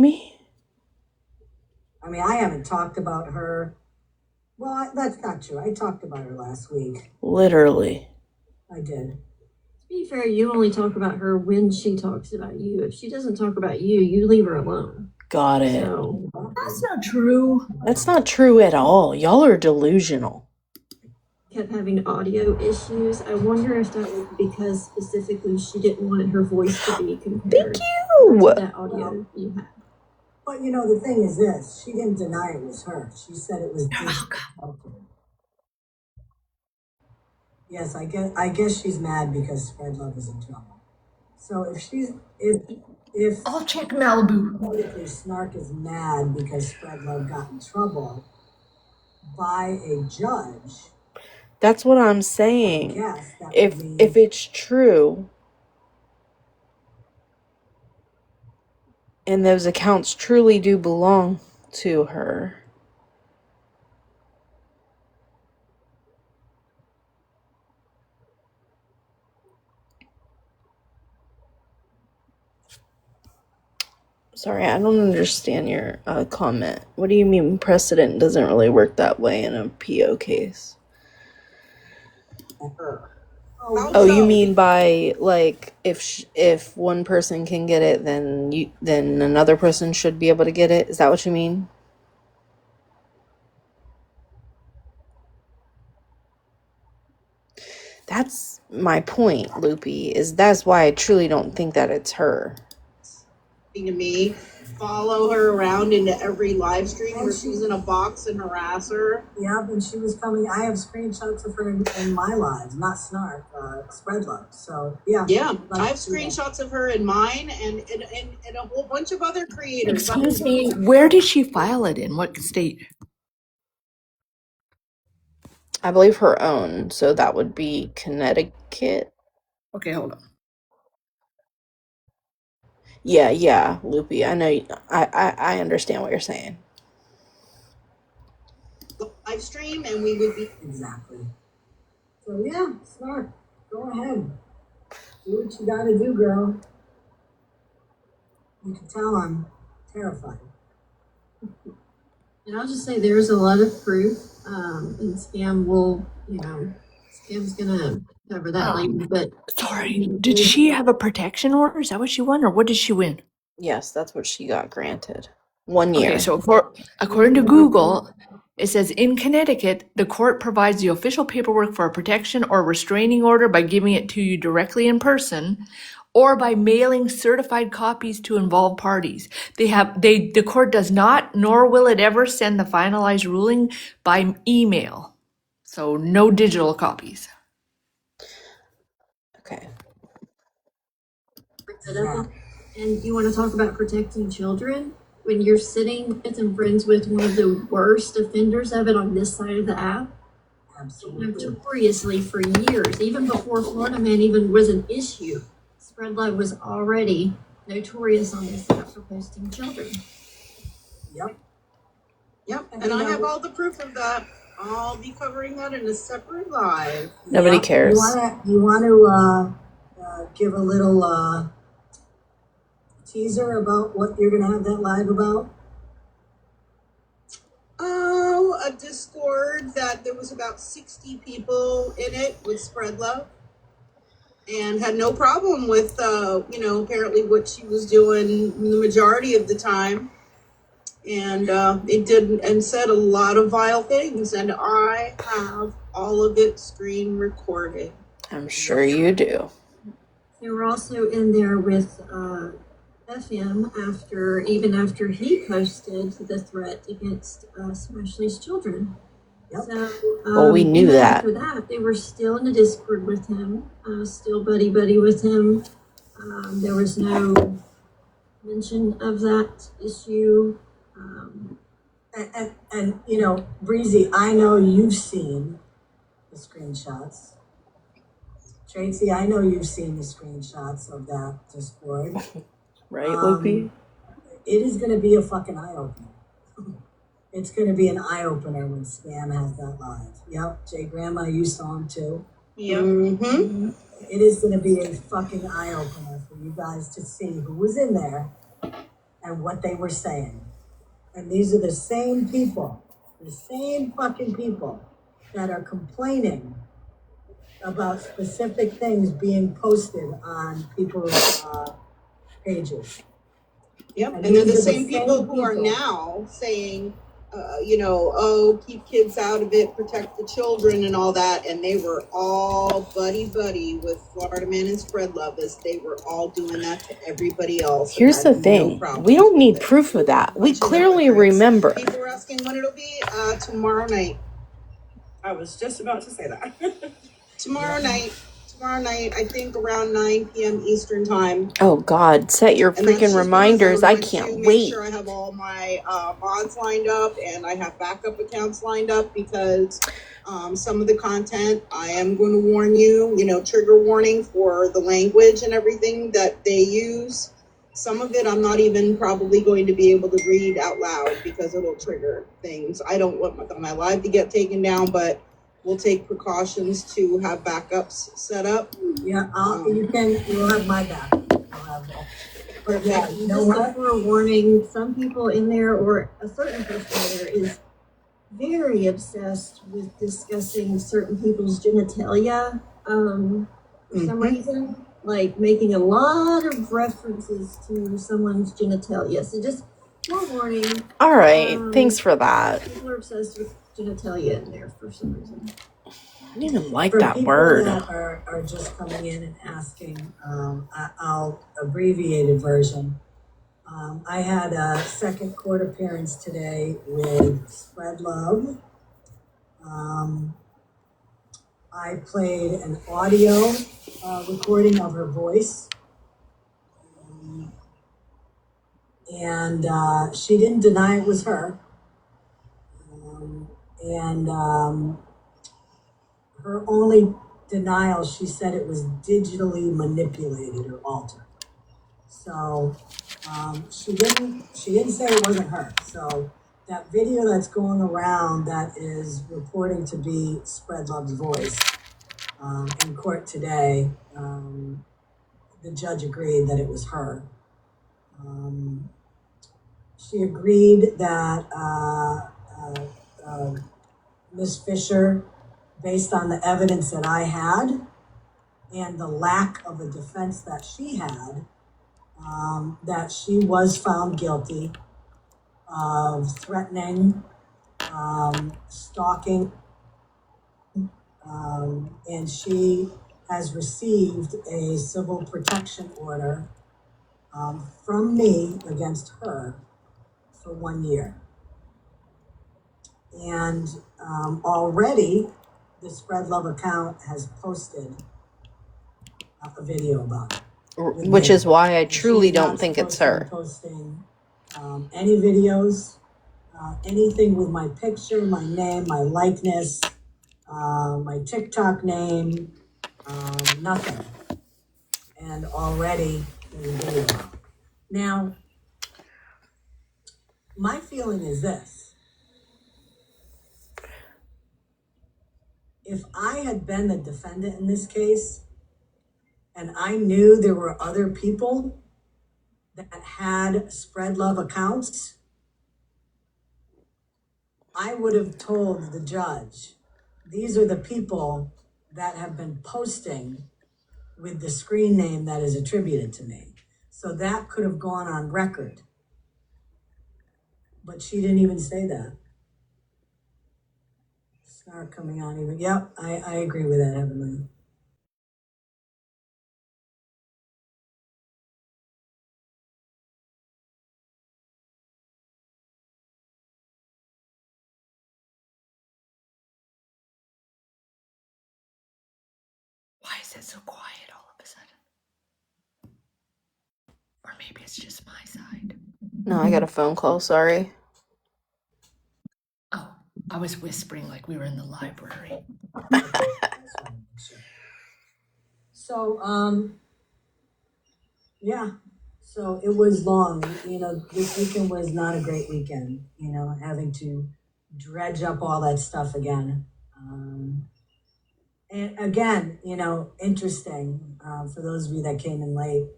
me? I mean, I haven't talked about her. Well, that's not true. I talked about her last week. Literally. I did. To be fair, you only talk about her when she talks about you. If she doesn't talk about you, you leave her alone. Got it. So That's not true. That's not true at all. Y'all are delusional. kept having audio issues. I wonder if that was because specifically she didn't want her voice to be compared Thank you. to that audio you had. But you know, the thing is this: she didn't deny it was her. She said it was. Yes, I guess she's mad because Spread Love is in trouble. So if I'll check Malibu. politically Snark is mad because Spread Love got in trouble by a judge, That's what I'm saying. yes, that If would mean if it's true, and those accounts truly do belong to her, sorry, I don't understand your comment. What do you mean precedent doesn't really work that way in a PO case? Oh, you mean by like if one person can get it, then another person should be able to get it? Is that what you mean? That's my point, Loopy. That's why I truly don't think that it's her. To me, follow her around into every live stream where she's in a box and harass her. Yeah, and she was coming. I have screenshots of her in my lives, not Snark, Spread Love. So yeah, I have screenshots of her in mine and a whole bunch of other creators. Excuse me, where did she file it in? What state? I believe her own, so that would be Connecticut. Okay, hold on. Yeah, Loopy. I know. I understand what you're saying. Live stream, and we would be exactly. So yeah, Snark, go ahead, do what you gotta do, girl. You can tell I'm terrified. And I'll just say there's a lot of proof, and Scam will, Scam's gonna cover that later. But sorry, did she have a protection order? Is that what she won, or what did she win? Yes, that's what she got granted. 1 year. Okay, so according to Google, it says in Connecticut, the court provides the official paperwork for a protection or restraining order by giving it to you directly in person or by mailing certified copies to involved parties. The court does not, nor will it ever send the finalized ruling by email. So no digital copies. Okay. And you want to talk about protecting children? When you're sitting and friends with one of the worst offenders of it on this side of the app, absolutely, notoriously for years, even before Florida Man even was an issue, Spread Love was already notorious on this app for posting children. Yep, and I have all the proof of that. I'll be covering that in a separate live. Nobody cares. You want to give a little teaser about what you're going to have that live about? Oh, a Discord that there was about 60 people in it with Spread Love and had no problem with, apparently what she was doing the majority of the time. And it did and said a lot of vile things, and I have all of it screen recorded. I'm sure you do. They were also in there with FM after he posted the threat against Smashley's children. Yep. So, well, we knew that. After that, they were still in a Discord with him, still buddy with him. There was no mention of that issue. And Breezy, I know you've seen the screenshots. Tracy, I know you've seen the screenshots of that Discord. Right, Loopy? It is going to be a fucking eye-opener. It's going to be an eye-opener when Scam has that live. Yep, Jay Grandma, you saw him too. Yep. Mm-hmm. It is going to be a fucking eye-opener for you guys to see who was in there and what they were saying. And these are the same people, the same fucking people that are complaining about specific things being posted on people's pages. Yep, And and they're the these are same people who are now saying, oh, keep kids out of it, protect the children and all that. And they were all buddy with Florida Man and Spread Love, as they were all doing that to everybody else. Here's the thing. We don't need proof of that. We clearly remember. People were asking when it'll be. Tomorrow night. I was just about to say that. Tomorrow night, I think around 9 p.m. Eastern time. Oh God, set your freaking reminders. I can't wait. Make sure I have all my mods lined up and I have backup accounts lined up, because some of the content, I am going to warn you, trigger warning for the language and everything that they use. Some of it I'm not even probably going to be able to read out loud because it'll trigger things. I don't want my live to get taken down, but we'll take precautions to have backups set up. Yeah, you'll have my back. But yeah, you know Just what? for a warning, some people in there, or a certain person there, is very obsessed with discussing certain people's genitalia for some reason, like making a lot of references to someone's genitalia. So just more warning. All right, thanks for that. People are obsessed with genitalia in there for some reason. I didn't even like For that people word. that are just coming in and asking, I'll abbreviated version. I had a second court appearance today with Spread Love. I played an audio recording of her voice. And she didn't deny it was her. Her only denial, she said it was digitally manipulated or altered. So she didn't say it wasn't her. So that video that's going around that is reporting to be Spread Love's voice in court today, the judge agreed that it was her. She agreed that Ms. Fisher, based on the evidence that I had and the lack of a defense that she had, that she was found guilty of threatening, stalking, and she has received a civil protection order from me against her for 1 year. And already the Spread Love account has posted a video about it. Which is why I truly don't think it's her. Posting any videos, anything with my picture, my name, my likeness, my TikTok name, nothing. And already there's a video out. Now, my feeling is this. If I had been the defendant in this case, and I knew there were other people that had Spread Love accounts, I would have told the judge, these are the people that have been posting with the screen name that is attributed to me. So that could have gone on record. But she didn't even say that. Snark coming on even. Yep, I agree with that, Heavenly. Why is it so quiet all of a sudden? Or maybe it's just my side. No, I got a phone call, sorry. Oh, I was whispering like we were in the library. So, yeah. So it was long. This weekend was not a great weekend, having to dredge up all that stuff again. And again, interesting, for those of you that came in late,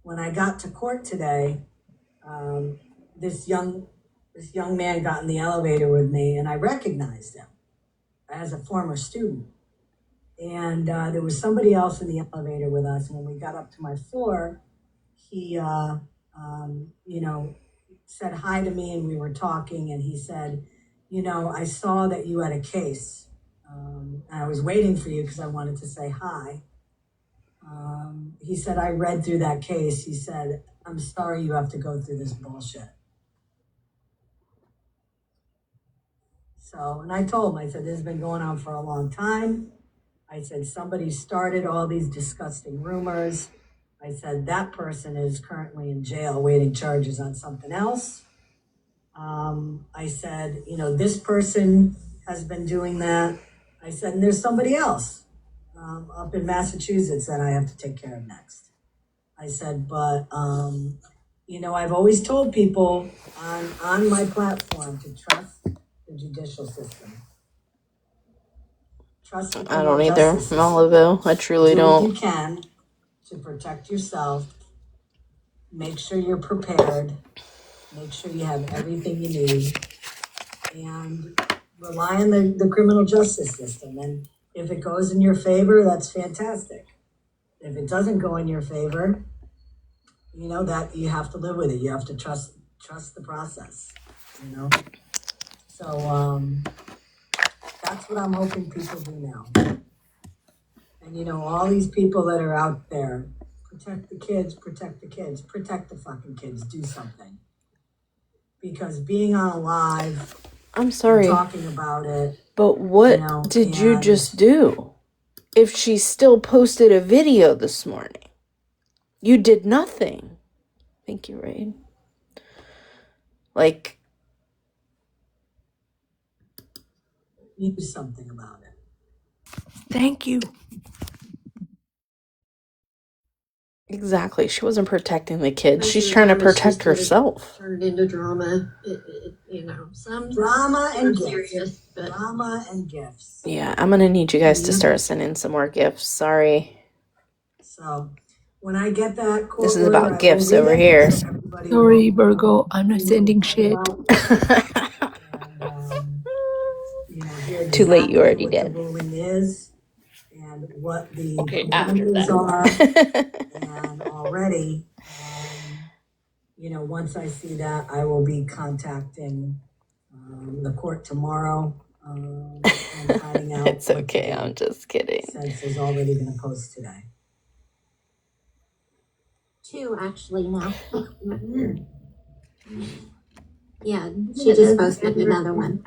when I got to court today, this young man got in the elevator with me, and I recognized him as a former student. And there was somebody else in the elevator with us. And when we got up to my floor, he, said hi to me, and we were talking. And he said, I saw that you had a case. And I was waiting for you because I wanted to say hi. He said, I read through that case. He said, I'm sorry you have to go through this bullshit. So, and I told him, I said, this has been going on for a long time. I said, somebody started all these disgusting rumors. I said, that person is currently in jail waiting charges on something else. I said, this person has been doing that. I said, and there's somebody else up in Massachusetts that I have to take care of next. I said, but, I've always told people on my platform to trust the judicial system. Trust the I don't criminal either, justice system. Malibu. I truly Do what don't. you can to protect yourself. Make sure you're prepared. Make sure you have everything you need. And rely on the criminal justice system. And if it goes in your favor, that's fantastic. If it doesn't go in your favor, that you have to live with it. You have to trust the process, So that's what I'm hoping people do now. And all these people that are out there, protect the kids, protect the fucking kids, do something. Because being on live, I'm sorry, talking about it, but what did you just do? If she still posted a video this morning, you did nothing. Thank you, Rain. Like, you do something about it. Thank you. exactly. She wasn't protecting the kids. Most She's of the trying to time it's protect just gonna herself. turn into drama. Some Drama and are gifts. serious, but Drama and gifts. Yeah, I'm gonna need you guys to start sending some more gifts. Sorry. So when I get that court This is order, I about will gifts read over it, here. so everybody Sorry, will, Virgo. I'm not sending shit. And, hear Too late, you exactly already what the did. ruling is and what the Okay, after parameters that. are. And already, once I see that, I will be contacting the court tomorrow and finding out. It's okay, I'm just kidding. Since is already going to post today. 2 actually now. Yeah, she just posted another one.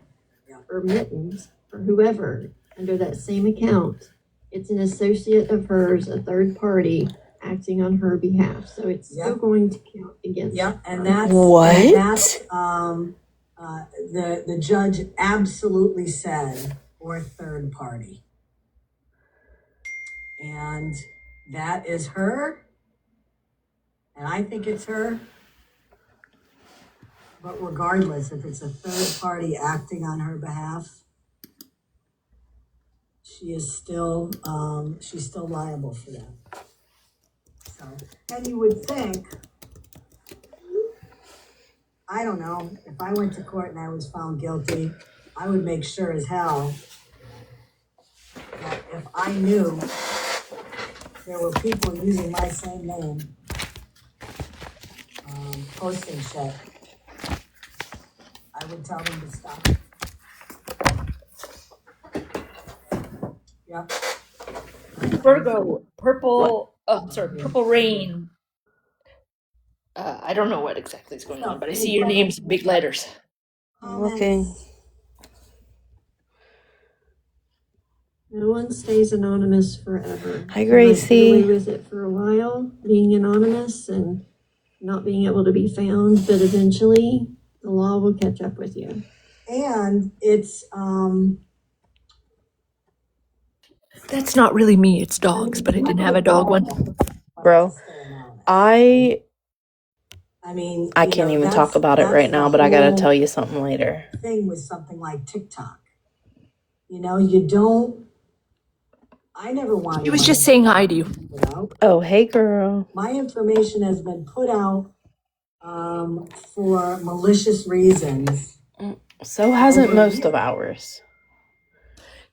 For Mittens, or whoever, under that same account, it's an associate of hers, a third party, acting on her behalf. So it's still going to count against her. And that's What? And that's the judge absolutely said, or third party. And that is her. And I think it's her. But regardless, if it's a third party acting on her behalf, she's still liable for that. So, and you would think, I don't know, if I went to court and I was found guilty, I would make sure as hell that if I knew there were people using my same name, posting shit, I would tell them to stop. Yep. Virgo, purple. Oh, sorry, purple rain. I don't know what exactly is going on, but I see your names in big letters. I'm looking. No one stays anonymous forever. Hi, Gracie. You might get away with it for a while, being anonymous and not being able to be found, but eventually the law will catch up with you. And it's That's not really me, it's dogs, but I didn't have a dog one. Bro, I mean, can't even talk about it right now, but I gotta tell you something later. Thing with something like TikTok, you don't. I never wanted. She was just saying hi to you. Oh, hey, girl. My information has been put out for malicious reasons. So hasn't Over most here. of ours.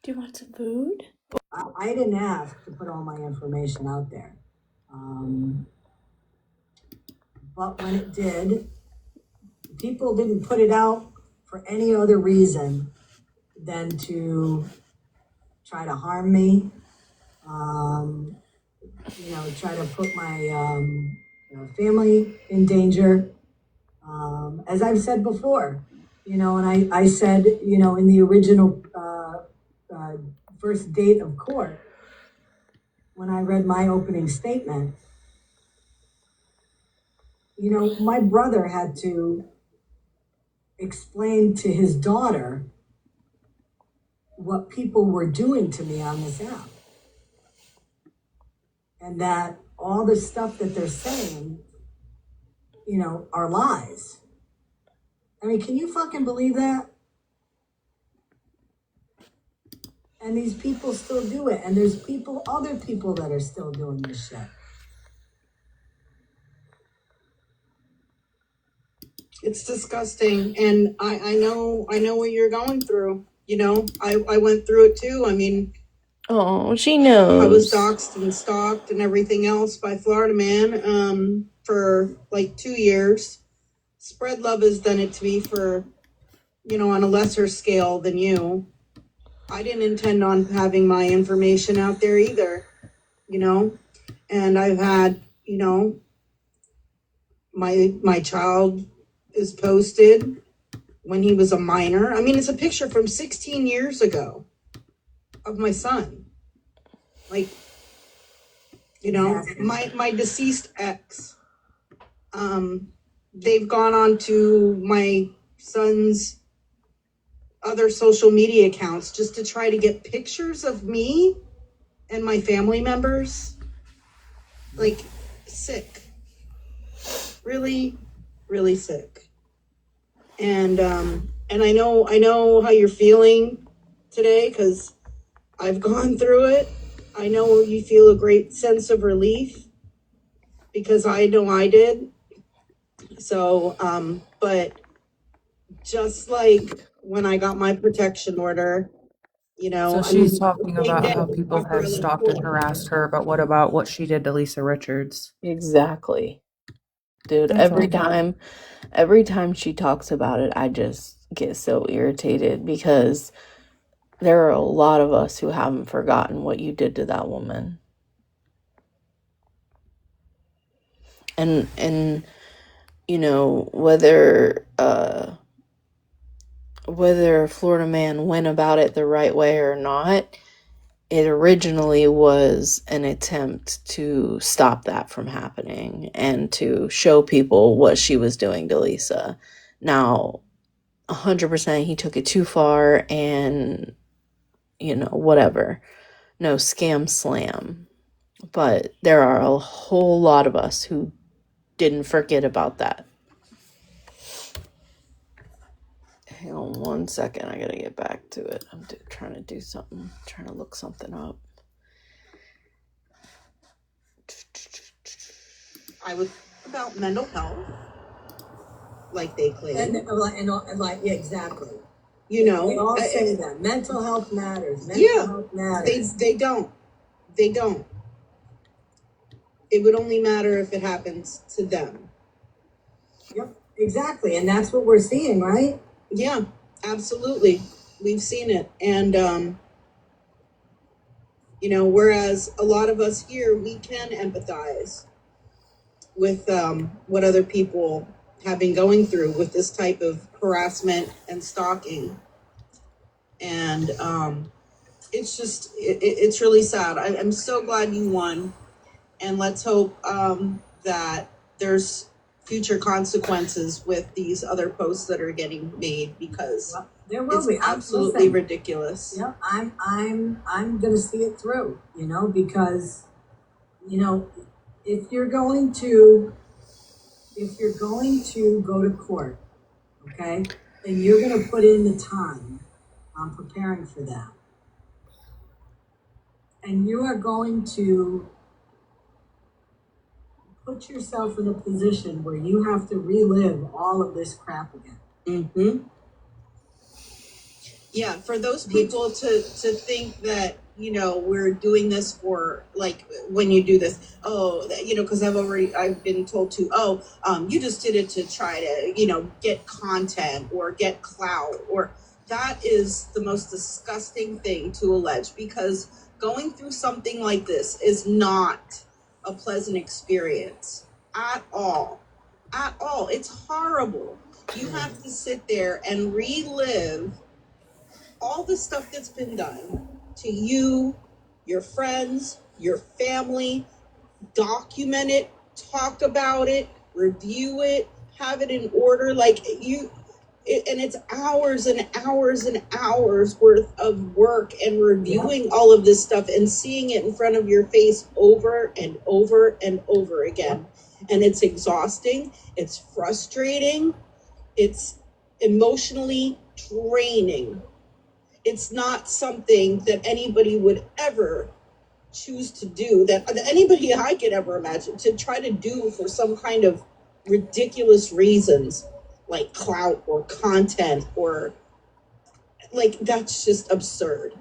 Do you want some food? I didn't ask to put all my information out there. But when it did, people didn't put it out for any other reason than to try to harm me, try to put my family in danger. As I've said before, and I said, in the original first date of court, when I read my opening statement, my brother had to explain to his daughter what people were doing to me on this app. And that all the stuff that they're saying, are lies. I mean, can you fucking believe that? And these people still do it. And there's other people that are still doing this shit. It's disgusting, and I know what you're going through. I went through it too. I mean, Oh, she knows. I was doxxed and stalked and everything else by Florida man for like 2 years. Spread Love has done it to me for, on a lesser scale than you. I didn't intend on having my information out there either, and I've had, my child is posted when he was a minor. I mean, it's a picture from 16 years ago of my son. Like, my deceased ex. They've gone on to my son's other social media accounts just to try to get pictures of me and my family members. Like, sick. Really, really sick. And I know how you're feeling today, because I've gone through it. I know you feel a great sense of relief, because I know I did. So, but just like when I got my protection order, So she's talking about how people have stalked and harassed her, but what about what she did to Lisa Richards? Exactly. Dude, That's awful. every time she talks about it, I just get so irritated, because there are a lot of us who haven't forgotten what you did to that woman. And whether Florida man went about it the right way or not, it originally was an attempt to stop that from happening and to show people what she was doing to Lisa. Now, 100% he took it too far, and whatever. No, scam slam. But there are a whole lot of us who didn't forget about that. Hang on 1 second. I gotta get back to it. I'm trying to do something. Trying to look something up. I was about mental health, like they claim. And yeah, exactly. They all say that mental health matters. Mental health matters. They don't. They don't. It would only matter if it happens to them. Yep, exactly, and that's what we're seeing, right? Yeah, absolutely. We've seen it, and whereas a lot of us here, we can empathize with what other people have been going through with this type of harassment and stalking. And it's just, it's really sad. I'm so glad you won. And let's hope that there's future consequences with these other posts that are getting made, because there will be. Absolutely ridiculous. Yeah, I'm gonna see it through, because if you're going to go to court, okay, then you're gonna put in the time on preparing for that. And you are going to put yourself in a position where you have to relive all of this crap again. Mm-hmm. Yeah, for those people to think that, you know, we're doing this for, like, when you do this, oh, you know, because I've been told to, you just did it to try to, you know, get content or get clout, or that is the most disgusting thing to allege, because going through something like this is not a pleasant experience at all. At all. It's horrible. You have to sit there and relive all the stuff that's been done to you, your friends, your family, document it, talk about it, review it, have it in order, and it's hours and hours and hours worth of work and reviewing all of this stuff and seeing it in front of your face over and over and over again. And it's exhausting, it's frustrating, it's emotionally draining. It's not something that anybody would ever choose to do, that anybody I could ever imagine to try to do for some kind of ridiculous reasons, like clout or content, or like, that's just absurd.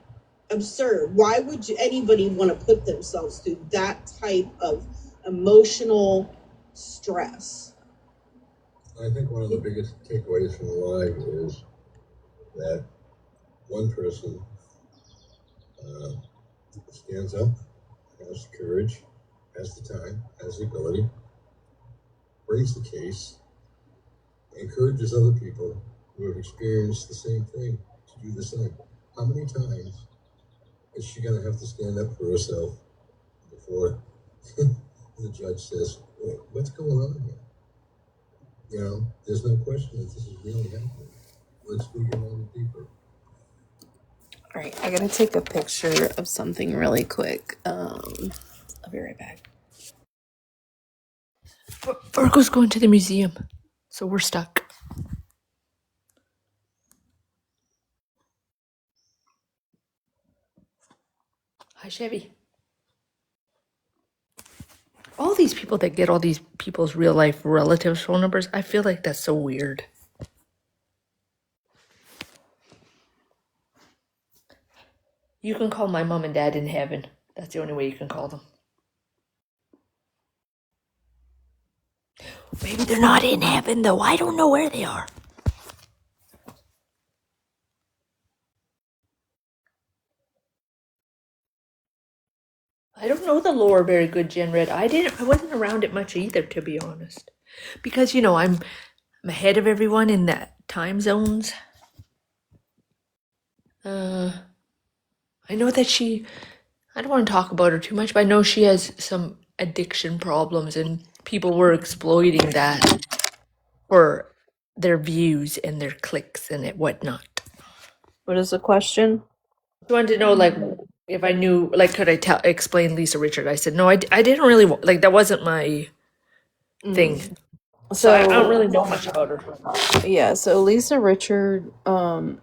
Absurd. Why would anybody want to put themselves through that type of emotional stress? I think one of the biggest takeaways from the live is that one person stands up, has the courage, has the time, has the ability, brings the case, encourages other people who have experienced the same thing to do the same. How many times is she going to have to stand up for herself before the judge says, what's going on here? You know, there's no question that this is really happening. Let's dig in a little deeper. All right, I gotta take a picture of something really quick. I'll be right back. Virgo's going to the museum, so we're stuck. Hi, Chevy. All these people that get all these people's real life relatives' phone numbers, I feel like that's so weird. You can call my mom and dad in heaven. That's the only way you can call them. Maybe they're not in heaven, though. I don't know where they are. I don't know the lore very good, Jen Red. I wasn't around it much either, to be honest. Because, you know, I'm ahead of everyone in the time zones. I know that I don't want to talk about her too much, but I know she has some addiction problems, and people were exploiting that for their views and their clicks and whatnot. What is the question? I wanted to know, like, if I knew, like, could I explain Lisa Richard? I said, no, I didn't really, like, that wasn't my thing. So I don't really know much about her. Yeah, so Lisa Richard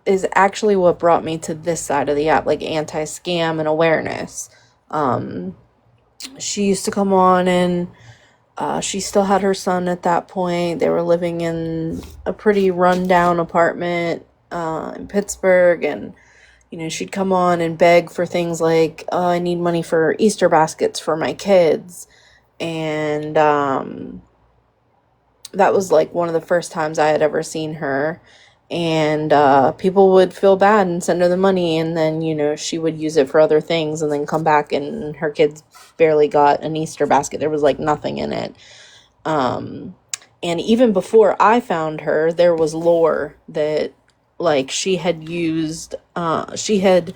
is actually what brought me to this side of the app, like anti-scam and awareness. She used to come on, and she still had her son at that point. They were living in a pretty rundown apartment in Pittsburgh, and you know, she'd come on and beg for things like, I need money for Easter baskets for my kids. And that was like one of the first times I had ever seen her. And people would feel bad and send her the money, and then, you know, she would use it for other things and then come back and her kids barely got an Easter basket. There was like nothing in it. And even before I found her, there was lore that like she had used, she had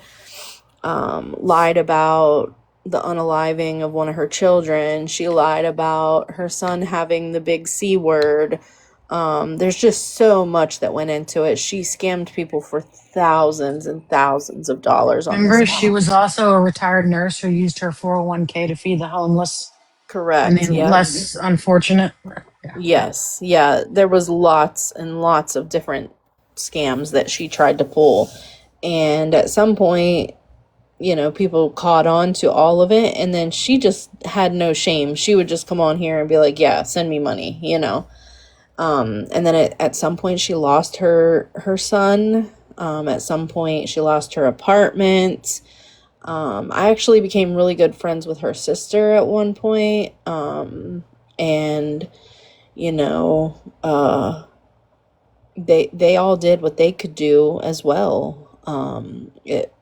lied about the unaliving of one of her children. She lied about her son having the big C word. There's just so much that went into it. She scammed people for thousands and thousands of dollars on Remember, this she app. was also a retired nurse who used her 401k to feed the homeless and Correct. the Yeah. less unfortunate. Yeah. Yes. Yeah. There was lots and lots of different scams that she tried to pull. And at some point, people caught on to all of it, and then she just had no shame. She would just come on here and be like, yeah, send me money, and then at some point she lost her son. At some point she lost her apartment. I actually became really good friends with her sister at one point. And they all did what they could do as well. It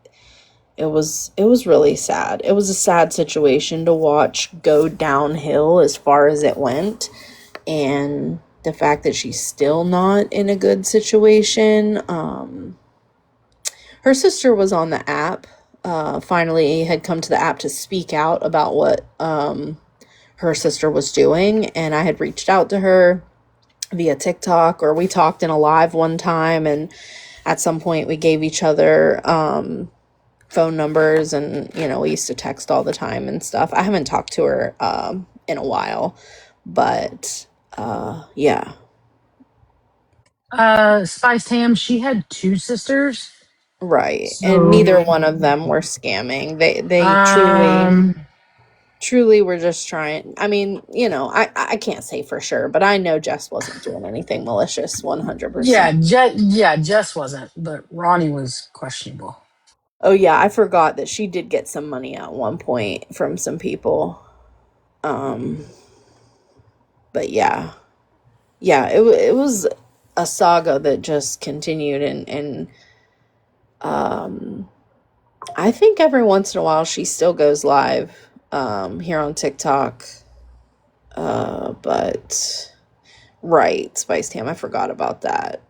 was really sad. It was a sad situation to watch go downhill as far as it went, and the fact that she's still not in a good situation. Her sister was on the app. Finally, had come to the app to speak out about what her sister was doing, and I had reached out to her via TikTok, or we talked in a live one time, and at some point we gave each other phone numbers, and we used to text all the time and stuff. I haven't talked to her in a while, but yeah. Spice Tam, she had two sisters. Right. And So, neither one of them were scamming. They um, truly were just trying. I mean, I can't say for sure, but I know Jess wasn't doing anything malicious 100%. Jess wasn't, but Ronnie was questionable. Oh yeah, I forgot that she did get some money at one point from some people. Um but yeah. Yeah, it was a saga that just continued, and I think every once in a while she still goes live here on TikTok. But right, Spice Tam, I forgot about that.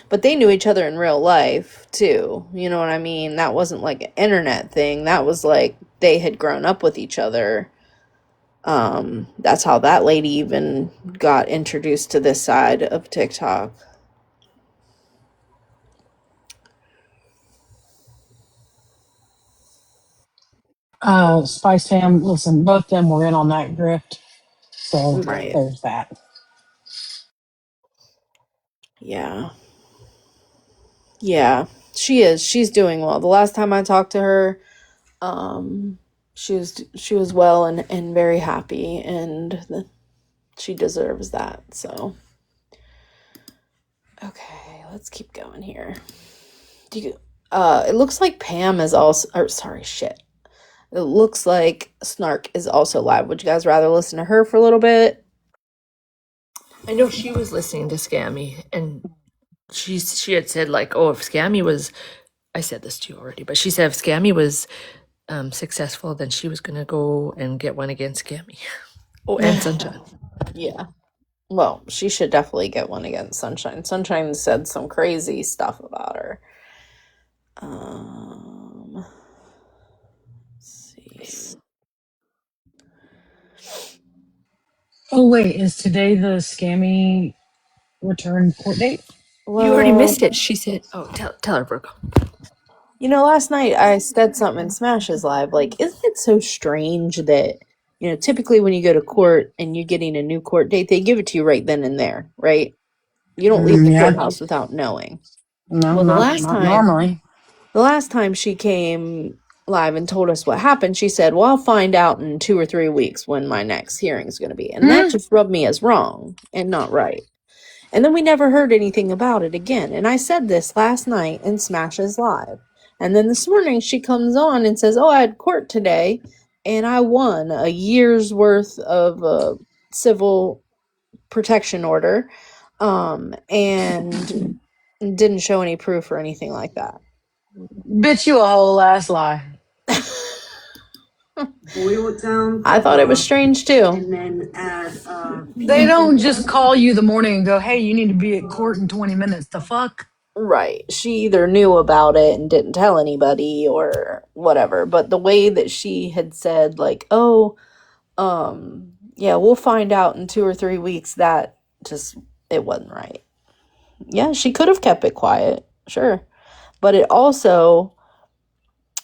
But they knew each other in real life too. You know what I mean? That wasn't like an internet thing. That was like they had grown up with each other. That's how that lady even got introduced to this side of TikTok. Spice Tam, listen, both them were in on that grift. So Right. there's that. Yeah. Yeah. She is. She's doing well. The last time I talked to her, um, she was well and very happy, and she deserves that. So, okay, let's keep going here. It looks like Pam is also, or sorry, shit. It looks like Snark is also live. Would you guys rather listen to her for a little bit? I know she was listening to Scammy, and she had said like, oh, if Scammy was, I said this to you already, but she said if Scammy was successful, then she was gonna go and get one against Scammy. Oh, and Sunshine. Yeah. Well, she should definitely get one against Sunshine. Sunshine said some crazy stuff about her. Let's see. Oh wait, is today the scammy return court date? You already Well, missed it. She said, oh, tell her, Virgo. last night I said something in Smashes Live. Like, isn't it so strange that, typically when you go to court and you're getting a new court date, they give it to you right then and there, right? You don't leave the Yeah, courthouse without knowing. no, Well, not normally. the last time she came live and told us what happened, she said, well, I'll find out in 2 or 3 weeks when my next hearing is going to be. And that just rubbed me as wrong and not right. And then we never heard anything about it again. And I said this last night in Smashes Live. And then this morning she comes on and says, oh, I had court today and I won a year's worth of civil protection order, and didn't show any proof or anything like that. Bitch, you a whole ass lie. Boil it down. I thought it was strange too. And then add. They don't just call you the morning and go, hey, you need to be at court in 20 minutes. The fuck? Right. She either knew about it and didn't tell anybody or whatever. But the way that she had said, like, oh, yeah, we'll find out in 2 or 3 weeks, that just, it wasn't right. Yeah, she could have kept it quiet, sure. But it also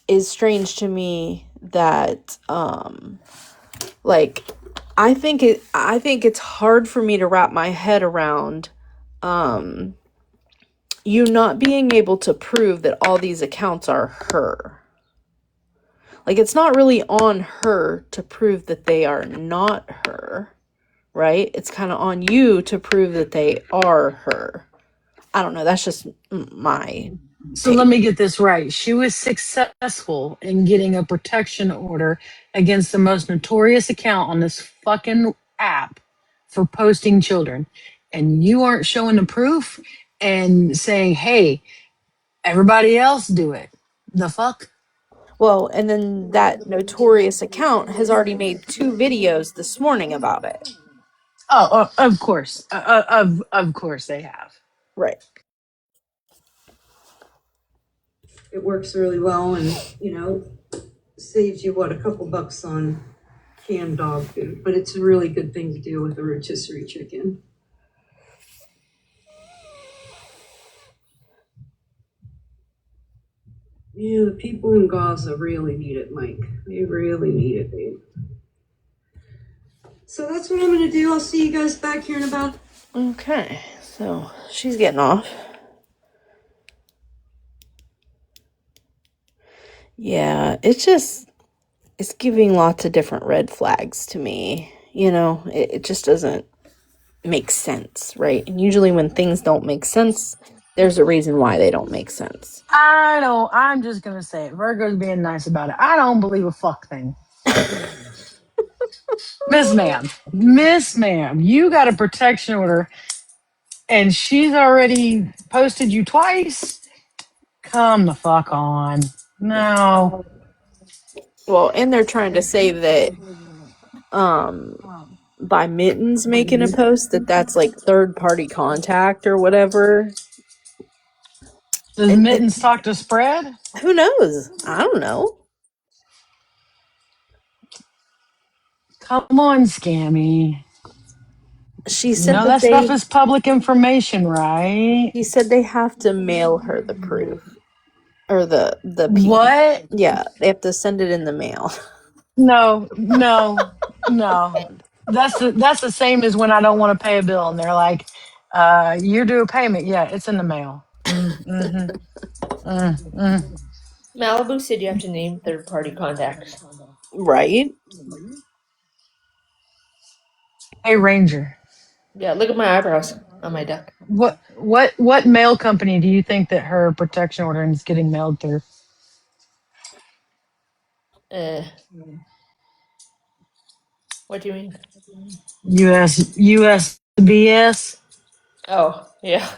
is strange to me that, like, I think it's hard for me to wrap my head around, you not being able to prove that all these accounts are her. Like, it's not really on her to prove that they are not her, right? It's kind of on you to prove that they are her. I don't know. That's just my So take. let me get this right. She was successful in getting a protection order against the most notorious account on this fucking app for posting children. And you aren't showing the proof and saying, hey, everybody else do it. The fuck? Well, and then that notorious account has already made 2 videos this morning about it. Oh, of course. Of course they have. Right. It works really well, and saves you a couple bucks on canned dog food, but it's a really good thing to do with a rotisserie chicken. Yeah, the people in Gaza really need it, Mike. They really need it, babe. So that's what I'm gonna do. I'll see you guys back here in about. Okay. So she's getting off. Yeah, it's giving lots of different red flags to me. It just doesn't make sense, right? And usually when things don't make sense, there's a reason why they don't make sense. I'm just going to say it. Virgo's being nice about it. I don't believe a fuck thing. Miss ma'am, you got a protection order and she's already posted you twice. Come the fuck on. No. Well, and they're trying to say that um by Mittens making a post that's like third party contact or whatever. Does And Mittens talk to Spread? who knows? I don't know. Come on, Scammy. She You said know that that stuff is public information, right? he said they have to mail her the proof or the people. What? Yeah, they have to send it in the mail. No, no, no. That's the same as when I don't want to pay a bill and they're like, you're due a payment. Yeah, it's in the mail. Malibu said you have to name third party contacts. Right? Hey Ranger, Yeah, look at my eyebrows on my duck. what mail company do you think that her protection order is getting mailed through? Uh, what do you mean? USBS? Oh, yeah.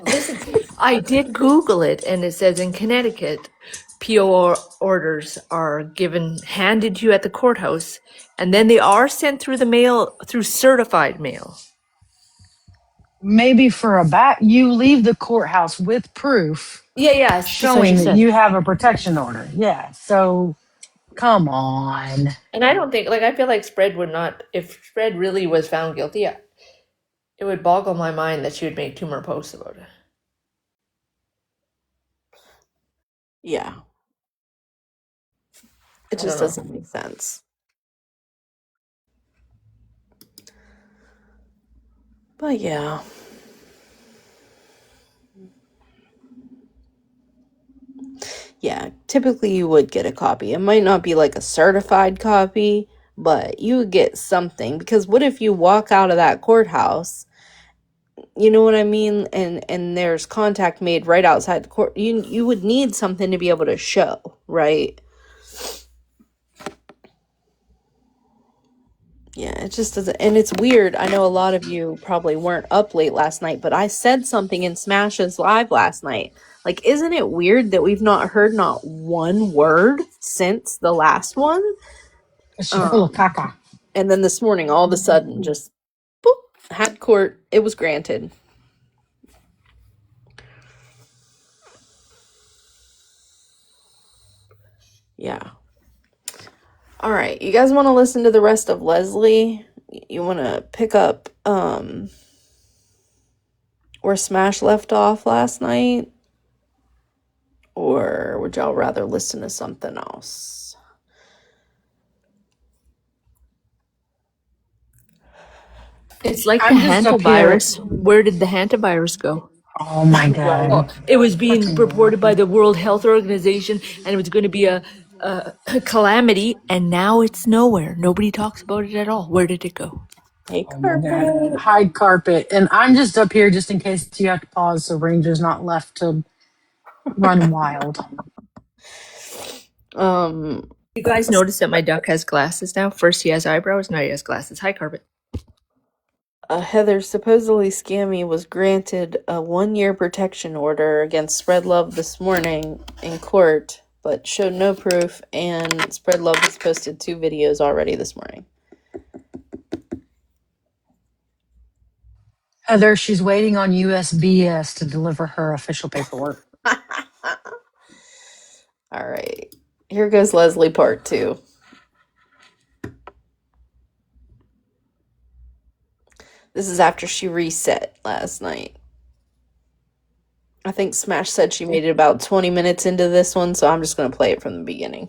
Listen, I did Google it, and it says in Connecticut, PO orders are handed to you at the courthouse, and then they are sent through the mail, through certified mail. Maybe for a bat, you leave the courthouse with proof Yeah, that's what she showing that said. you have a protection order. Yeah, so come on. And I don't think, like, I feel like Spread would not, if Spread really was found guilty, it would boggle my mind that she would make 2 more posts about it. Yeah. It just doesn't make sense. But yeah. Yeah, typically you would get a copy. It might not be like a certified copy, but you would get something, because what if you walk out of that courthouse, you know what I mean, and there's contact made right outside the court. You would need something to be able to show, right? Yeah, it just doesn't. And it's weird. I know a lot of you probably weren't up late last night, but I said something in Smash's live last night. Like, isn't it weird that we've not heard not one word since the last one? She's full of caca. And then this morning, all of a sudden, just boop, had court. It was granted. Yeah. All right. You guys want to listen to the rest of Leslie? You want to pick up where Smash left off last night? Or would y'all rather listen to something else? It's like the I'm just up here. hantavirus. Where did the hantavirus go? Oh my Right. god. It was being Fucking reported by Rocky. the World Health Organization, and it was going to be a calamity, and now it's nowhere. Nobody talks about it at all. Where did it go? Hey, Oh my god. carpet. Hide carpet. And I'm just up here just in case you have to pause so Ranger's not left to run wild. Um, You guys notice that my duck has glasses now? First he has eyebrows, now he has glasses. Hi, Carpet. Heather supposedly scammy was granted a 1-year protection order against Spread Love this morning in court, but showed no proof, and Spread Love has posted 2 videos already this morning. Heather, she's waiting on USBS to deliver her official paperwork. All right. Here goes Leslie part 2. This is after she reset last night. I think Smash said she made it about 20 minutes into this one, so I'm just going to play it from the beginning.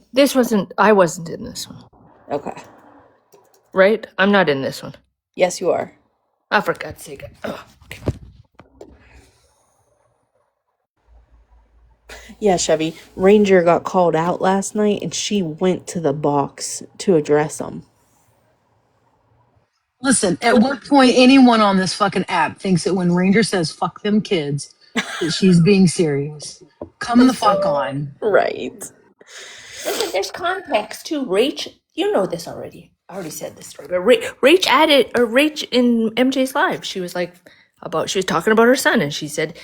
I wasn't in this one, Okay. right? I'm not in this one. Yes, you are. Oh, for God's sake. Ugh. Okay. Yeah, Chevy. Ranger got called out last night, and she went to the box to address him. Listen, at what point anyone on this fucking app thinks that when Ranger says fuck them kids, that she's being serious? Come the fuck on. Right. Listen, there's context too. Rach, you know this already. I already said this story, but Rach in MJ's live, she was she was talking about her son, and she said,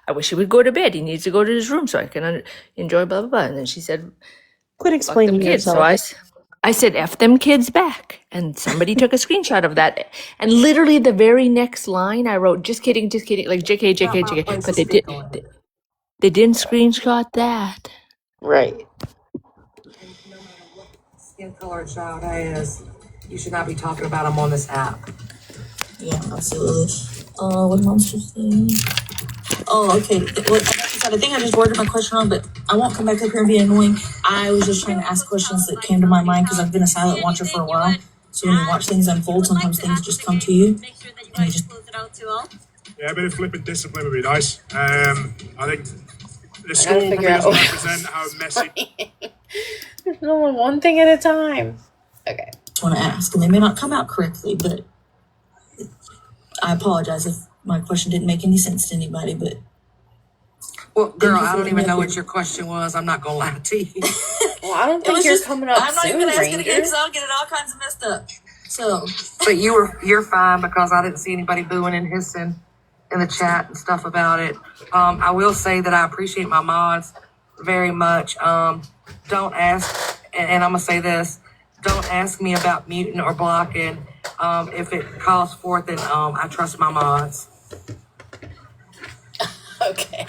I wish he would go to bed. He needs to go to his room so I can enjoy blah, blah, blah. And then she said, Quit fuck them explaining kids. yourself. So I said, F them kids back. And somebody took a screenshot of that. And literally the very next line, I wrote, just kidding, like JK, JK, JK. But they didn't screenshot that. Right. No matter what skin color a child has, you should not be talking about them on this app. Yeah, absolutely. What monsters thing? Oh, okay. Well, I think I just worded my question wrong, but I won't come back up here and be annoying. I was just trying to ask questions that came to my mind because I've been a silent watcher for a while. So when you watch things unfold, sometimes things just come to you. And you just Yeah, a bit of flippant discipline would be nice. I think the I school gotta probably figure out. doesn't represent how messy. There's only one thing at a time. Okay. want to ask, and they may not come out correctly, but I apologize if my question didn't make any sense to anybody, but Well, girl, I don't even know what your question was. I'm not gonna lie to you. Well, I don't think you're coming up I'm not soon, even asking Ranger. again because I'll get it all kinds of messed up. So, But you're fine because I didn't see anybody booing and hissing in the chat and stuff about it. I will say that I appreciate my mods very much. Don't ask, and I'm gonna say this: don't ask me about muting or blocking. If it calls forth, then I trust my mods. Okay.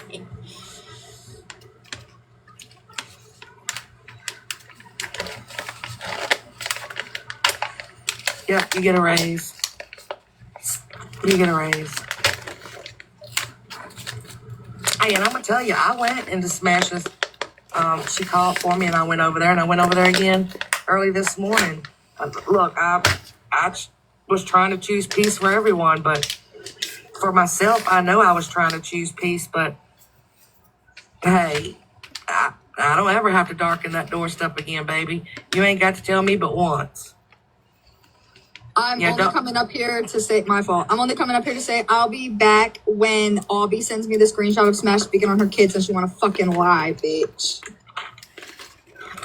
Yep, you get a raise. You get a raise. Hey, and I'm gonna tell you, I went into Smashes. She called for me, and I went over there, and I went over there again early this morning. Look, I was trying to choose peace for everyone, but for myself, I know I was trying to choose peace. But hey, I don't ever have to darken that doorstep again, baby. You ain't got to tell me but once. I'm only coming up here to say my fault. I'm only coming up here to say I'll be back when Albie sends me the screenshot of Smash speaking on her kids and she want to fucking lie, bitch.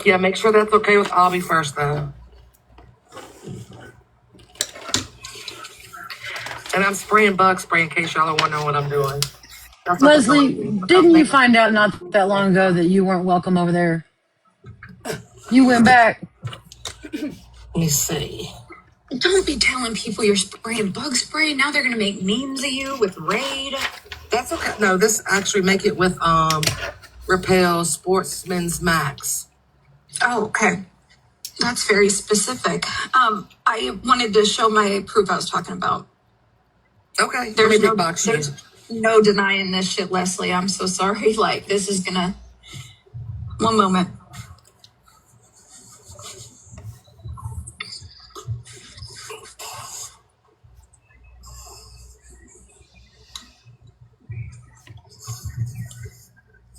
Yeah, make sure that's okay with Albie first, though. And I'm spraying bug spray in case y'all don't want to know what I'm doing. Leslie, didn't you find out not that long ago that you weren't welcome over there? You went back. Let me see. Don't be telling people you're spraying bug spray. Now they're gonna make memes of you with Raid. That's okay. No, this actually make it with Repel Sportsman's Max. Oh, okay. That's very specific. I wanted to show my proof I was talking about. Okay. There's no denying this shit, Leslie. I'm so sorry. Like, this is gonna... One moment.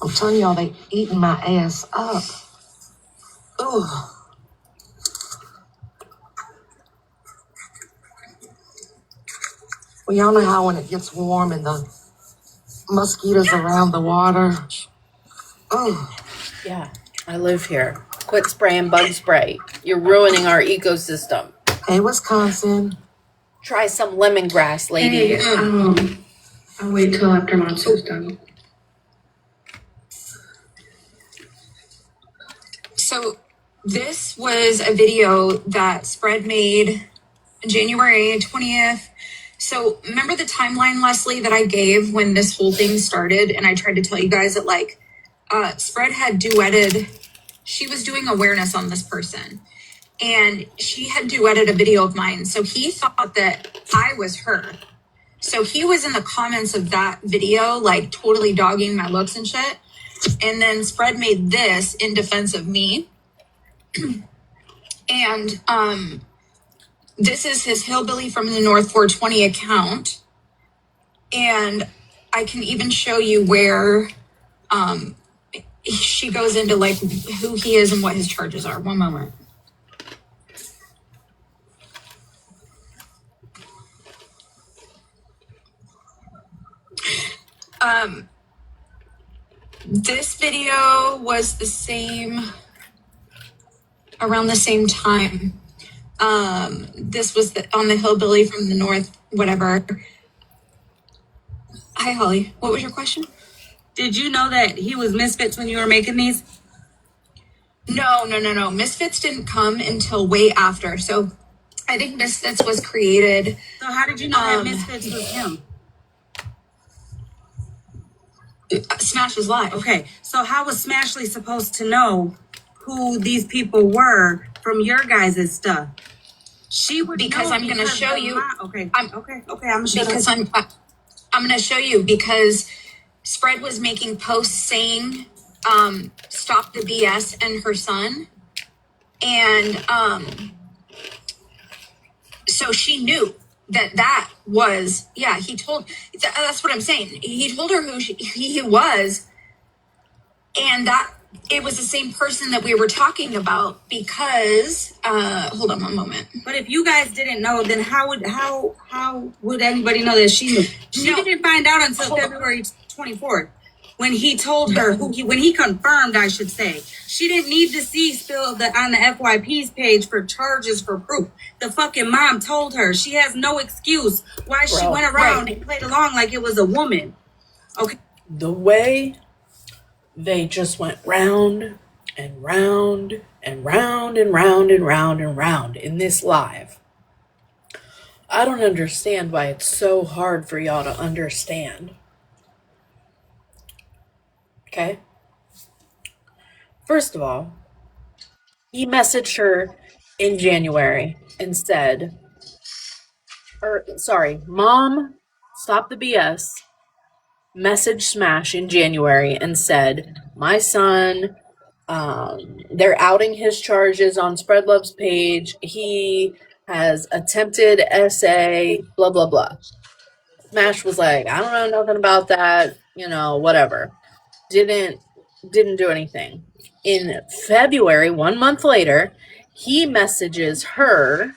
I'm telling y'all, they eating my ass up. Ugh. Well, y'all know how when it gets warm and the mosquitoes around the water. Oh, Yeah, I live here. Quit spraying bug spray. You're ruining our ecosystem. hey, Wisconsin. Try some lemongrass, lady. Hey, I'll wait till after Monster's done. So this was a video that Spread made January 20th. So remember the timeline, Leslie, that I gave when this whole thing started? And I tried to tell you guys that Spread had duetted, she was doing awareness on this person. And she had duetted a video of mine. So he thought that I was her. So he was in the comments of that video, like totally dogging my looks and shit. And then Spread made this in defense of me. And this is his Hillbilly from the North 420 account. And I can even show you where she goes into like who he is and what his charges are. One moment. This video was the same, around the same time. This was on the Hillbilly from the North, whatever. Hi, Holly. What was your question? Did you know that he was Misfits when you were making these? No. Misfits didn't come until way after. So I think Misfits was created. So how did you know that Misfits was him? Smash was live. Okay, so how was Smashley supposed to know who these people were from your guys' stuff? She would because know I'm going to show you. Okay. I'm I'm going to show you because Spread was making posts saying stop the BS and her son. And so she knew that was, yeah, he told, that's what I'm saying. He told her who he was, and that it was the same person that we were talking about because, hold on one moment. But if you guys didn't know, then how would anybody know that she knew? She didn't find out until February 24th. When he told her, when he confirmed, I should say. She didn't need to see spilled on the FYP's page for charges for proof. The fucking mom told her. She has no excuse why she went around and played along like it was a woman. Okay. The way they just went round and round and round and round and round and round in this live. I don't understand why it's so hard for y'all to understand. Okay? First of all, he messaged her in January and said, Mom, stop the BS. Messaged Smash in January and said, my son, they're outing his charges on Spread Love's page. He has attempted SA, blah, blah, blah. Smash was like, I don't know nothing about that, whatever. Didn't do anything. In February, 1 month later, he messages her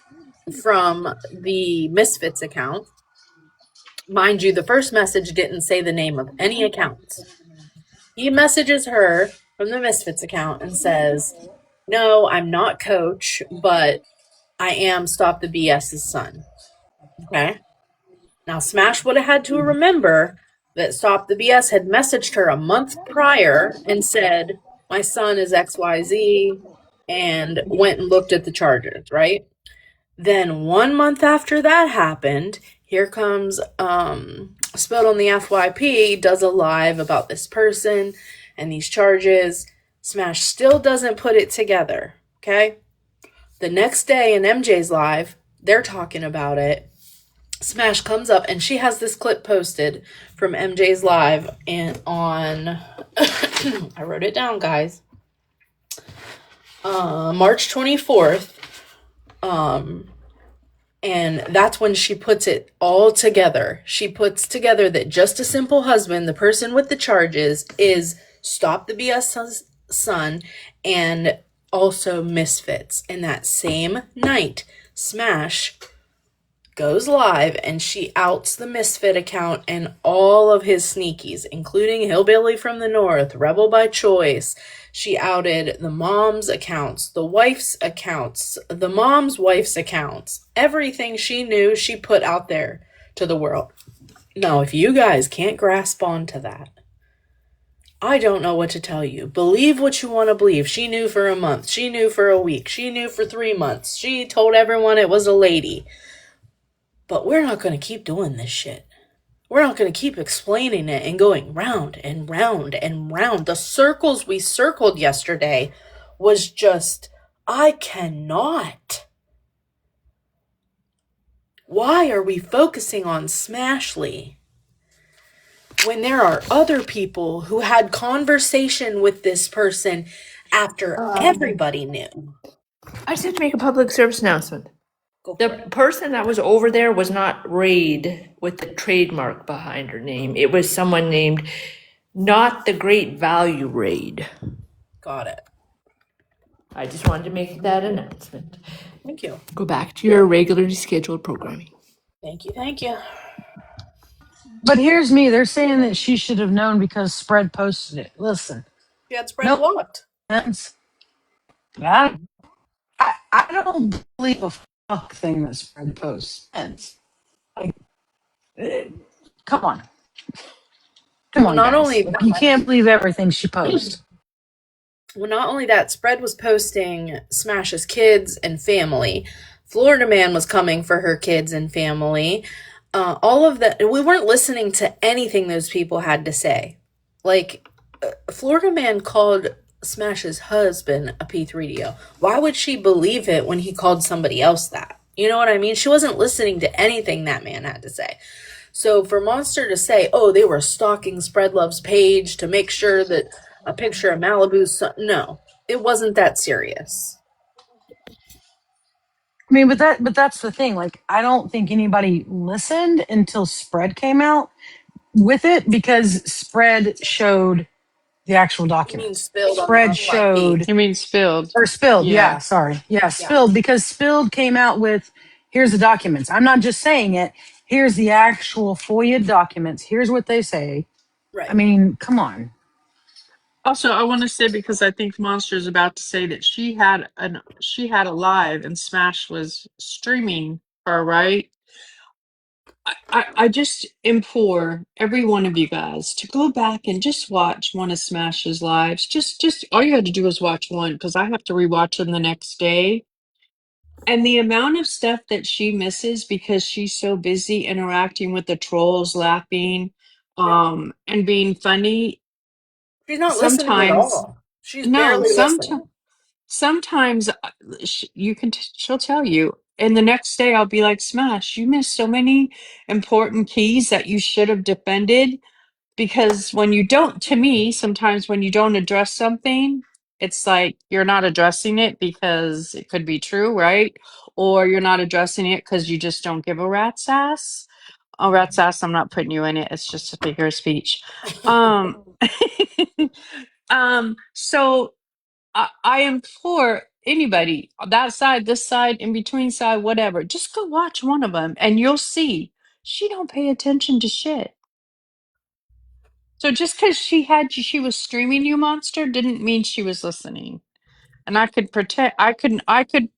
from the Misfits account. Mind you, the first message didn't say the name of any accounts. He messages her from the Misfits account and says, no, I'm not Coach, but I am Stop the BS's son. Okay? Now, Smash would have had to remember that Stop the BS had messaged her a month prior and said, my son is XYZ, and went and looked at the charges, right? Then 1 month after that happened, here comes Spilled on the FYP, does a live about this person and these charges. Smash still doesn't put it together, okay? The next day in MJ's live, they're talking about it. Smash comes up and she has this clip posted from MJ's live and on I wrote it down, guys. March 24th. And that's when she puts it all together. She puts together that Just a Simple Husband, the person with the charges, is Stop the BS Son, and also Misfits. And that same night, Smash goes live and she outs the Misfit account and all of his sneakies, including Hillbilly from the North, Rebel by Choice. She outed the mom's accounts, the wife's accounts, the mom's wife's accounts. Everything she knew, she put out there to the world. Now, if you guys can't grasp onto that, I don't know what to tell you. Believe what you want to believe. She knew for a month. She knew for a week. She knew for 3 months. She told everyone it was a lady. But we're not going to keep doing this shit. We're not going to keep explaining it and going round and round and round. The circles we circled yesterday was just, I cannot. Why are we focusing on Smashley when there are other people who had conversation with this person after everybody knew? I just have to make a public service announcement. The person that was over there was not Raid with the trademark behind her name. It was someone named Not the Great Value Raid. Got it. I just wanted to make that announcement. Thank you. Go back to your regularly scheduled programming. Thank you. Thank you. But here's me. They're saying that she should have known because Spread posted it. Listen, She had Spread no blocked. offense. I don't believe a fuck thing that Spread posts. Like, come on. Come on, Not guys. only Like, you can't believe everything she posts. Well, not only that, Spread was posting Smash's kids and family. Florida Man was coming for her kids and family. All of that. We weren't listening to anything those people had to say. Like, Florida Man called Smash's husband a P3DO. Why would she believe it when he called somebody else that? You know what I mean? She wasn't listening to anything that man had to say. So for Monster to say, oh, they were stalking Spread Love's page to make sure that a picture of Malibu's son, no, it wasn't that serious. I mean, but that's the thing. Like, I don't think anybody listened until Spread came out with it because Spread showed the actual You mean documents. spilled on the Spread FYP. showed You mean spilled? or spilled. Yeah. Yeah, sorry. Yeah, Yeah, spilled because spilled came out with here's the documents. I'm not just saying it. Here's the actual FOIA documents. Here's what they say. I right. mean, come on. Also, I want to say because I think Monster is about to say that she had a live and Smash was streaming her, right? I just implore every one of you guys to go back and just watch one of Smash's lives. Just all you had to do was watch one because I have to rewatch them the next day. And the amount of stuff that she misses because she's so busy interacting with the trolls, laughing, Yep. and being funny. She's not listening at Sometimes, all. She's no, barely listening. sometimes you can, she'll tell you. And the next day I'll be like, Smash, you missed so many important keys that you should have defended. Because when you don't, to me, sometimes when you don't address something, it's like you're not addressing it because it could be true, right? Or you're not addressing it because you just don't give a rat's ass. A rat's ass, I'm not putting you in it. It's just a figure of speech. Um, so I implore anybody, that side, this side, in between side, whatever, just go watch one of them and you'll see she don't pay attention to shit. So just because she was streaming you monster didn't mean she was listening. And I could I could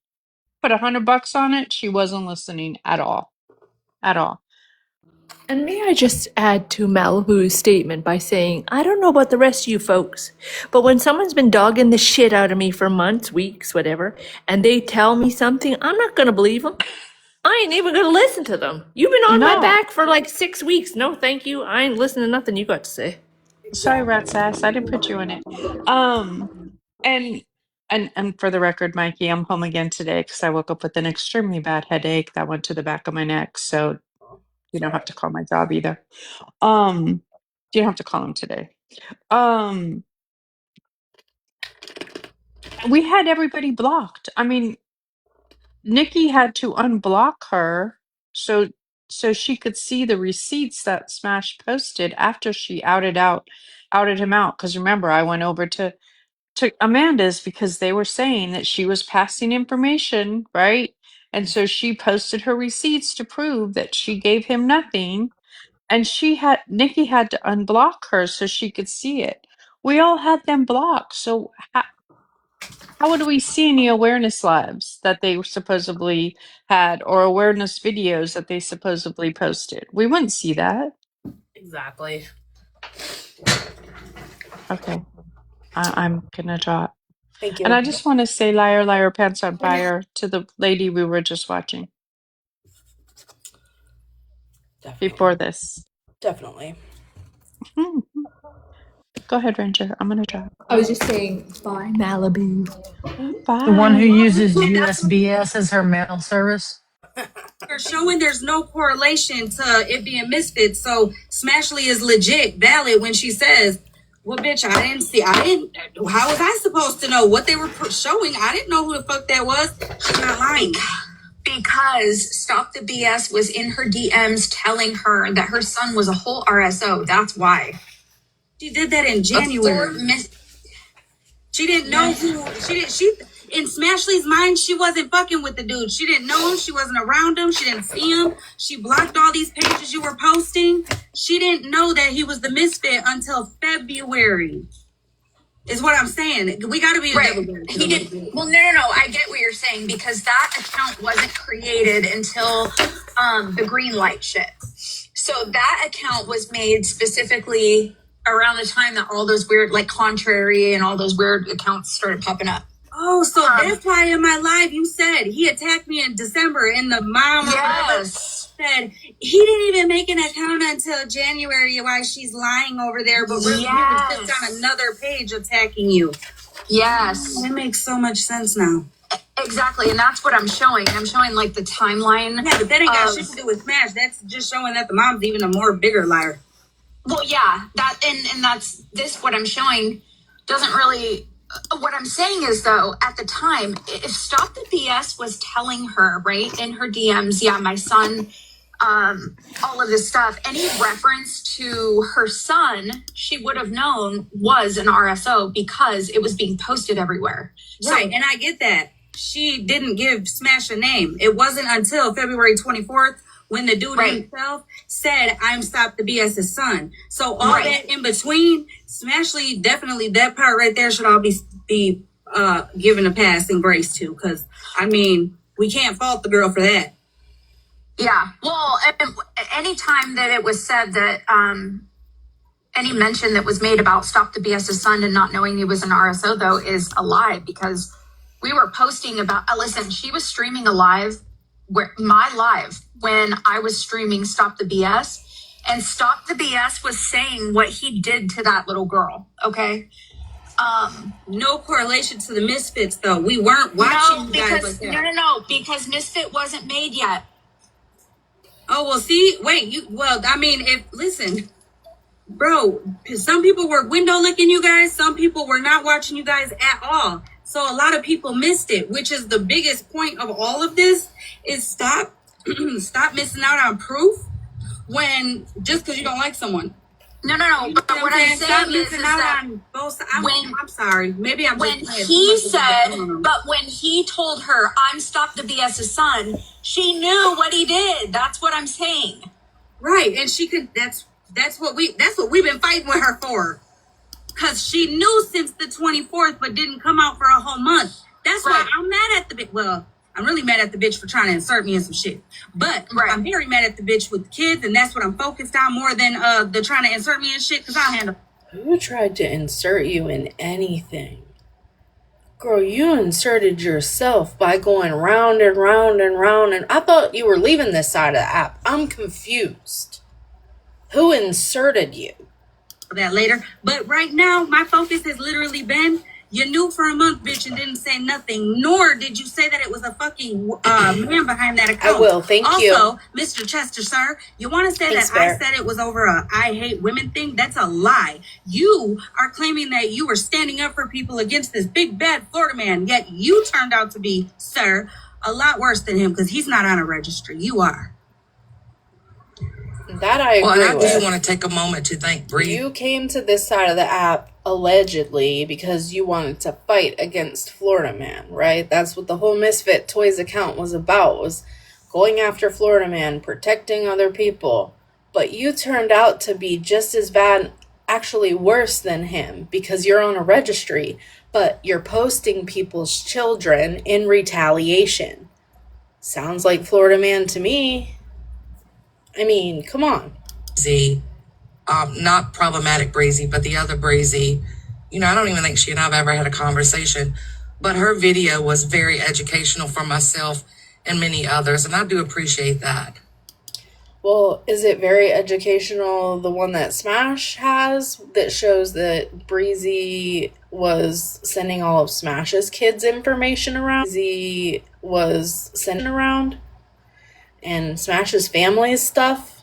put $100 on it. She wasn't listening at all. At all. And may I just add to Malibu's statement by saying, I don't know about the rest of you folks, but when someone's been dogging the shit out of me for months, weeks, whatever, and they tell me something, I'm not going to believe them. I ain't even going to listen to them. You've been on my No. back for like 6 weeks. No, thank you. I ain't listening to nothing you got to say. Sorry, Exactly. rat's ass. I didn't put you in it. Um and and for the record, Mikey, I'm home again today because I woke up with an extremely bad headache that went to the back of my neck. So you don't Sorry. have to call my job either. Um, you don't have to call him today. Um, we had everybody blocked. I mean, Nikki had to unblock her so she could see the receipts that Smash posted after she outed out outed him out. Because remember, I went over to Amanda's because they were saying that she was passing information, right? And so she posted her receipts to prove that she gave him nothing. And Nikki had to unblock her so she could see it. We all had them blocked. So how would we see any awareness lives that they supposedly had or awareness videos that they supposedly posted? We wouldn't see that. Exactly. Okay. I'm gonna drop. Thank And you. I just want to say liar, liar, pants on fire to the lady we were just watching Definitely. before this. Definitely. Mhm. Go ahead, Ranger. I'm gonna drop. I was just saying, bye, Malibu. The one who Bye. uses USBS as her mail service. They're showing there's no correlation to it being misfits. So Smashley is legit valid when she says, well, bitch, how was I supposed to know what they were showing? I didn't know who the fuck that was. She's not lying. Because Stop the BS was in her DMs telling her that her son was a whole RSO. That's why. She did that in January. She didn't know who, in Smashley's mind, she wasn't fucking with the dude. She didn't know him. She wasn't around him. She didn't see him. She blocked all these pages you were posting. She didn't know that he was the misfit until February. Is what I'm saying. We got to be right. He did. Well, no. I get what you're saying because that account wasn't created until the green light shit. So that account was made specifically around the time that all those weird, like Contrary and all those weird accounts started popping up. Oh, so that's why in my live you said he attacked me in December and the mom said he didn't even make an account until January. Why she's lying over there, but really sits on another page attacking you. Yes. That makes so much sense now. Exactly, and that's what I'm showing. I'm showing like the timeline. Yeah, but that ain't got shit to do with Smash. That's just showing that the mom's even a more bigger liar. Well, yeah, that and that's this. What I'm showing doesn't really. What I'm saying is, though, at the time, if Stop the BS was telling her, right, in her DMs, yeah, my son, all of this stuff, any reference to her son, she would have known was an RSO because it was being posted everywhere. Right, and I get that. She didn't give Smash a name. It wasn't until February 24th when the dude himself said, I'm Stop the BS's son. So all that in between, Smashley, definitely that part right there should all be given a pass and grace to. Because, I mean, we can't fault the girl for that. Yeah. Well, anytime that it was said that any mention that was made about Stop the BS's son and not knowing he was an RSO, though, is a lie because we were posting about, listen, she was streaming a live, my live, when I was streaming Stop the BS, and Stop the BS was saying what he did to that little girl, okay? No correlation to the Misfits, though. We weren't watching no, because, No, because Misfit wasn't made yet. Oh, well, see, listen, bro, some people were window licking you guys. Some people were not watching you guys at all. So a lot of people missed it, which is the biggest point of all of this is stop missing out on proof when just because you don't like someone. No. But what I'm saying is that on both. I'm sorry. Maybe I'm when he said, but when he told her, "I'm Stop the BS's son," she knew what he did. That's what I'm saying. Right, and she could. That's what we've been fighting with her for. Because she knew since the 24th, but didn't come out for a whole month. That's why I'm mad at the bitch. Well, I'm really mad at the bitch for trying to insert me in some shit. But I'm very mad at the bitch with the kids, and that's what I'm focused on more than the trying to insert me in shit, because I'll handle. Who tried to insert you in anything? Girl, you inserted yourself by going round and round and round, and I thought you were leaving this side of the app. I'm confused. Who inserted you? That later, but right now my focus has literally been you knew for a month, bitch, and didn't say nothing, nor did you say that it was a fucking man behind that account. I will, thank you. Also, Mr. Chester, sir, you want to say that I said it was over a I hate women thing? That's a lie. You are claiming that you were standing up for people against this big bad Florida man, yet you turned out to be, sir, a lot worse than him because he's not on a registry. You are. That I Well, agree and I just with. want to take a moment to thank Bree. You came to this side of the app allegedly because you wanted to fight against Florida Man, right? That's what the whole Misfit Toys account was about, was going after Florida Man, protecting other people. But you turned out to be just as bad, actually worse than him, because you're on a registry, but you're posting people's children in retaliation. Sounds like Florida Man to me. I mean, come on. Breezy, not problematic Breezy, but the other Breezy. You know, I don't even think she and I have ever had a conversation, but her video was very educational for myself and many others, and I do appreciate that. Well, is it very educational, the one that Smash has, that shows that Breezy was sending all of Smash's kids' information around? Breezy was sending around? And Smash's family's stuff?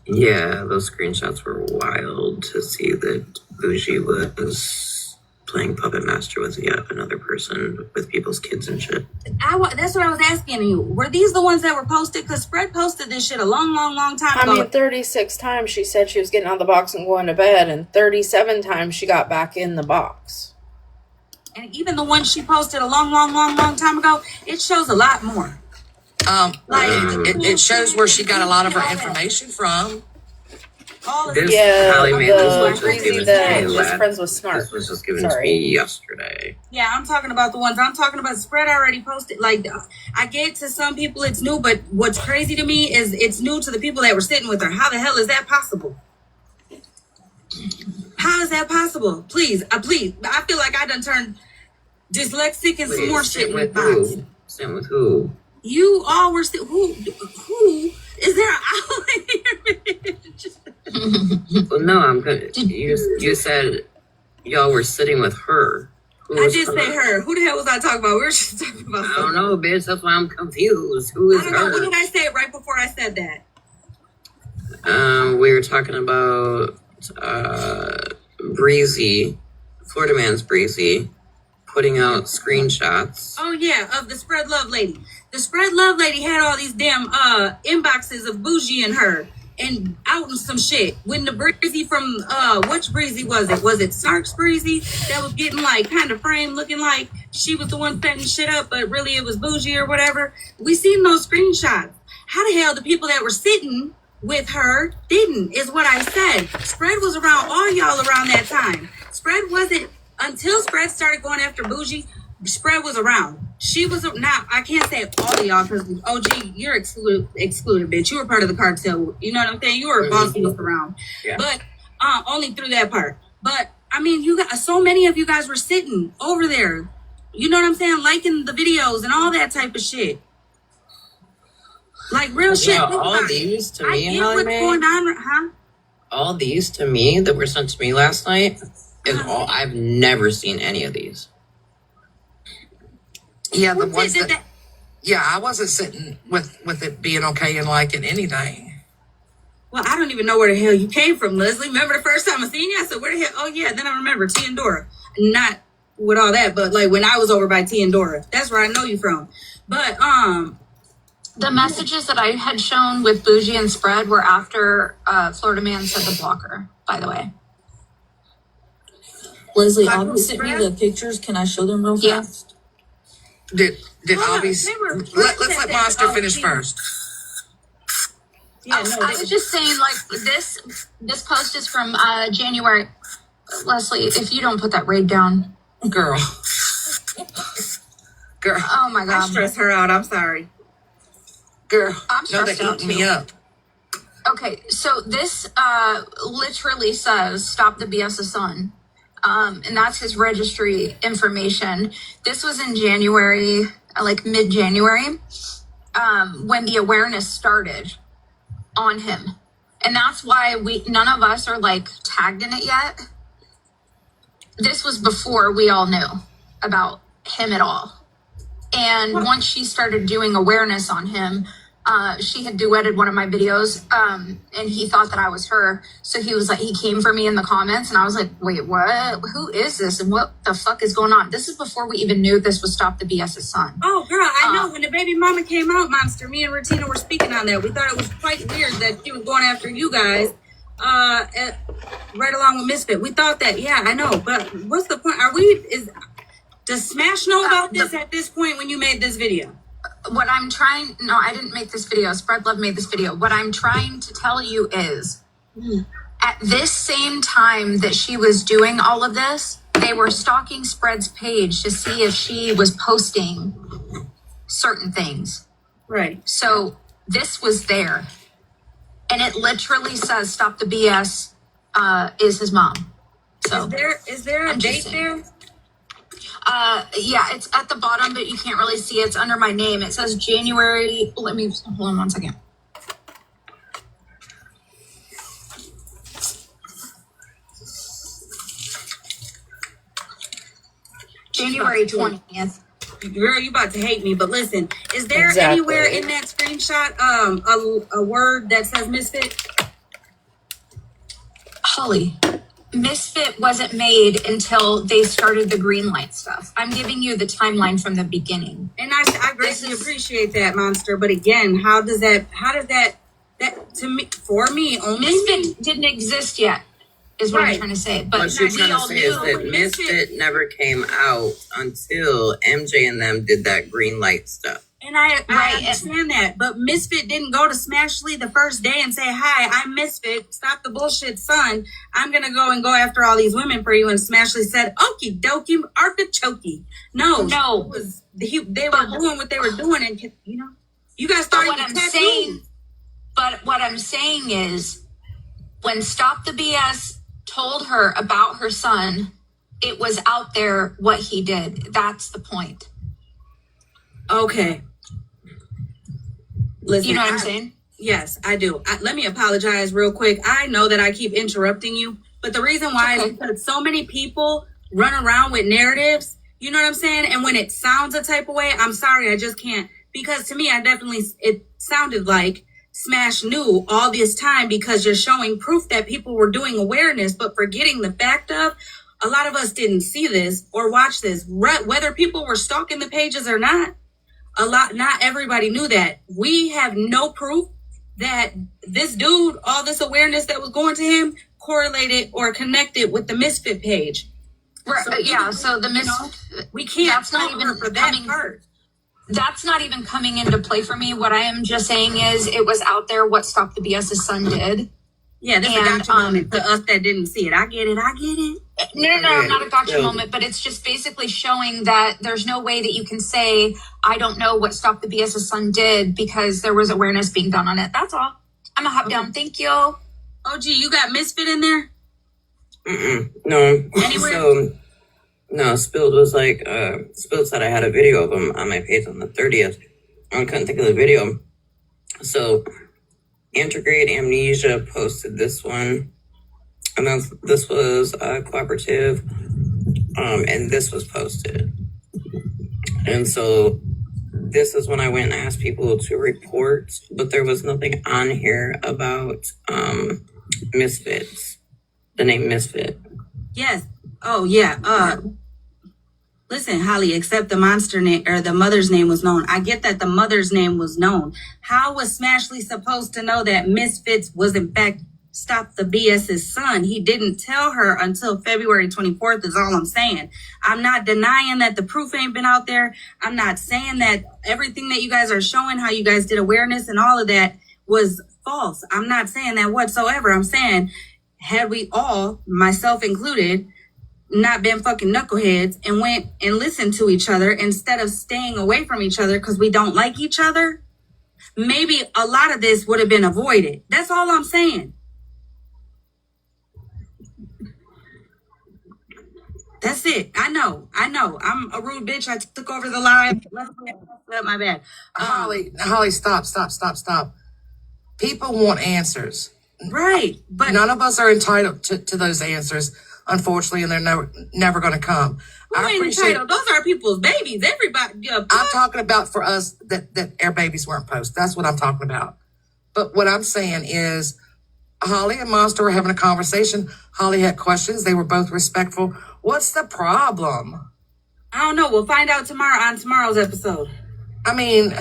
Yeah, those screenshots were wild to see that Bougie was playing Puppet Master with yet another person with people's kids and shit. That's what I was asking you. Were these the ones that were posted? Because Spread posted this shit a long time ago. I mean, 36 times she said she was getting out of the box and going to bed, and 37 times she got back in the box. And even the one she posted a long time ago, it shows a lot more. It shows where she got a lot of her information from. This Yeah, Hallie Mae, this the was just Breezy given to that me is last. friends with Snark. This was just given to Sorry. me yesterday. Yeah, I'm talking about the ones I'm talking about. Spread already posted. Like, I get to some people it's new, but what's crazy to me is it's new to the people that were sitting with her. How the hell is that possible? How is that possible? Please. I feel like I done turned dyslexic and some more shit with box. Same with who? You all were still who is there an owl in here? Well, no, I'm good. You said y'all were sitting with her. Who I was did say her. Who the hell was I talking about? We were just talking about I don't know, bitch. That's why I'm confused. Who is I don't know. her? What did I say right before I said that? We were talking about Breezy, Florida Man's Breezy, putting out screenshots. Oh yeah, of the Spread Love lady. The Spread Love lady had all these damn inboxes of Bougie and her and outing some shit. When the Breezy from which Breezy was it? Was it Snark's Breezy that was getting like kind of framed, looking like she was the one setting shit up, but really it was Bougie or whatever? We seen those screenshots. How the hell the people that were sitting with her didn't, is what I said. Spread was around all y'all around that time. Spread wasn't, until Spread started going after Bougie, Spread was around. She was now. I can't say all of y'all because OG, you're excluded, bitch. You were part of the cartel. You know what I'm saying? You were a boss around, Yeah. but only through that part. But I mean, you got so many of you guys were sitting over there. You know what I'm saying? Liking the videos and all that type of shit. Like real shit. All these to me, I get Hallie what's Mae, going on, huh? all these to me that were sent to me last night is all. I've never seen any of these. Yeah, the Who ones did that. Yeah, I wasn't sitting with it being okay and liking anything. Well, I don't even know where the hell you came from, Leslie. Remember the first time I seen you? I said, where the hell? Oh, yeah. Then I remember T and Dora. Not with all that, but like when I was over by T and Dora. That's where I know you from. But, The messages that I had shown with Bougie and Spread were after Florida Man said the blocker, by the way. Leslie, Like Abby who, sent me Spread? the pictures. Can I show them real Yeah. fast? Did Hold on, Obby's, they were- let's let Monster finish Oh, first. yeah, no, I was just saying, like, this post is from January. Leslie, if you don't put that raid down. Girl. Oh my I God. stress her out. I'm sorry. Girl. I'm No, they stressed out eating me too. up. Okay, so this literally says stop the BS son. And that's his registry information. This was in January, like mid-January, when the awareness started on him. And that's why none of us are like tagged in it yet. This was before we all knew about him at all. And once she started doing awareness on him, she had duetted one of my videos, and he thought that I was her. So he was like, he came for me in the comments, and I was like, wait, what? Who is this? And what the fuck is going on? This is before we even knew this was Stop the BS's son. Oh, girl, I know. When the baby mama came out, Monster, me and Ratina were speaking on that. We thought it was quite weird that she was going after you guys, right along with Misfit. We thought that, yeah, I know. But what's the point? Does Smash know about this at this point when you made this video? No, I didn't make this video. Spread Love made this video. What I'm trying to tell you is at this same time that she was doing all of this, they were stalking Spread's page to see if she was posting certain things. Right. So this was there. And it literally says Stop the BS is his mom. So is there a date there? Yeah, it's at the bottom, but you can't really see it. It's under my name. It says January. Hold on 1 second. January 20th. Girl, you about to hate me, but listen, is there anywhere in that screenshot a word that says Misfit? Holly, Misfit wasn't made until they started the green light stuff. I'm giving you the timeline from the beginning. And I greatly appreciate that, Monster. But again, how does that to me, for me, only Misfit didn't exist yet, is what I'm trying to say. But what you're trying to say is that Misfit never came out until MJ and them did that green light stuff. And I understand that, but Misfit didn't go to Smashly the first day and say, "Hi, I'm Misfit. Stop the bullshit, son. I'm gonna go after all these women for you." And Smashly said, "Okie dokie, artichoke." No. They were doing what they were doing, and you guys started. But what I'm saying is, when Stop the BS told her about her son, it was out there what he did. That's the point. Okay. Listen, you know what I'm saying? Yes, I do. Let me apologize real quick. I know that I keep interrupting you, but the reason why is because so many people run around with narratives, you know what I'm saying? And when it sounds a type of way, I'm sorry, I just can't. Because to me, it sounded like Smash knew all this time because you're showing proof that people were doing awareness, but forgetting the fact of a lot of us didn't see this or watch this, whether people were stalking the pages or not. Not everybody knew that. We have no proof that this dude, all this awareness that was going to him, correlated or connected with the Misfit page. Right. So the Misfit, we can't. That's not even for that part. That's not even coming into play for me. What I am just saying is, it was out there what Stop the BS's son did. Yeah, this is a gotcha moment to us that didn't see it. I get it. No, not a gotcha moment, but it's just basically showing that there's no way that you can say, I don't know what Stop the BS's son did because there was awareness being done on it. That's all. I'm a hop down. Thank you. OG, you got Misfit in there? No. Anywhere? So, no, Spilled was like, Spilled said I had a video of him on my page on the 30th. I couldn't think of the video. So, Antegrade Amnesia posted this one. And then this was collaborative. And this was posted. And so this is when I went and asked people to report, but there was nothing on here about Misfits. The name Misfit. Yes. Oh yeah. Listen, Holly, except the monster name or the mother's name was known. I get that the mother's name was known. How was Smashley supposed to know that Misfits was in fact Stop the BS's son? He didn't tell her until February 24th is all I'm saying. I'm not denying that the proof ain't been out there. I'm not saying that everything that you guys are showing, how you guys did awareness and all of that was false. I'm not saying that whatsoever. I'm saying, had we all, myself included, not been fucking knuckleheads and went and listened to each other instead of staying away from each other because we don't like each other, maybe a lot of this would have been avoided. That's all I'm saying. That's it. I know. I'm a rude bitch. I took over the live. My bad. Holly, stop. People want answers. Right. But none of us are entitled to those answers. unfortunately, and they're never going to come. Who ain't entitled? Those are people's babies. Everybody. Yeah, I'm talking about for us that our babies weren't posted. That's what I'm talking about. But what I'm saying is, Holly and Monster were having a conversation. Holly had questions. They were both respectful. What's the problem? I don't know. We'll find out tomorrow on tomorrow's episode. I mean,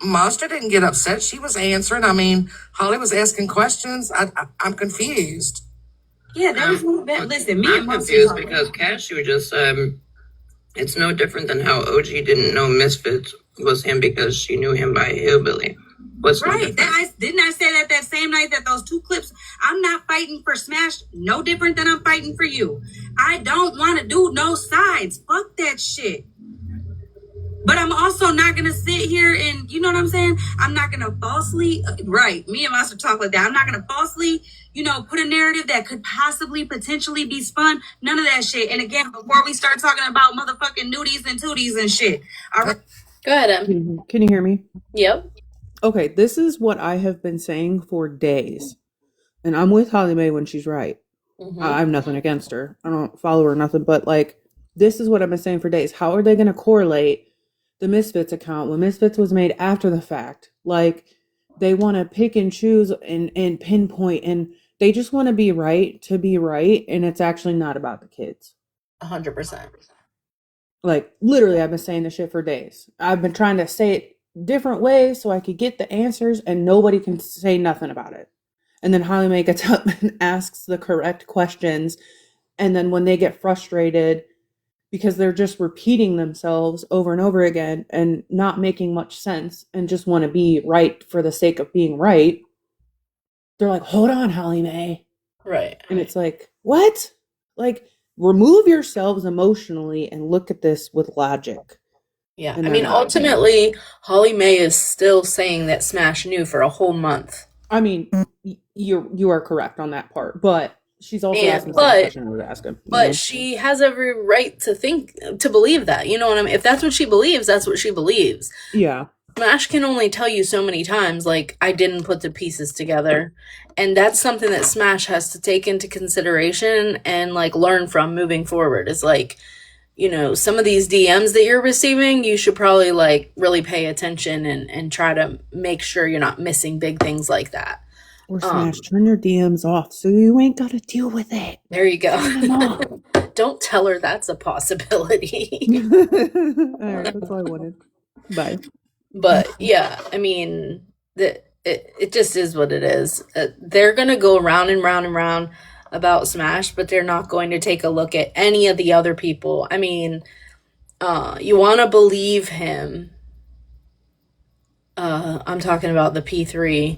Monster didn't get upset. She was answering. I mean, Holly was asking questions. I'm confused. Yeah, that was listen. Me I'm and Monster confused because Cashew just it's no different than how OG didn't know Misfits was him because she knew him by Hillbilly. What's right? Didn't I say that same night that those 2 clips? I'm not fighting for Smash. No different than I'm fighting for you. I don't want to do no sides. Fuck that shit. But I'm also not gonna sit here and, you know what I'm saying? I'm not gonna falsely, right? Me and Monster talk like that. I'm not gonna falsely, put a narrative that could possibly, potentially be spun. None of that shit. And again, before we start talking about motherfucking nudies and tooties and shit, all right? Go ahead, Em. Can you hear me? Yep. Okay, this is what I have been saying for days. And I'm with Holly Mae when she's right. Mm-hmm. I have nothing against her. I don't follow her or nothing, but this is what I've been saying for days. How are they going to correlate the Misfits account when Misfits was made after the fact? They want to pick and choose and pinpoint, and they just want to be right, and it's actually not about the kids. 100%. Literally, I've been saying this shit for days. I've been trying to say it different ways so I could get the answers, and nobody can say nothing about it. And then Holly Mae gets up and asks the correct questions, and then when they get frustrated because they're just repeating themselves over and over again and not making much sense and just want to be right for the sake of being right, they're like, hold on, Holly Mae. Right. And it's what? Remove yourselves emotionally and look at this with logic. Yeah. I mean, ultimately, Holly Mae is still saying that Smash knew for a whole month. I mean, you are correct on that part, but she's also asking the same question I was asking. But she has every right to believe that. You know what I mean? If that's what she believes, that's what she believes. Yeah. Smash can only tell you so many times, I didn't put the pieces together. And that's something that Smash has to take into consideration and, learn from moving forward. Is some of these DMs that you're receiving, you should probably, really pay attention and try to make sure you're not missing big things like that. Or Smash, turn your DMs off so you ain't got to deal with it. There you go. Don't tell her that's a possibility. All right, that's all I wanted. Bye. But yeah, I mean, it just is what it is. They're going to go round and round and round about Smash, but they're not going to take a look at any of the other people. I mean, you want to believe him. I'm talking about the P3.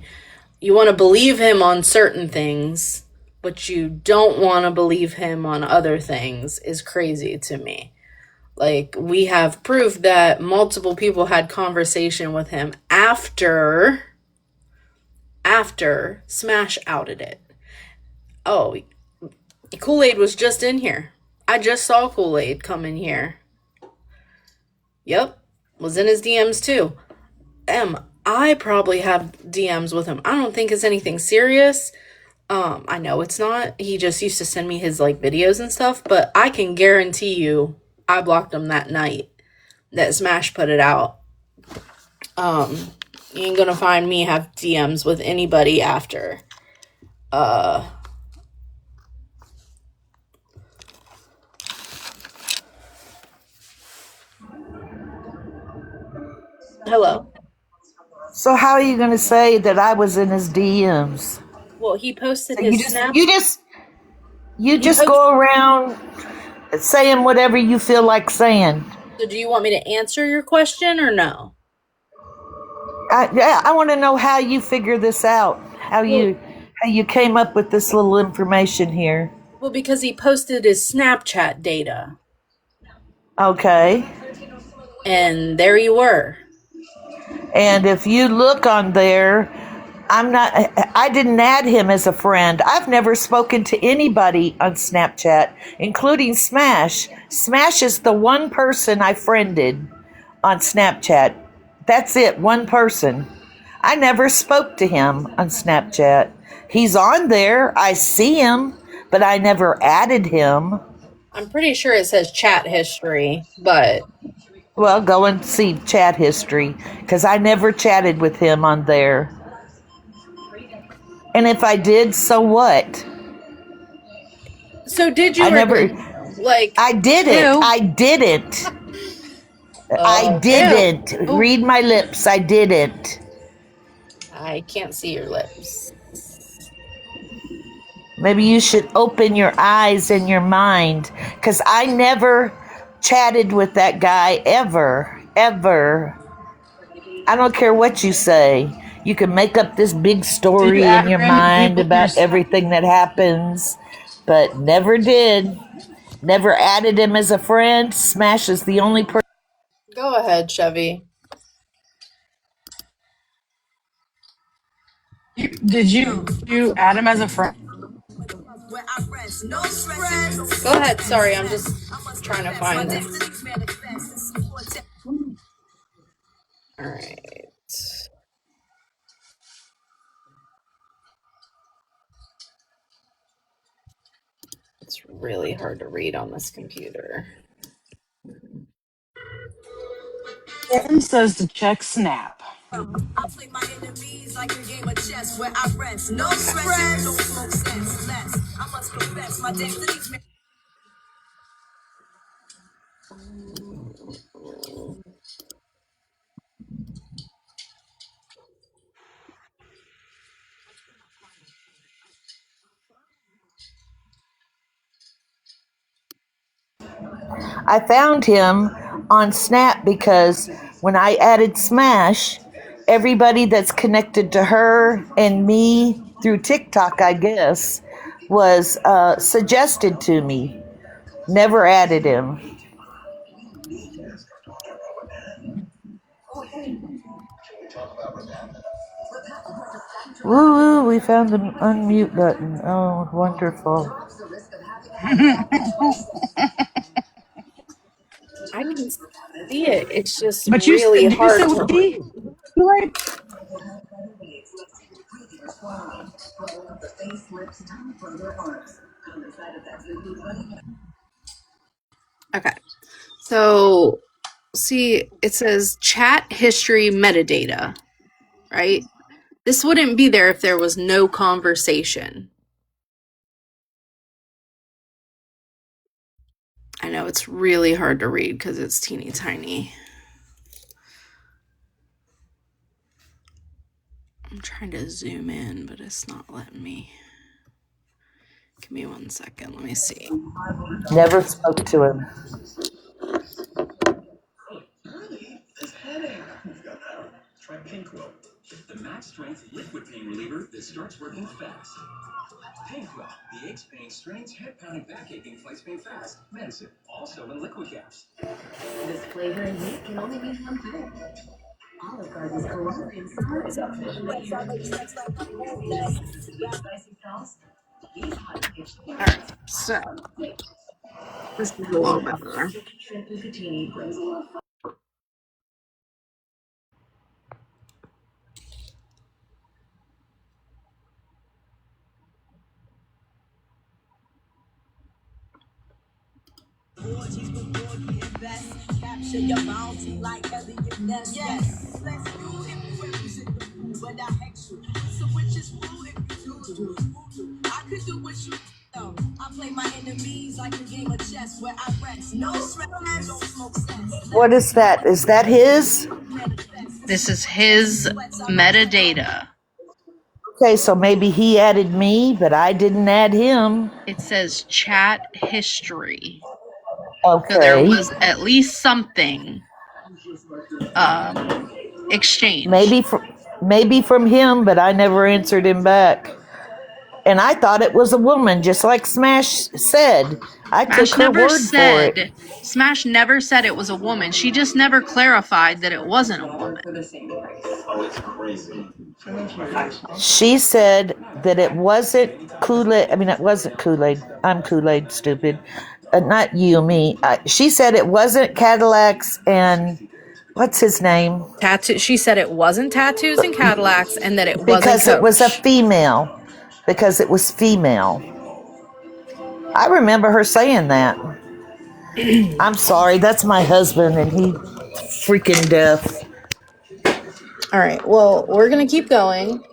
You want to believe him on certain things, but you don't want to believe him on other things is crazy to me. We have proof that multiple people had conversation with him after Smash outed it. Oh, Kool-Aid was just in here. I just saw Kool-Aid come in here. Yep, was in his DMs too. I probably have DMs with him. I don't think it's anything serious. I know it's not. He just used to send me his videos and stuff, but I can guarantee you I blocked him that night that Smash put it out. You ain't gonna find me have DMs with anybody after. Hello. So how are you going to say that I was in his DMs? Well, he posted So his snap. You just go around saying whatever you feel like saying. So do you want me to answer your question or no? I want to know how you figure this out. How you came up with this little information here. Well, because he posted his Snapchat data. Okay. And there you were. And if you look on there, I didn't add him as a friend. I've never spoken to anybody on Snapchat, including Smash. Smash is the one person I friended on Snapchat. That's it, one person. I never spoke to him on Snapchat. He's on there. I see him, but I never added him. I'm pretty sure it says chat history, but Well, go and see chat history because I never chatted with him on there. And if I did, so what? so did I you or never, like I didn't. Ew. I didn't. I ew. didn't. Oh, Read my lips. I didn't. I can't see your lips. Maybe you should open your eyes and your mind because I never chatted with that guy ever. Ever. I don't care what you say. You can make up this big Did you story in add your random mind people in your about everything that happens, but never did. Never added him as a friend. Smash is the only person. Go ahead, Chevy. Did you add him as a friend? Go ahead. Sorry, I'm just trying to find this. All right. It's really hard to read on this computer. Kevin says to check Snap. I play my enemies like a game of chess where I rest. No stress, don't smoke sense less. I must confess, my destiny's I found him on Snap because when I added Smash, everybody that's connected to her and me through TikTok, I guess, was suggested to me. Never added him. Woo woo, we found the unmute button. Oh, wonderful. I can see it. It's just But you really said, did you say hard was to he? read. Right? Okay. So, see, it says chat history metadata, right? This wouldn't be there if there was no conversation. I know it's really hard to read because it's teeny tiny. I'm trying to zoom in, but it's not letting me. Give me 1 second. Let me see. Never spoke to him. All right. So, this is a little better. capture your bounty like Elliot Ness. Yes, let's do it. Represent the food, but I hex you. So which is food if you do. I could do what you do. I play my enemies like a game of chess where I rest. No stress, don't smoke sense. What is that? Is that his? This is his metadata. Okay, so maybe he added me, but I didn't add him. It says chat history. So there Okay. was at least something exchanged. Maybe from him, but I never answered him back. And I thought it was a woman, just like Smash said. I Smash took her never word for it. said Smash never said it was a woman. She just never clarified that it wasn't a woman. She said that it wasn't Kool-Aid. I mean, it wasn't Kool-Aid. I'm Kool-Aid, stupid. Not you, me. She said it wasn't Cadillacs and what's his name? Tattoo. She said it wasn't tattoos and Cadillacs, and that it wasn't Because it was a Coach. female. Because it was female. I remember her saying that. I'm sorry, that's my husband, and he freaking deaf. All right. Well, we're gonna keep going.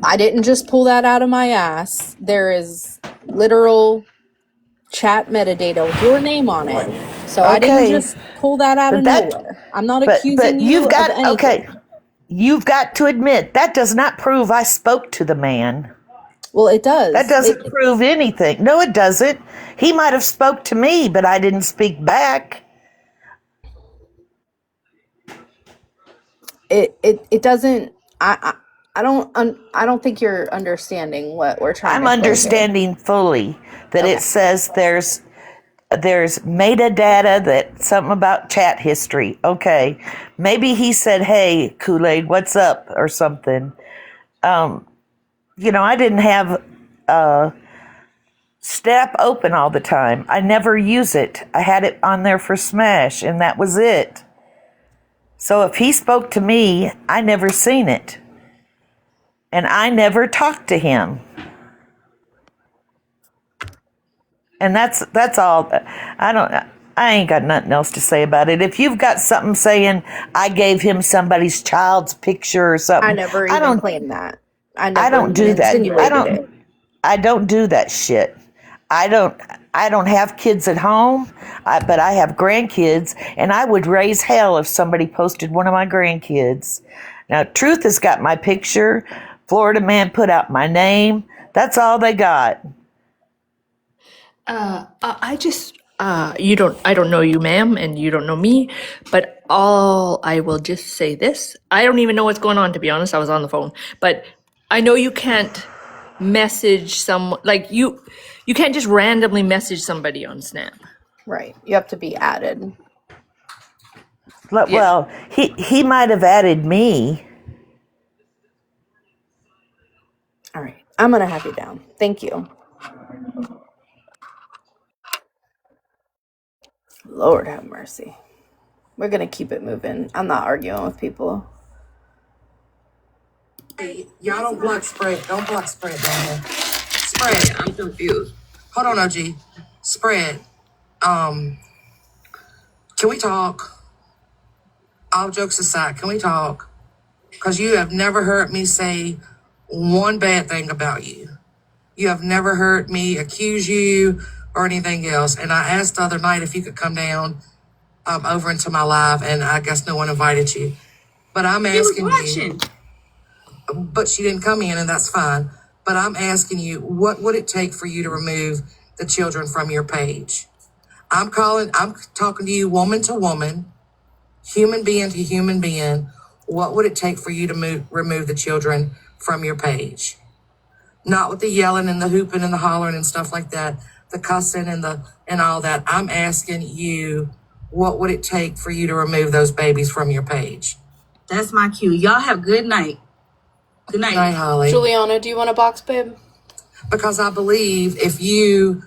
I didn't just pull that out of my ass. There is literal chat metadata with your name on it. So I didn't Okay, just pull that out of but that, nowhere. I'm not but accusing you you've of got anything. okay. You've got to admit that does not prove I spoke to the man. Well, it That does. doesn't prove anything. No, it doesn't. He might have spoke to me, but I didn't speak back. It doesn't. I don't think you're understanding what we're trying I'm to say here. understanding fully that Okay. it says there's metadata, that something about chat history. Okay, maybe he said, "Hey, Kool-Aid, what's up?" or something. I didn't have Snap open all the time. I never use it. I had it on there for Smash, and that was it. So if he spoke to me, I never seen it, and I never talked to him. And that's all. I ain't got nothing else to say about it. If you've got something saying I gave him somebody's child's picture or I something, never I even don't claimed that. I I never don't even do that. insinuated it. I don't do that shit. I don't I don't have kids at home, but I have grandkids, and I would raise hell if somebody posted one of my grandkids. Now, Truth has got my picture. Florida Man put out my name. That's all they got. I don't know you, ma'am, and you don't know me, but I will just say this. I don't even know what's going on, to be honest. I was on the phone, but I know you can't message you can't just randomly message somebody on Snap. Right. You have to be added. Yeah. Well, he might have added me. All right. I'm going to have you down. Thank you. Lord have mercy. We're going to keep it moving. I'm not arguing with people. Hey, y'all don't block spread. Don't block spread down here. Spread. I'm confused. Hold on, OG. Spread. Can we talk? All jokes aside, can we talk? Because you have never heard me say one bad thing about you. You have never heard me accuse you or anything else. And I asked the other night if you could come down over into my live, and I guess no one invited you. But I'm asking you. But she didn't come in, and that's fine. But I'm asking you, what would it take for you to remove the children from your page? I'm talking to you woman to woman, human being to human being. What would it take for you to remove the children from your page? Not with the yelling and the hooping and the hollering and stuff like that, the cussing and all that. I'm asking you, what would it take for you to remove those babies from your page? That's my cue. Y'all have good night. Good night. Good night, Holly. Juliana, do you want a box, babe? Because I believe if you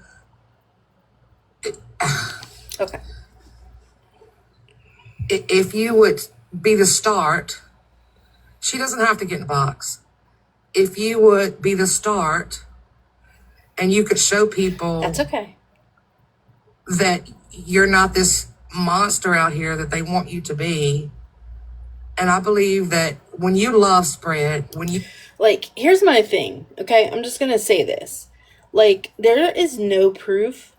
Okay. if you would be the start, she doesn't have to get in a box. If you would be the start and you could show people That's okay. that you're not this monster out here that they want you to be. And I believe that when you love spread, here's my thing, okay? I'm just going to say this. There is no proof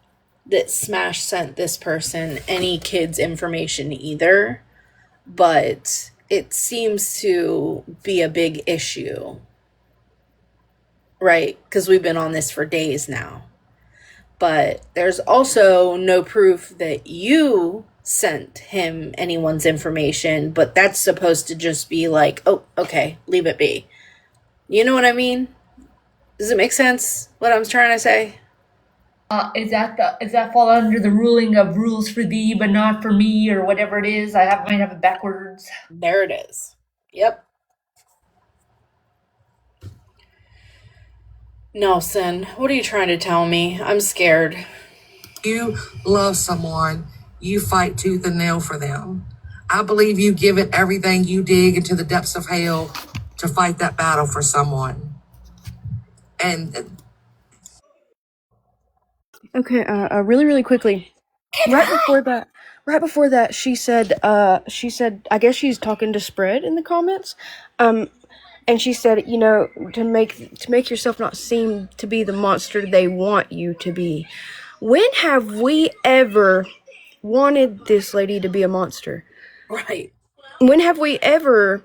that Smash sent this person any kids' information either, but it seems to be a big issue, right? Because we've been on this for days now. But there's also no proof that you sent him anyone's information, but that's supposed to just be like, oh, okay, leave it be. You know what I mean? Does it make sense what I'm trying to say? Is that fall under the ruling of rules for thee but not for me, or whatever it is? Might have it backwards. There it is. Yep. Nelson, what are you trying to tell me? I'm scared. you love someone, you fight tooth and nail for them. I believe you give it everything, you dig into the depths of hell to fight that battle for someone. And Okay, really, really quickly. Right before that, she said, I guess she's talking to Spread in the comments, and she said, you know, to make yourself not seem to be the monster they want you to be. When have we ever wanted this lady to be a monster? Right. When have we ever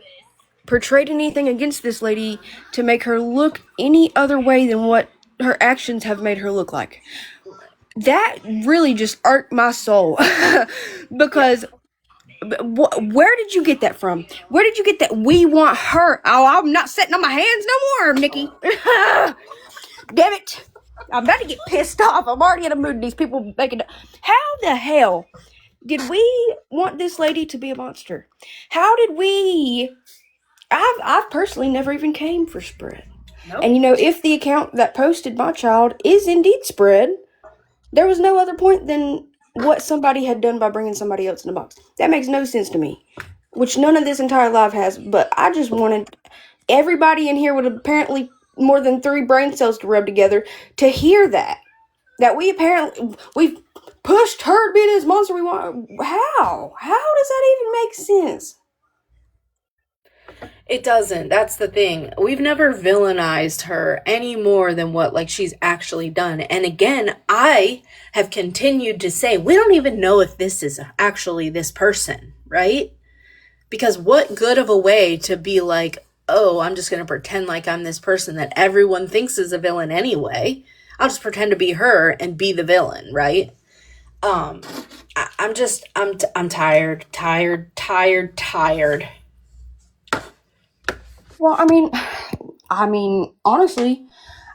portrayed anything against this lady to make her look any other way than what her actions have made her look like? That really just irked my soul because where did you get that from? Where did you get that? We want her. Oh, I'm not sitting on my hands no more, Nikki. Damn it. I'm about to get pissed off. I'm already in a mood. These people making. How the hell did we want this lady to be a monster? How did we? I've personally never even came for Spread. Nope. And you know, if the account that posted my child is indeed Spread, there was no other point than what somebody had done by bringing somebody else in the box. That makes no sense to me. Which none of this entire life has, but I just wanted everybody in here with apparently more than 3 brain cells to rub together to hear that. That we've pushed her to be this monster we want. How? How does that even make sense? It doesn't. That's the thing. We've never villainized her any more than what like she's actually done. And again, I have continued to say we don't even know if this is actually this person, right? Because what good of a way to be like, oh, I'm just going to pretend like I'm this person that everyone thinks is a villain anyway. I'll just pretend to be her and be the villain, right? I'm tired. Well, I mean, honestly,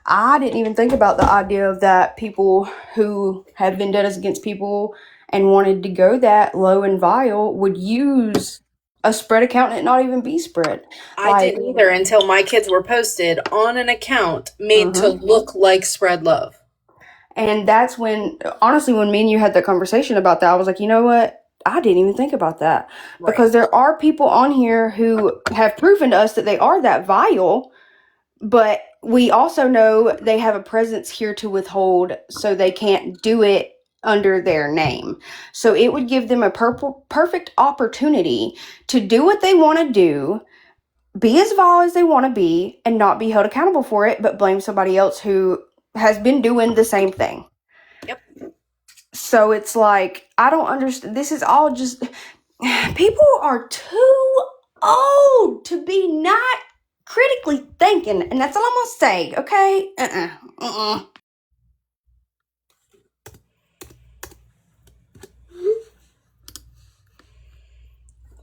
I didn't even think about the idea of that people who have vendettas against people and wanted to go that low and vile would use a Spread account and it not even be Spread. I didn't either until my kids were posted on an account made to look like Spread Love. And that's when, honestly, when me and you had that conversation about that, I was like, you know what? I didn't even think about that. Right. Because there are people on here who have proven to us that they are that vile, but we also know they have a presence here to withhold, so they can't do it under their name. So it would give them a perfect opportunity to do what they want to do, be as vile as they want to be, and not be held accountable for it, but blame somebody else who has been doing the same thing. Yep. So it's like, I don't understand. This is all just, people are too old to be not critically thinking, and that's all I'm gonna say, okay?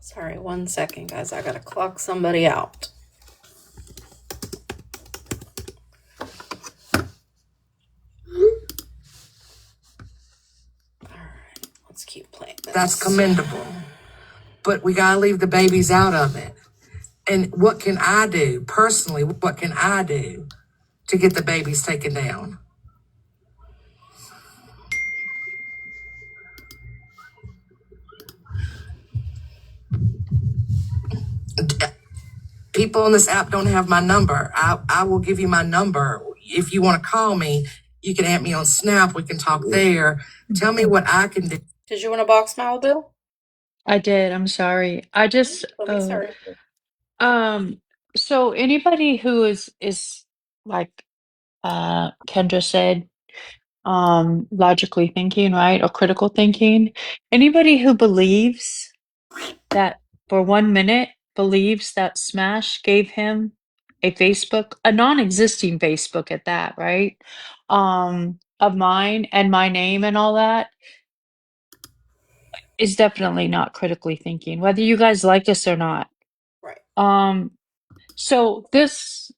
Sorry, 1 second, guys. I gotta clock somebody out. Alright, let's keep playing this. That's commendable. But we gotta leave the babies out of it. And what can I do personally? What can I do to get the babies taken down? People on this app don't have my number. I will give you my number. If you want to call me, you can add me on Snap. We can talk there. Tell me what I can do. Did you want a box, Malibu? I did. I'm sorry. I just Don't be sorry. so anybody who is like Kendra said, logically thinking, right? Or critical thinking. Anybody who believes that for 1 minute believes that Smash gave him a Facebook, a non-existing Facebook at that, right? Of mine and my name and all that is definitely not critically thinking, whether you guys like us or not. Right. So this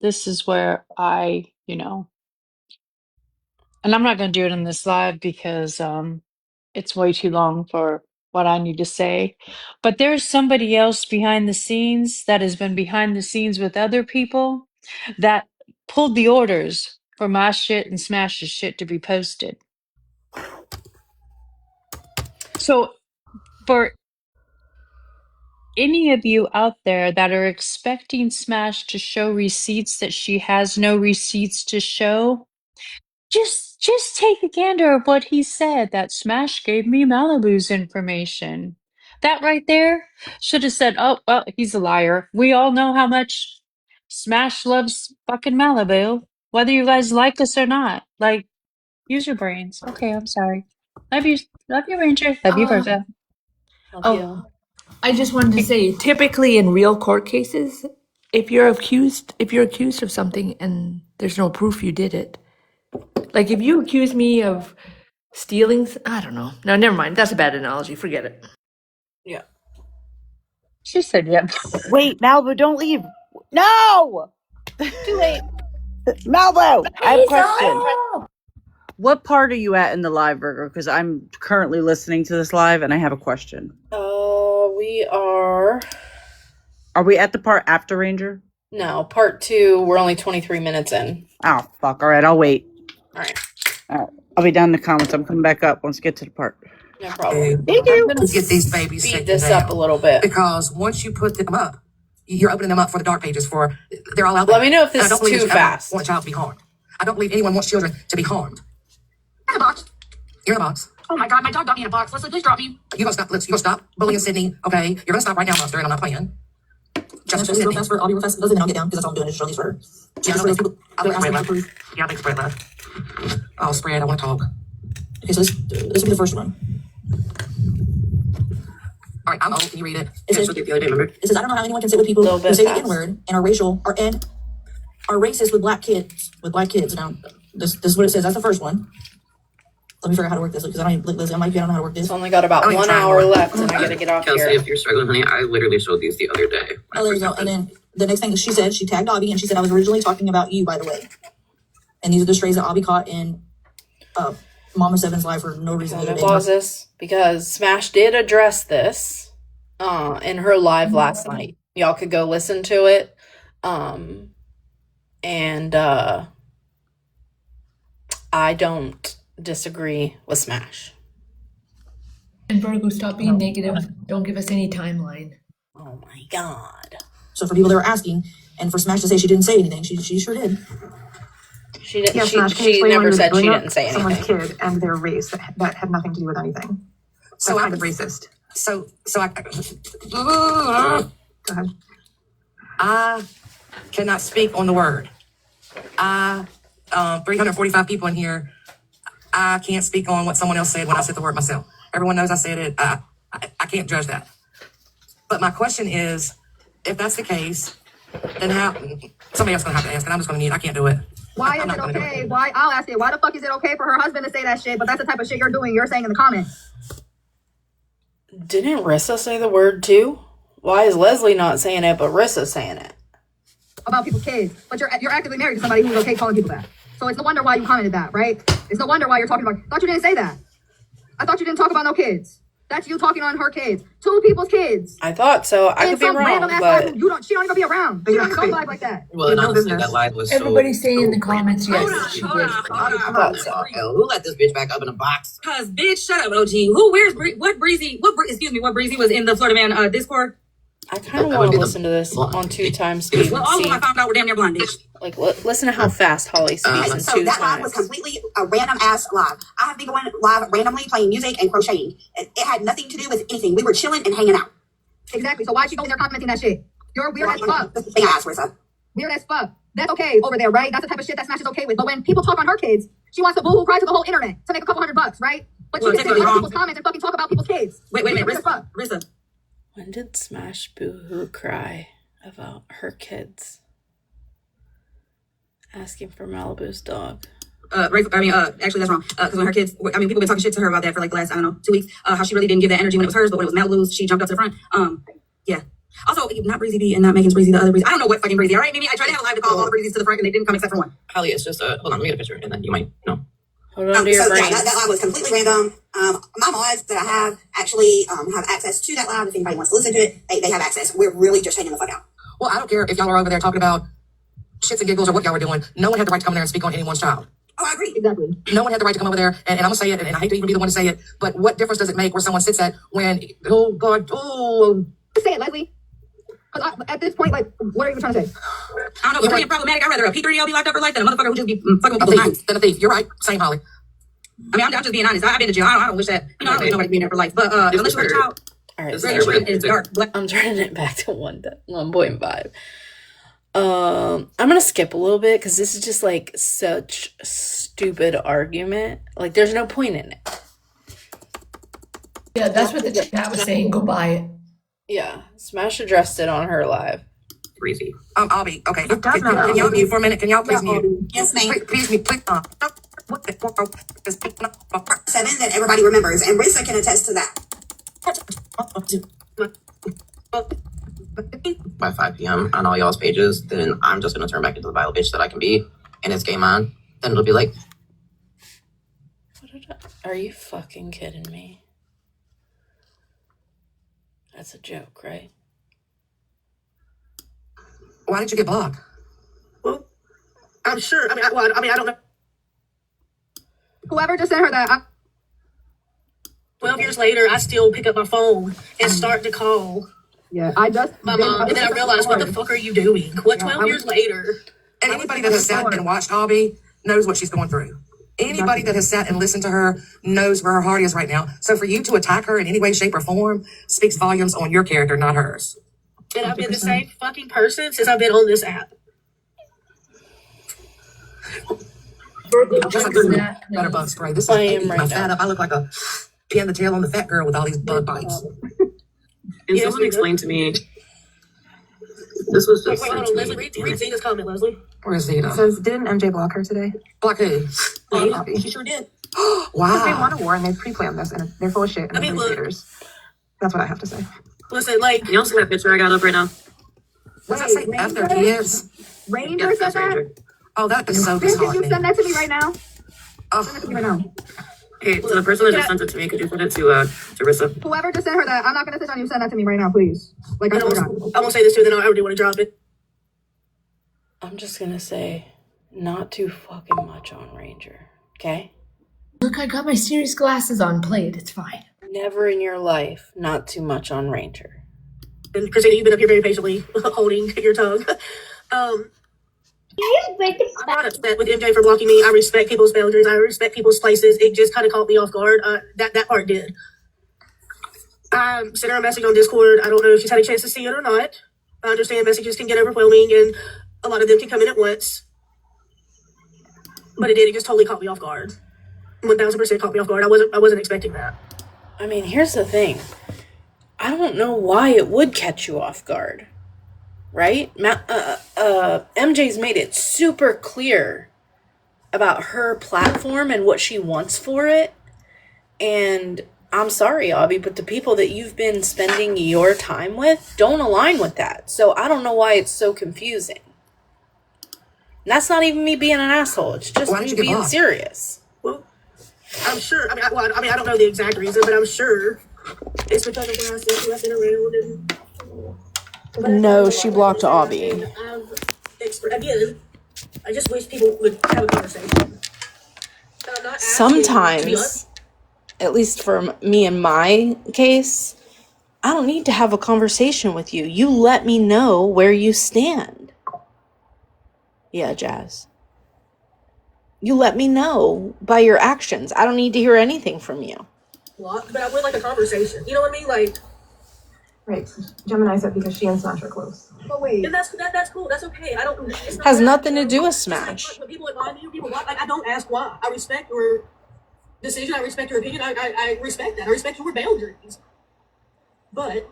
is where I, and I'm not going to do it in this live because it's way too long for what I need to say. But there's somebody else behind the scenes that has been behind the scenes with other people that pulled the orders for my shit and Smash's shit to be posted. So for any of you out there that are expecting Smash to show receipts that she has no receipts to show, Just take a gander of what he said, that Smash gave me Malibu's information. That right there should have said, oh, well, he's a liar. We all know how much Smash loves fucking Malibu, whether you guys like us or not. Like, use your brains. Okay, I'm sorry. Love you, Ranger. Love you, Virgo. Oh, I just wanted to say, typically in real court cases, if you're accused of something and there's no proof you did it, like if you accuse me of stealing, I don't know. No, never mind. That's a bad analogy. Forget it. yeah. She said, yep. Wait, Malibu, don't leave. No! Too late. Malibu, I have a question. Hazel! What part are you at in the live, Virgo? Because I'm currently listening to this live and I have a question. We are. Are we at the part after Ranger? No, part 2. We're only 23 minutes in. Oh, fuck. All right, I'll wait. All right. I'll be down in the comments. I'm coming back up once we get to the part. No problem. Thank you. Let's get these babies Speed taken this down. up a little bit. Because once you put them up, you're opening them up for the dark pages. They're all out there. Let me know if this And I don't is believe too that you ever fast. want a child to be harmed. I don't believe anyone wants children to be harmed. In a box. You're in a box. Oh my God, my dog got me in a box. Leslie, please drop me. You gonna stop? You're gonna stop bullying Sydney, okay? You're gonna stop right now, Monster, and I'm not playing. Just for Sydney. I'll be real fast. Doesn't I'll get down because that's all I'm doing is show these for her. Yeah, I think spread left. Oh, spread. I want to talk. Okay, so this will be the first one. All right, I'm old. Can you read it? It says, I don't know how anyone can sit with people who say the N-word and are racial or are racist with black kids. Now, this is what it says. That's the first one. Let me figure out how to work this because I don't even, Liz, I don't know how to work this. It's only got about 1 hour left and I gotta get off Kelsey, here. if you're struggling, honey, I literally showed these the other day. Oh, there you go. And then the next thing is she said, she tagged Abby and she said, I was originally talking about you, by the way. And these are the strays that Abby caught in Mama Seven's live for no reason. I'm gonna pause this because Smash did address this in her live last night. Y'all could go listen to it. And I don't disagree with Smash. And Virgo, stop being negative. Don't give us any timeline. Oh my God. So for people that were asking, and for Smash to say she didn't say anything, she sure did. She didn't. Yes, she Smash, can you explain never when said you're she bringing didn't say up someone's anything. kid and their race that had nothing to do with anything. So Kind of racist. So I Go ahead. I cannot speak on the word. 345 people in here. I can't speak on what someone else said when I said the word myself. Everyone knows I said it. I can't judge that. But my question is, if that's the case, then how? Somebody else gonna have to ask, and I'm just gonna I can't do it. Why is it okay? Why? I'll ask it. Why the fuck is it okay for her husband to say that shit? But that's the type of shit you're doing. You're saying in the comments. Didn't Rissa say the word too? Why is Leslie not saying it, but Rissa's saying it? About people's kids, but you're actively married to somebody who's okay calling people that. So it's no wonder why you commented that, right? It's no wonder why you're talking about. Thought you didn't say that. I thought you didn't talk about no kids. That's you talking on her kids, 2 people's kids. I thought so. I could be wrong, but she don't even be around. She don't even go live like that. Well, and honestly, that live was Everybody's saying in the comments, yes, she did. Who let this bitch back up in a box? Cause bitch, shut up, OG. What Breezy was in the Florida Man Discord? I kind of want to listen to this on 2 times speed. Well, all of them I found out were damn near blind, bitch. Like, listen to how fast Holly speaks in So 2 that live was times. completely a random ass live. I have been going live randomly playing music and crocheting. It had nothing to do with anything. We were chilling and hanging out. Exactly. So why'd she go in there complimenting that shit? You're weird as fuck. That's the thing I asked, Rissa. Weird as fuck. That's okay over there, right? That's the type of shit that Smash is okay with. But when people talk on her kids, she wants to boo-hoo cry to the whole internet to make a couple $100, right? But she can sit in other people's comments and fucking talk about people's kids. Wait a minute, Rissa. When did Smash boo-hoo cry about her kids? Asking for Malibu's dog. Actually, that's wrong. Because when her kids, people have been talking shit to her about that for like the last, 2 weeks. How she really didn't give that energy when it was hers, but when it was Malibu's, she jumped up to the front. Yeah. Also, not Breezy B and not Megan's Breezy, the other Breezy. I don't know what fucking Breezy. All right, Mimi, I tried to have a live to call all the Breezys to the front, and they didn't come except for one. Holly, it's just hold on, let me get a picture, and then you might know. Hold on to your brain. Yeah, that live was completely random. My mods that I have actually have access to that live. If anybody wants to listen to it, they have access. We're really just hanging the fuck out. Well, I don't care if y'all are over there talking about shits and giggles or what y'all were doing. No one had the right to come in there and speak on anyone's child. Oh, I agree. Exactly. No one had the right to come over there, and I'm gonna say it, and I hate to even be the one to say it, but what difference does it make where someone sits at when, oh God, oh. Say it, Leslie. At this point, like, what are you trying to say? I don't know, it's pretty problematic. I'd rather a P3L be locked up for life than a motherfucker who just be fucking with people. Than a thief. You're right. Same, Holly. I mean, I'm just being honest. I've been to jail. I don't wish that. You know, I don't wish nobody being there for life. But unless you're a child, All right, it's dark. I'm turning it back to 1.5. I'm gonna skip a little bit because this is just like such a stupid argument. Like, there's no point in it. Yeah, that's what the chat was saying. Go buy it. Yeah, Smash addressed it on her live. Breezy. I'll be okay. Can y'all mute for a minute? Can y'all please mute? Yes, ma'am. Please mute. Please. 7 that everybody remembers, and Rissa can attest to that. By 5 p.m. on all y'all's pages, then I'm just gonna turn back into the vile bitch that I can be, and it's game on. Then it'll be like, Are you fucking kidding me? That's a joke, right? Why did you get blocked? Well, I'm sure. I mean, I don't know. Whoever just sent her that. 12 years later, I still pick up my phone and start to call Yeah, I just. my mom, and then I realize, what the fuck are you doing? What, 12 years later? And anybody that has sat and watched Albie knows what she's going through. Anybody that has sat and listened to her knows where her heart is right now. So for you to attack her in any way, shape, or form speaks volumes on your character, not hers. And I've been the same fucking person since I've been on this app. Just like this better bug spray. This is making my fat up. I look like a pin the tail on the fat girl with all these bug bites. and someone explained to me, this was just Wait, hold on, Leslie, read Zeta's comment, Leslie. Where's Zeta? It says, didn't MJ block her today? Block who? She sure did. Wow. They want a war and they pre-planned this and they're full of shit and they're traitors. That's what I have to say. Listen, like, can y'all see that picture I got up right now? What's that say? F their kids? Ranger said that? Oh, that is so Can you disheartening. send that to me right now? Oh. Send it to me right now. Okay, so the person that just sent it to me, could you send it to Rissa? Whoever just sent her that, I'm not gonna sit on you. Send that to me right now, please. Like, I won't say this too, then I already want to drop it. I'm just gonna say, not too fucking much on Ranger, okay? Look, I got my serious glasses on. Play it. It's fine. Never in your life, not too much on Ranger. And Christina, you've been up here very patiently holding your tongue. I'm not upset with MJ for blocking me. I respect people's boundaries. I respect people's places. It just kind of caught me off guard. That part did. I sent her a message on Discord. I don't know if she's had a chance to see it or not. I understand messages can get overwhelming and a lot of them can come in at once. But it did. It just totally caught me off guard. 1000% caught me off guard. I wasn't expecting that. I mean, here's the thing. I don't know why it would catch you off guard, right? MJ's made it super clear about her platform and what she wants for it. And I'm sorry, Abby, but the people that you've been spending your time with don't align with that. So I don't know why it's so confusing. And that's not even me being an asshole. It's just me being serious. Well, I'm sure. I don't know the exact reason, but I'm sure it's because of where I sit, who I've been around, and No, she blocked Abby. Again, I just wish people would have a conversation. Sometimes, at least for me in my case, I don't need to have a conversation with you. You let me know where you stand. Yeah, Jazz. You let me know by your actions. I don't need to hear anything from you. But I would like a conversation. You know what I mean? Like, right. Gemini said because she and Smash are close. But wait, and that's cool. That's okay. I don't. It's not Has nothing to do with Smash. Like, when people admire you, people like I don't ask why. I respect your decision. I respect your opinion. I respect that. I respect your boundaries. But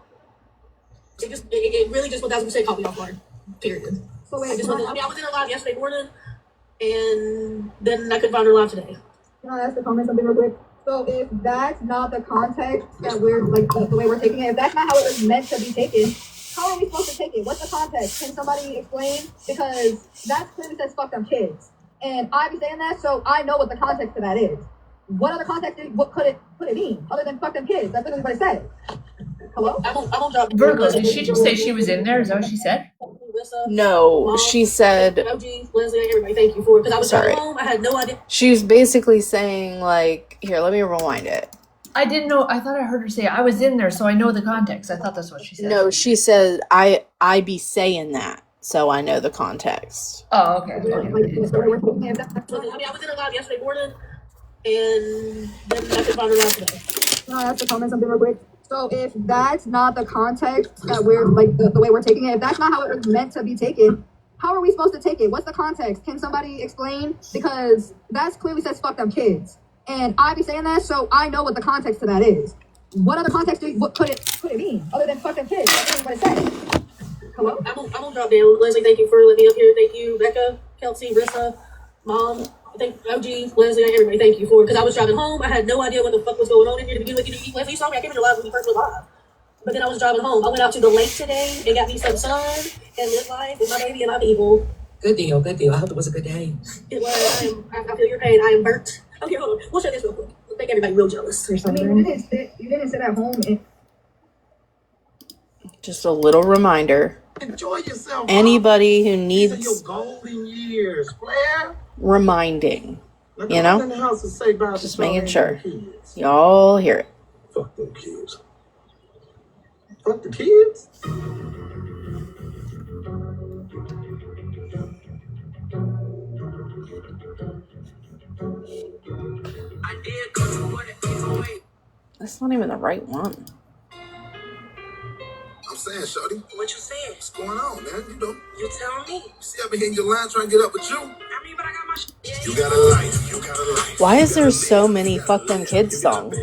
it really just 1000% caught me off guard. Period. So wait, I was in her live yesterday morning, and then I couldn't find her live today. Can I ask the comment something real quick? So if that's not the context that we're like the way we're taking it, if that's not how it was meant to be taken, how are we supposed to take it? What's the context? Can somebody explain? Because that clearly says fuck them kids. And I be saying that, so I know what the context of that is. What other context what could it mean? Other than fuck them kids. That's literally what it said. Hello? I'm gonna drop Virgo, did she just say she was in there? Is that what she said? No, she said... Leslie, everybody, thank you for it. Because I was Sorry. home, I had no idea. She was basically saying, like... Here, let me rewind it. I didn't know. I thought I heard her say I was in there, so I know the context. I thought that's what she said. No, she said I be saying that, so I know the context. Oh, okay. I mean, I was in a live yesterday morning, and then I could find her out today. Can I ask a comment something real quick? So if that's not the context that we're like the way we're taking it, if that's not how it was meant to be taken, how are we supposed to take it? What's the context? Can somebody explain? Because that's clearly says fuck them kids. And I be saying that, so I know what the context to that is. What other context what could it mean other than fuck them kids? That's what it says. Hello? I'm gonna drop down. Leslie, thank you for letting me up here. Thank you, Becca, Kelsey, Rissa, Mom. I think OG, Leslie, everybody, thank you for it. Because I was driving home. I had no idea what the fuck was going on in here to begin with. Leslie, you saw me. I came in your live when you first went live. But then I was driving home. I went out to the lake today and got me some sun and lived life with my baby and my people. Good deal, good deal. I hope it was a good day. It was. I feel your pain. I am burnt. Okay, hold on. We'll show this real quick. It'll make everybody real jealous. I mean, you didn't sit at home and Just a little reminder. Enjoy yourself. Anybody who These are your needs golden years, player. reminding, Look you at know, what's in the house to say about just the making golden sure kids. y'all hear it. Fuck them kids. Fuck the kids. That's not even the right one. I'm saying, shorty. What you saying? What's going on, man? You know. You tell me. See, I've been hitting your line trying to get up with you. I mean, but I got my shit. You got a life. You got a life. Why is there so many fuck them kids songs?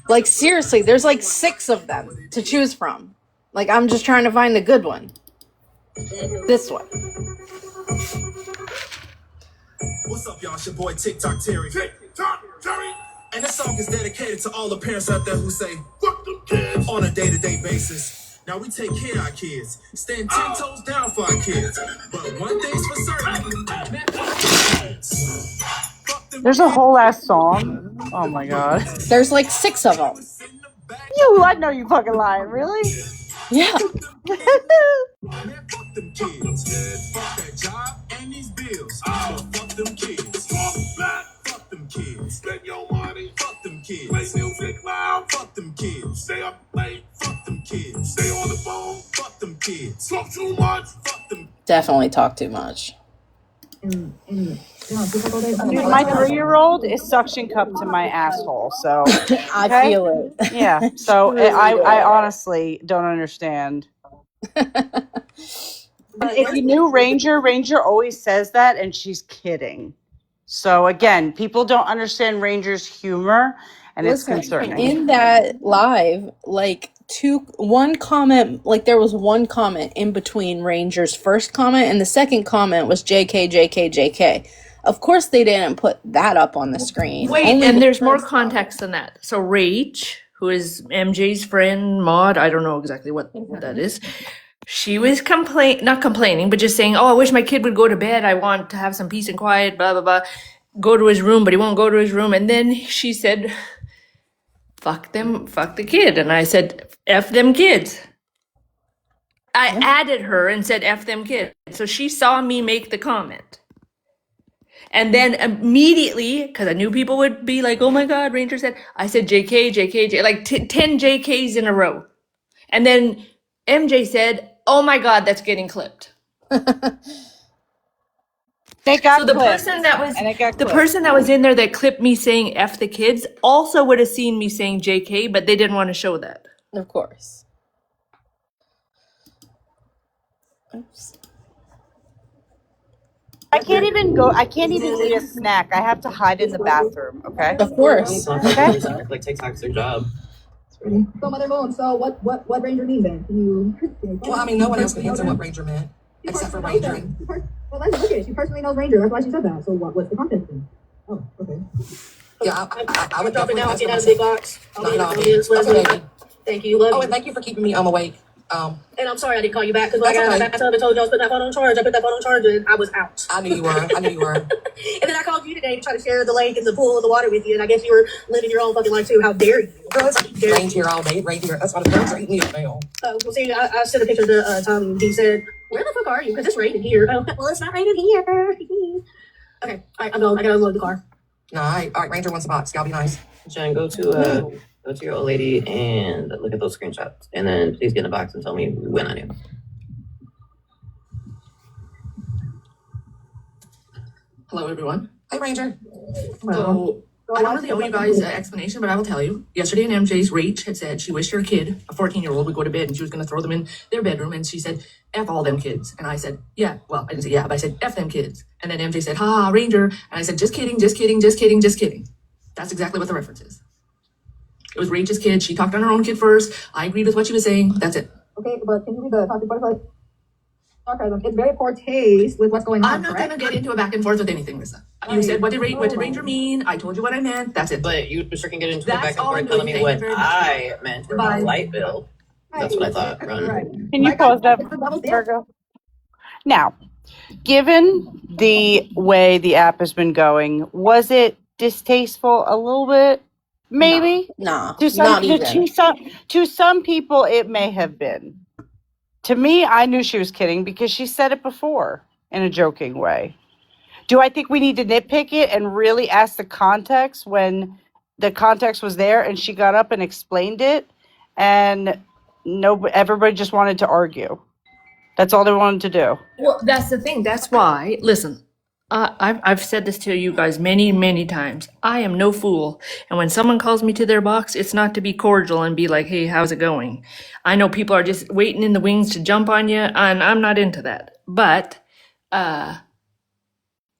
Like seriously, there's like 6 of them to choose from. Like I'm just trying to find a good one. This one. What's up, y'all? It's your boy TikTok Terry. TikTok Terry. And this song is dedicated to all the parents out there who say, fuck them kids, on a day-to-day basis. Now we take care of our kids, stand 10 toes down for our kids. But one thing's for certain, man, There's a whole ass song. Oh my god. There's like 6 of them. You, I know you fucking lying. Really? Yeah. man, fuck them kids. Fuck that job and these bills. Oh, fuck them kids. Fuck them kids. Spend your money. Fuck them kids. Play music loud. Fuck them kids. Stay up late. Fuck them kids. Stay on the phone. Fuck them kids. Talk too much. Fuck them. Definitely talk too much. Dude, my 3-year-old is suction cup to my asshole. So I feel it. Yeah. So I honestly don't understand. If you knew Ranger always says that, and she's kidding. So again, people don't understand Ranger's humor, and Listen, it's concerning. in that live, like one comment, like there was one comment in between Ranger's first comment and the second comment was JK, JK, JK. Of course they didn't put that up on the screen. Wait, Only and the there's more first context than that. So Rach, who is MJ's friend, Maud, I don't know exactly what that is. She was not complaining, but just saying, oh, I wish my kid would go to bed. I want to have some peace and quiet, blah, blah, blah. Go to his room, but he won't go to his room. And then she said, fuck the kid. And I said, F them kids. I added her and said, F them kids. So she saw me make the comment. And then immediately, because I knew people would be like, oh my God, Ranger said, I said JK, JK, JK, like 10 JKs in a row. And then MJ said, oh my God, that's getting clipped. They got so the clipped, person that was and it got the clipped. person that was in there that clipped me saying F the kids also would have seen me saying JK, but they didn't want to show that. Of course. Oops. I can't even eat a snack. I have to hide in the bathroom, okay? Of course. Okay. Like TikTok's their job. So Mother Moon, so what Ranger mean then? Can you Well, I mean, no one else can answer what Ranger meant, except for Ranger. Well, let's look at it. She personally knows Ranger. That's why she said that. So what's the context then? Oh, okay. Yeah, I would Drop it definitely now. ask Get for out of the big myself. box. No, Leslie. okay. Thank you. Love Oh, you. and thank you for keeping me awake. And I'm sorry I didn't call you back because when I got out of the That's bathtub and told you I was putting that phone on charge, I put that phone on charge and I was out. I knew you were. And then I called you today to try to share the lake and the pool and the water with you, and I guess you were living your own fucking life too. How dare you? Girl, it's rained here all day. It rained here. That's why the birds are eating me up now. Well, see, I sent a picture to Tom. He said, "Where the fuck are you? Because it's raining here." Oh, well, it's not raining here. Okay, all right, I'm going. I gotta unload the car. No, all right, Ranger wants a box. Y'all be nice. Jen, go to your old lady and look at those screenshots, and then please get in a box and tell me when I knew. Hello, everyone. Hey, Ranger. So, I don't really owe you guys an explanation, but I will tell you. Yesterday in MJ's, Rach had said she wished her kid, a 14-year-old, would go to bed and she was going to throw them in their bedroom. And she said, F all them kids. And I said, yeah. Well, I didn't say yeah, but I said, F them kids. And then MJ said, ha, Ranger. And I said, just kidding, just kidding, just kidding, just kidding. That's exactly what the reference is. It was Rach's kid. She talked on her own kid first. I agreed with what she was saying. That's it. Okay, but can you read the topic butterfly? Sarcasm. It's very poor taste with what's going on. I'm not going to get into a back and forth with anything, Rissa. You said, what did Ranger mean? I told you what I meant. That's it. But you sure can get into a That's back and all I'm forth telling doing. me Thank what you very much. I meant for my light bill. That's what I thought. Run. Right. Can you pause that, Virgo? Now, given the way the app has been going, was it distasteful a little bit? Maybe. Nah, To not even. to some people, it may have been. To me, I knew she was kidding because she said it before in a joking way. Do I think we need to nitpick it and really ask the context when the context was there and she got up and explained it, and everybody just wanted to argue? That's all they wanted to do. Well, that's the thing. That's why, listen, I've said this to you guys many, many times. I am no fool. And when someone calls me to their box, it's not to be cordial and be like, hey, how's it going? I know people are just waiting in the wings to jump on you, and I'm not into that. But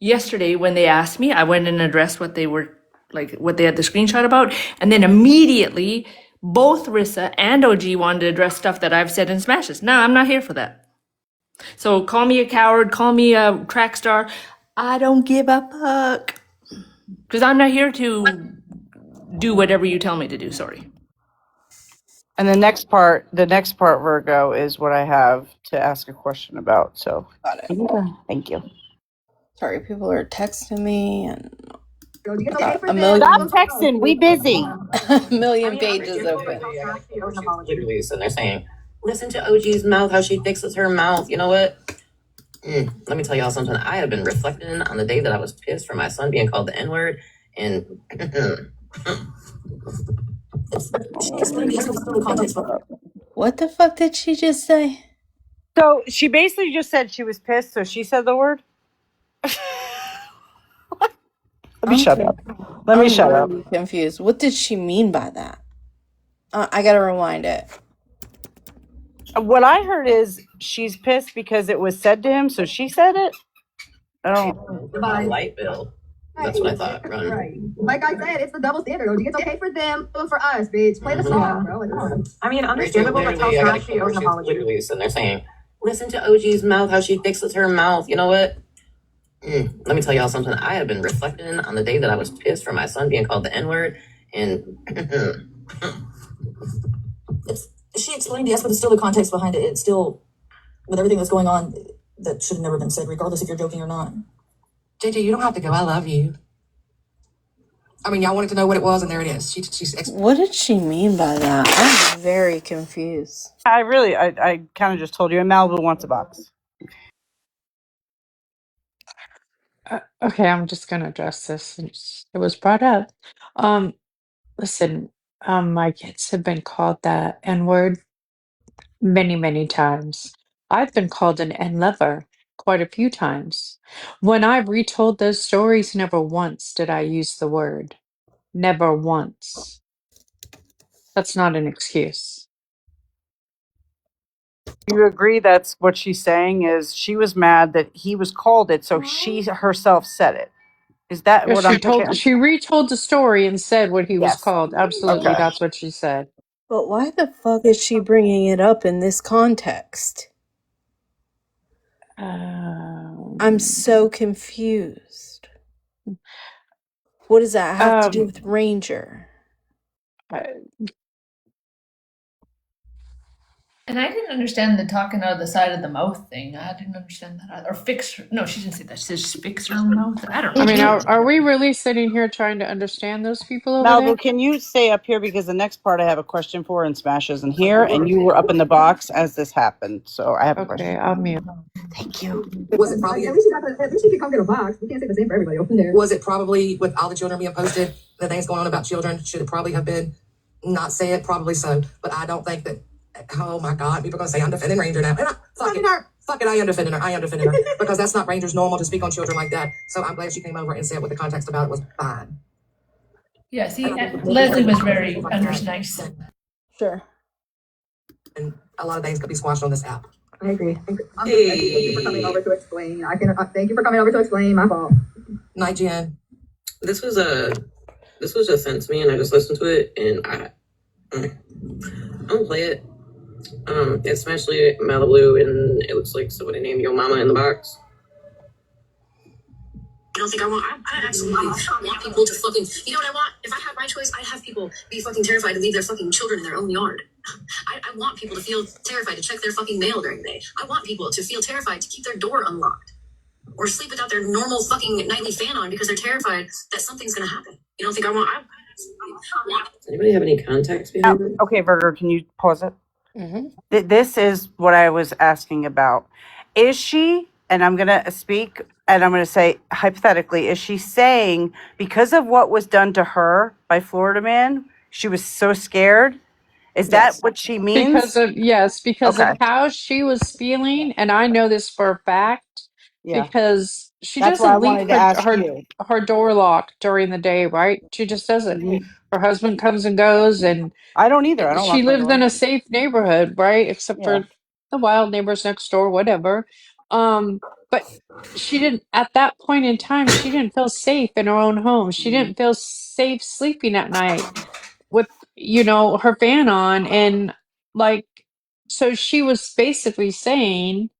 yesterday, when they asked me, I went and addressed what they were, like, what they had the screenshot about. And then immediately, both Rissa and OG wanted to address stuff that I've said in Smashes. No, I'm not here for that. So call me a coward, call me a track star. I don't give a fuck. Because I'm not here to do whatever you tell me to do. Sorry. And the next part, Virgo, is what I have to ask a question about. So, Got it. Thank you. Sorry, people are texting me and Got a million. Stop texting. We busy. A million pages open. Literally, so they're saying, listen to OG's mouth, how she fixes her mouth. You know what? Let me tell y'all something. I have been reflecting on the day that I was pissed for my son being called the N-word, and What the fuck did she just say? So she basically just said she was pissed, so she said the word. Let me shut up. Let me shut up. Confused. What did she mean by that? I gotta rewind it. What I heard is she's pissed because it was said to him, so she said it. I don't. my light bill. That's what I thought. Run. Right. Like I said, it's the double standard. OG. It's okay for them, but for us, bitch. Play the song, bro. I mean, understandable, but tell Smash she owes an apology. Literally, so they're saying, listen to OG's mouth, how she fixes her mouth. You know what? Let me tell y'all something. I have been reflecting on the day that I was pissed for my son being called the N-word, and she explained, yes, but it's still the context behind it. It's still, with everything that's going on, that should have never been said, regardless if you're joking or not. JJ, you don't have to go. I love you. I mean, y'all wanted to know what it was, and there it is. What did she mean by that? I'm very confused. I kind of just told you. And Malibu wants a box. Okay, I'm just gonna address this since it was brought up. Listen, my kids have been called the N-word many, many times. I've been called an N-lover quite a few times. When I've retold those stories, never once did I use the word. Never once. That's not an excuse. You agree that's what she's saying is she was mad that he was called it, so she herself said it. Is that Yeah, what I'm thinking? she retold the story and said what he was Yes. called. Absolutely, Okay. that's what she said. But why the fuck is she bringing it up in this context? I'm so confused. What does that have to do with Ranger? And I didn't understand the talking out of the side of the mouth thing. I didn't understand that either. Or fix her. No, she didn't say that. She says fix her mouth. I don't I mean, know. are we really sitting here trying to understand those people over there? Malibu, can you stay up here because the next part I have a question for and Smash isn't here and you were up in the box as this happened. So I have a question. Okay, I'll mute. Thank you. Was it probably? At least you can come get a box. We can't say the same for everybody over there. Was it probably with all the children being posted, the things going on about children? Should it probably have been not say it? Probably so. But I don't think that. Oh my God, people are gonna say I'm defending Ranger now. And fuck it, I am defending her. I am defending her because that's not Ranger's normal to speak on children like that. So I'm glad she came over and said what the context about it was fine. Yeah, see, Leslie was very nice. Sure. And a lot of things could be squashed on this app. I agree. Thank you for coming over to explain. Thank you for coming over to explain. My fault. Night, Jen. This was just sent to me, and I just listened to it, and I don't play it. Especially Malibu, and it looks like somebody named Yo Mama in the box. I don't think I absolutely want people to fucking, you know what I want? If I had my choice, I'd have people be fucking terrified to leave their fucking children in their own yard. I want people to feel terrified to check their fucking mail during the day. I want people to feel terrified to keep their door unlocked or sleep without their normal fucking nightly fan on because they're terrified that something's gonna happen. You don't think I want? Does anybody have any context behind it? Okay, Virgo, can you pause it? Mm-hmm. This is what I was asking about. Is she, and I'm going to speak, and I'm going to say hypothetically, is she saying because of what was done to her by Florida Man, she was so scared? Is that what she means? Because of Okay. how she was feeling, and I know this for a fact, Yeah. because she That's why I doesn't leave wanted to ask you. her door locked during the day, right? She just doesn't. Her husband comes and goes, and I don't either. I don't she lock my lives in door. a safe neighborhood, right? Except Yeah. for the wild neighbors next door, whatever. But she didn't, at that point in time, she didn't feel safe in her own home. She didn't feel safe sleeping at night with, her fan on. And like, so she was basically saying,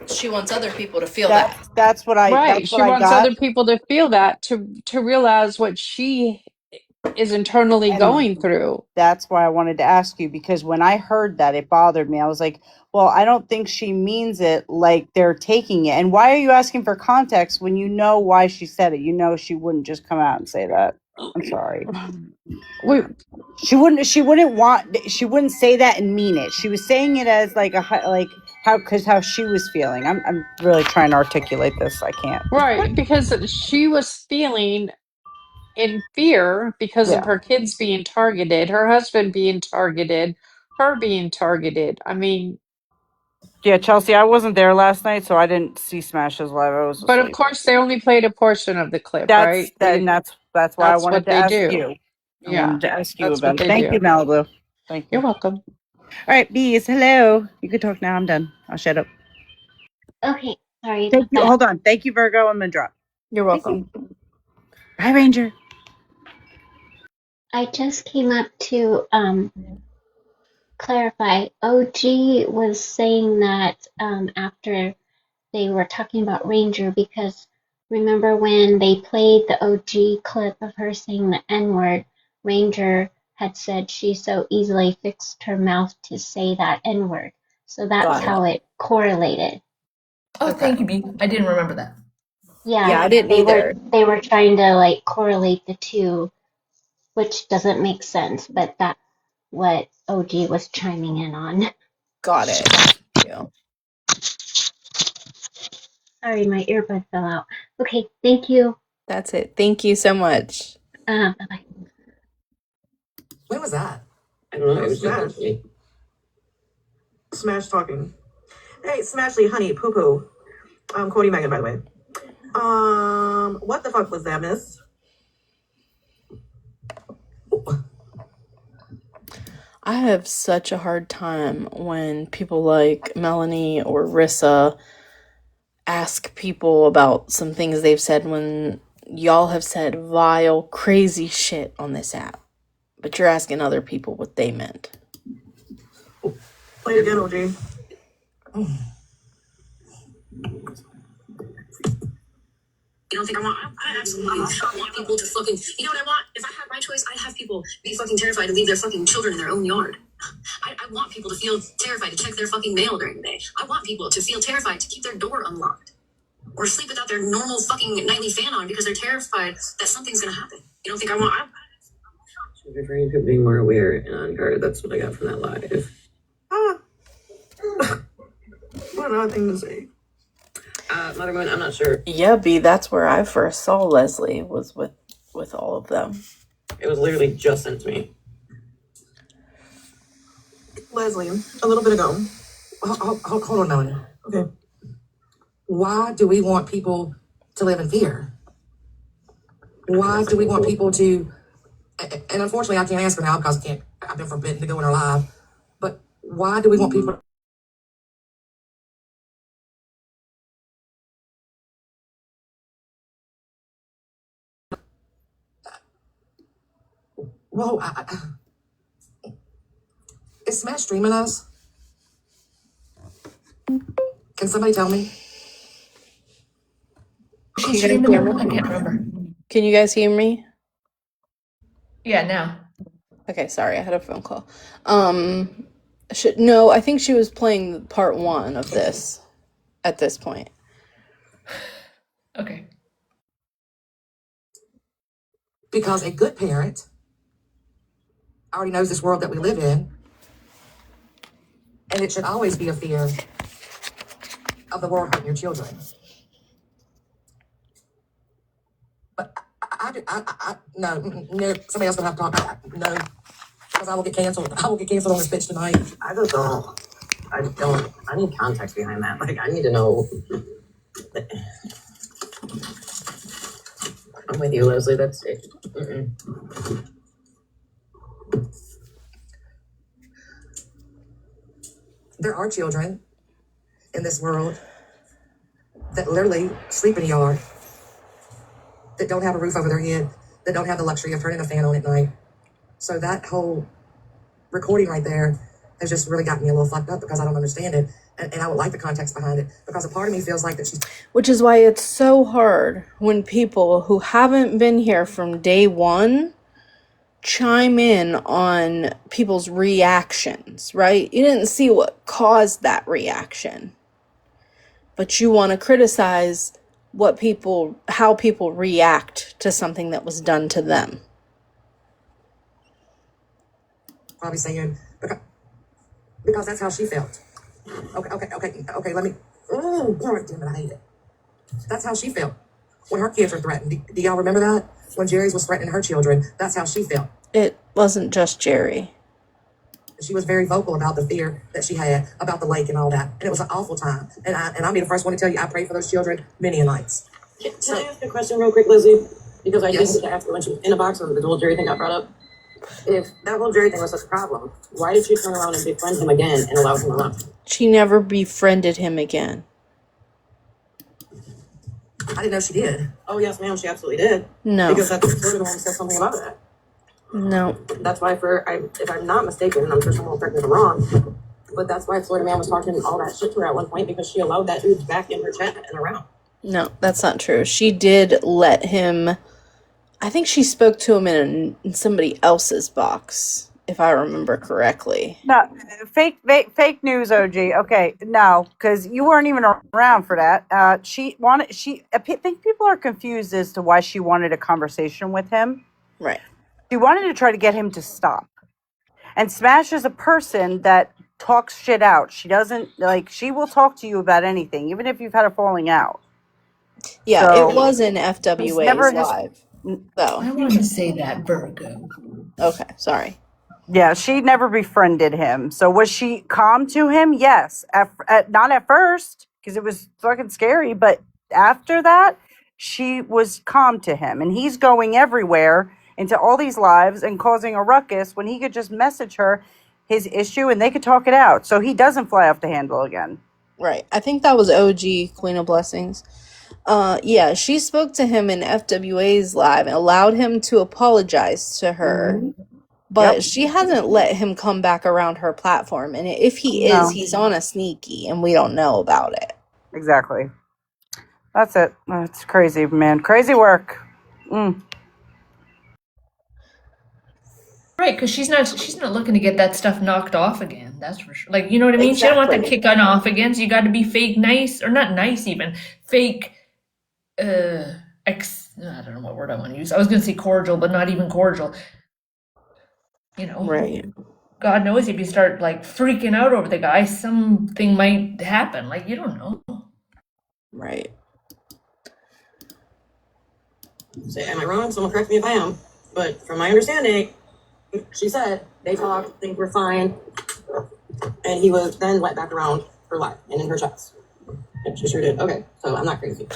She wants other people to feel that. That's what I right, she wants got. other people to feel that, to realize what she is internally And going through. that's why I wanted to ask you, because when I heard that, it bothered me. I was like, well, I don't think she means it like they're taking it. And why are you asking for context when you know why she said it? You know she wouldn't just come out and say that. I'm sorry. Wait, She wouldn't say that and mean it. She was saying it as like how she was feeling. I'm really trying to articulate this. I can't. right, because she was feeling in fear because of Yeah. her kids being targeted, her husband being targeted, her being targeted. I mean, Yeah, Chelsea, I wasn't there last night, so I didn't see Smashes live. I was but of asleep. course they only played a portion of the clip, right? That's why I That's wanted what to they ask do. you. I Yeah, wanted to ask you that's what about it. they Thank you, do. Malibu. Thank you. You're welcome. All right, bees, hello. You can talk now. I'm done. I'll shut up. Okay, sorry Thank about you. that. Hold on. Thank you, Virgo. I'm gonna drop. You're welcome. Bye, Ranger. I just came up to clarify. OG was saying that after they were talking about Ranger, because remember when they played the OG clip of her saying the N word, Ranger had said she so easily fixed her mouth to say that N word. So that's Got it. how it correlated. Oh, thank you, B. I didn't remember that. Yeah, I didn't either. they were trying to like correlate the two, which doesn't make sense, but that's what OG was chiming in on. Got it. Yeah. Sorry, my earbud fell out. Okay, thank you. That's it. Thank you so much. Bye-bye. When was that? I don't know. It was just me. Smash talking. Hey, Smashly, honey, poo poo. Cody Megan, by the way. What the fuck was that, miss? I have such a hard time when people like Melanie or Rissa ask people about some things they've said when y'all have said vile, crazy shit on this app. But you're asking other people what they meant. Play it again, OG. You don't think I want? I absolutely want people to fucking. You know what I want? If I had my choice, I'd have people be fucking terrified to leave their fucking children in their own yard. I I want people to feel terrified to check their fucking mail during the day. I want people to feel terrified to keep their door unlocked or sleep without their normal fucking nightly fan on because they're terrified that something's gonna happen. You don't think I want? You're trying to be more aware and on guard. That's what I got from that live. What other thing to say? Mother Moon, I'm not sure. Yeah, B, that's where I first saw Leslie, was with all of them. It was literally just sent to me. Leslie, a little bit ago. Hold on, Melanie. Okay. Why do we want people to live in fear? Why do we want people to? And unfortunately, I can't answer now because I've been forbidden to go in her live. But why do we want people? Whoa! Is Smash streaming us? Can somebody tell me? She's streaming them. I can't remember. Can you guys hear me? Yeah, now. Okay, sorry, I had a phone call. No, I think she was playing part 1 of this at this point. Okay. Because a good parent already knows this world that we live in, and it should always be a fear of the world hurting your children. But no, somebody else gonna have to talk. No, because I will get canceled. I will get canceled on this bitch tonight. I need context behind that. Like, I need to know. I'm with you, Leslie. That's it. There are children in this world that literally sleep in a yard, that don't have a roof over their head, that don't have the luxury of turning a fan on at night. So that whole recording right there has just really gotten me a little fucked up because I don't understand it. And I would like the context behind it, because a part of me feels like that she's... Which is why it's so hard when people who haven't been here from day one chime in on people's reactions, right? You didn't see what caused that reaction, but you want to criticize how people react to something that was done to them. Probably saying, because that's how she felt. Okay, let me... Oh, God damn it, I hate it. That's how she felt when her kids were threatened. Do y'all remember that? When Jerry's was threatening her children, that's how she felt. It wasn't just Jerry. She was very vocal about the fear that she had about the lake and all that. And it was an awful time. And I'll be the first one to tell you, I prayed for those children many a nights. Can I ask a question real quick, Leslie? Because I did ask her when she was in the box when the whole Jerry thing got brought up. If that whole Jerry thing was such a problem, why did she turn around and befriend him again and allow him around? She never befriended him again. I didn't know she did. Oh, yes, ma'am, she absolutely did. No. Because that's sort of the one said something about that. No. That's why if I'm not mistaken, and I'm sure someone will correct me if I'm wrong, but that's why Florida Man was talking all that shit to her at one point, because she allowed that dude back in her chat and around. No, that's not true. She did let him... I think she spoke to him in somebody else's box, if I remember correctly. No, fake news, OG. Okay, no, because you weren't even around for that. I think people are confused as to why she wanted a conversation with him. Right. She wanted to try to get him to stop. And Smash is a person that talks shit out. She doesn't, she will talk to you about anything, even if you've had a falling out. Yeah, So, it was in FWA's live, though. I wanted to say that, Virgo. Okay, sorry. Yeah, she never befriended him. So was she calm to him? Yes. Not at first, because it was fucking scary. But after that, she was calm to him. And he's going everywhere into all these lives and causing a ruckus when he could just message her his issue and they could talk it out. So he doesn't fly off the handle again. Right. I think that was OG, Queen of Blessings. Yeah, she spoke to him in FWA's live and allowed him to apologize to her. Mm-hmm. But she hasn't let him come back around her platform. And if he is, he's on a sneaky and we don't know about it. Exactly. That's it. That's crazy, man. Crazy work. Right, because she's not looking to get that stuff knocked off again. That's for sure. Like, you know what I mean? She don't want the Exactly. kick on off against. You got to be fake nice, or not nice even. Fake, I don't know what word I want to use. I was going to say cordial, but not even cordial. You know, Right. God knows if you start like freaking out over the guy, something might happen. Like, you don't know. Right. Say, am I wrong? Someone correct me if I am. But from my understanding, she said they talked, things were fine, and he was then let back around her life and in her chest. And she sure did. Okay, so I'm not crazy.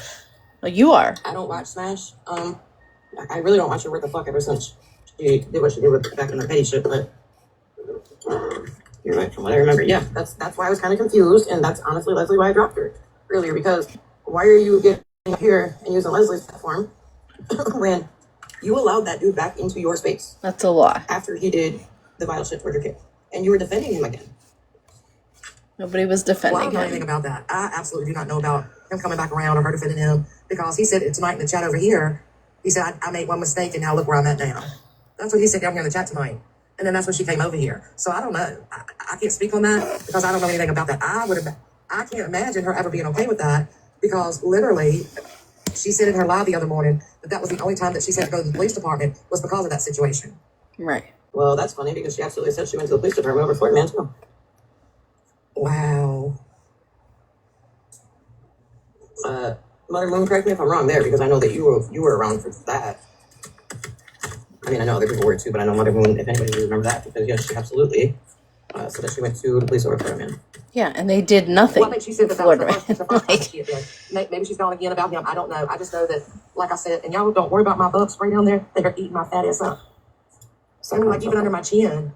Well, you are. I don't watch Smash. I really don't watch her worth the fuck ever since she did what she did with back in the petty shit. But you're right, from what I remember, yeah, that's why I was kind of confused, and that's honestly Leslie why I dropped her earlier, because why are you getting up here and using Leslie's platform when you allowed that dude back into your space That's a lie. after he did the vile shit toward your kid, and you were defending him again? Nobody was Well, I defending don't know anything him. about that. I absolutely do not know about him coming back around or her defending him, because he said it tonight in the chat over here. He said, I made one mistake and now look where I'm at now. That's what he said down here in the chat tonight. And then that's when she came over here. So I don't know. I can't speak on that because I don't know anything about that. I can't imagine her ever being okay with that, because literally she said in her live the other morning that was the only time that she said to go to the police department was because of that situation. Right. Well, that's funny because she absolutely said she went to the police department over Florida man too. Wow. Mother Moon, correct me if I'm wrong there, because I know that you were around for that. I mean, I know other people were too, but I know Mother Moon, if anybody will remember that, because yes, she absolutely so that she went to the police over Florida man. Yeah, and they did nothing. Well, I think she said that was Florida the first time she had been. Maybe she's gone again about him. I don't know. I just know that, like I said, and y'all don't worry about my bug spray down there. They are eating my fat ass up. So like even under my chin.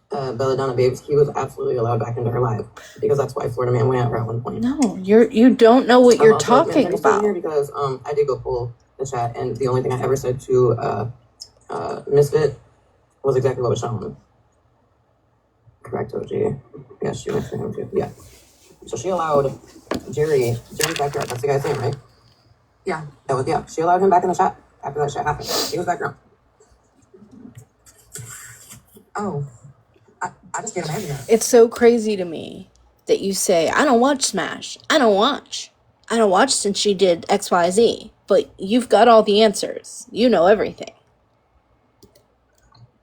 Belladonna Babes, he was absolutely allowed back into her life, because that's why Florida man went at her at one point. No, you don't know what you're Also, talking Man's still in here about. because I did go pull the chat, and the only thing I ever said to Misfit was exactly what was shown. Correct, OG. Yes, she went for him too. Yeah. So she allowed Jerry's backyard. That's the guy's name, right? Yeah. She allowed him back in the chat after that shit happened. He was back around. Oh, I just can't imagine that. It's so crazy to me that you say, I don't watch Smash. I don't watch since she did XYZ. But you've got all the answers. You know everything.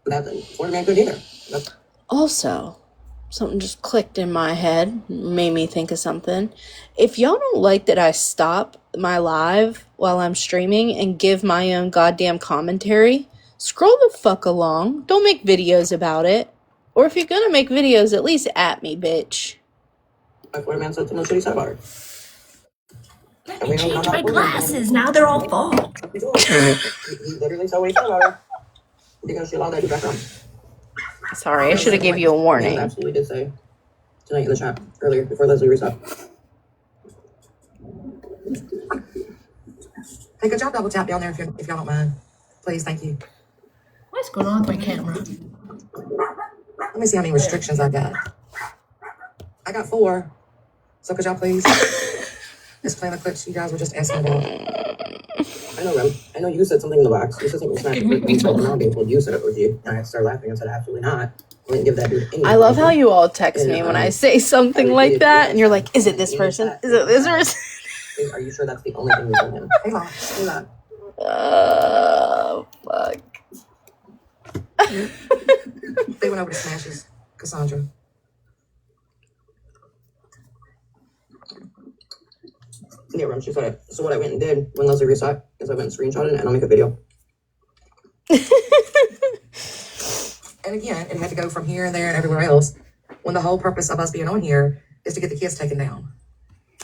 That Florida man couldn't either. Also, something just clicked in my head, made me think of something. If y'all don't like that I stop my live while I'm streaming and give my own goddamn commentary, scroll the fuck along. Don't make videos about it. Or if you're gonna make videos, at least at me, bitch. My Florida man said to no shitty side about her. Let me change my glasses. Now they're all fogged. He literally said what he said about her because she allowed that to back on. Sorry, I should have gave you a warning. I absolutely did say tonight in the chat earlier before Leslie reset. Hey, could y'all double tap down there if y'all don't mind? Please, thank you. What's going on with my camera? Let me see how many restrictions I got. I got 4. So could y'all please just play the clips you guys were just asking about? I know, Rem. I know you said something in the box. You said something Smash. You told me told you said it was you. And I started laughing and said, absolutely not. I didn't give that dude any. I love how you all text me when I say something like that, and you're like, is it this person? Is it this person? Are you sure that's the only thing you told him? Hang on. Fuck. They went over to Smash's Cassandra. Yeah, Rem, she said it. So what I went and did when Leslie reset is I went and screenshotted it and I'll make a video. And again, it had to go from here and there and everywhere else when the whole purpose of us being on here is to get the kids taken down.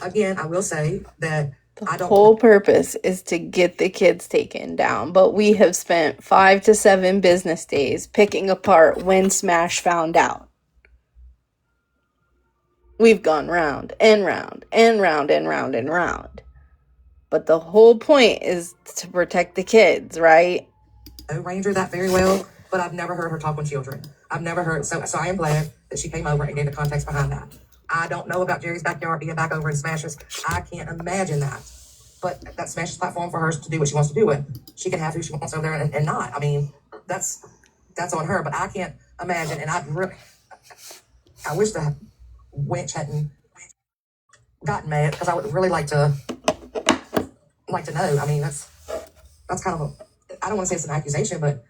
Again, I will say that the whole purpose is to get the kids taken down, but we have spent 5 to 7 business days picking apart when Smash found out. We've gone round and round and round and round and round. But the whole point is to protect the kids, right? I know Ranger that very well, but I've never heard her talk on children. I've never heard, so I am glad that she came over and gave the context behind that. I don't know about Jerry's backyard being back over in Smash's. I can't imagine that. But that's Smash's platform for her to do what she wants to do with. She can have who she wants over there and not. I mean, that's on her, but I can't imagine, and I wish the wench hadn't gotten mad because I would really like to know. I mean, that's kind of I don't want to say it's an accusation, but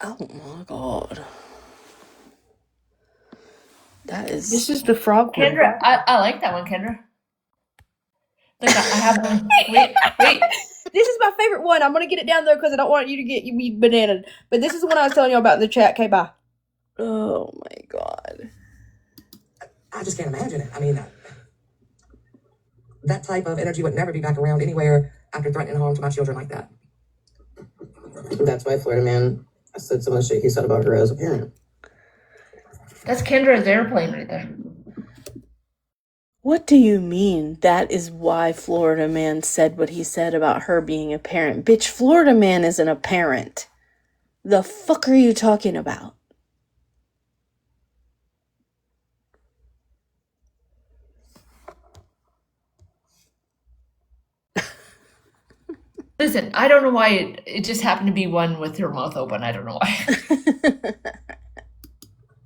oh my god, that is. This is the frog queen. Kendra, I like that one, Kendra. Look, I have one. Wait. This is my favorite one. I'm gonna get it down there because I don't want you to get me bananaed. But this is the one I was telling you about in the chat. Okay, bye. Oh my god. I just can't imagine it. I mean, that type of energy would never be back around anywhere after threatening harm to my children like that. That's why Florida man said so much shit he said about her as a parent. That's Kendra's airplane right there. What do you mean? That is why Florida man said what he said about her being a parent. Bitch, Florida man isn't a parent. The fuck are you talking about? Listen, I don't know why it just happened to be one with her mouth open. I don't know why.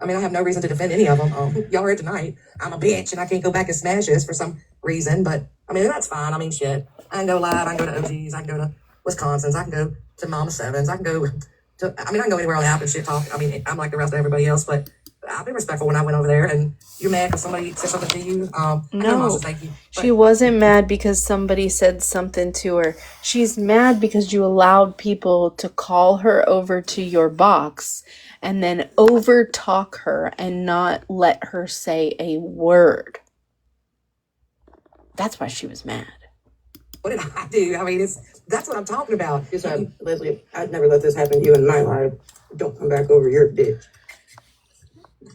I mean, I have no reason to defend any of them. Y'all heard tonight, I'm a bitch and I can't go back and smash this for some reason, but I mean, that's fine. I mean, shit. I can go live, I can go to OG's, I can go to Wisconsin's, I can go to Mama Sevens, I can go go anywhere on the app and shit talk. I mean, I'm like the rest of everybody else, but I've been respectful when I went over there, and you're mad because somebody said something to you. No, thank you. she wasn't mad because somebody said something to her. She's mad because you allowed people to call her over to your box and then overtalk her and not let her say a word. That's why she was mad. What did I do? I mean, that's what I'm talking about. You said, Leslie, I'd never let this happen to you in my life. Don't come back over your bitch.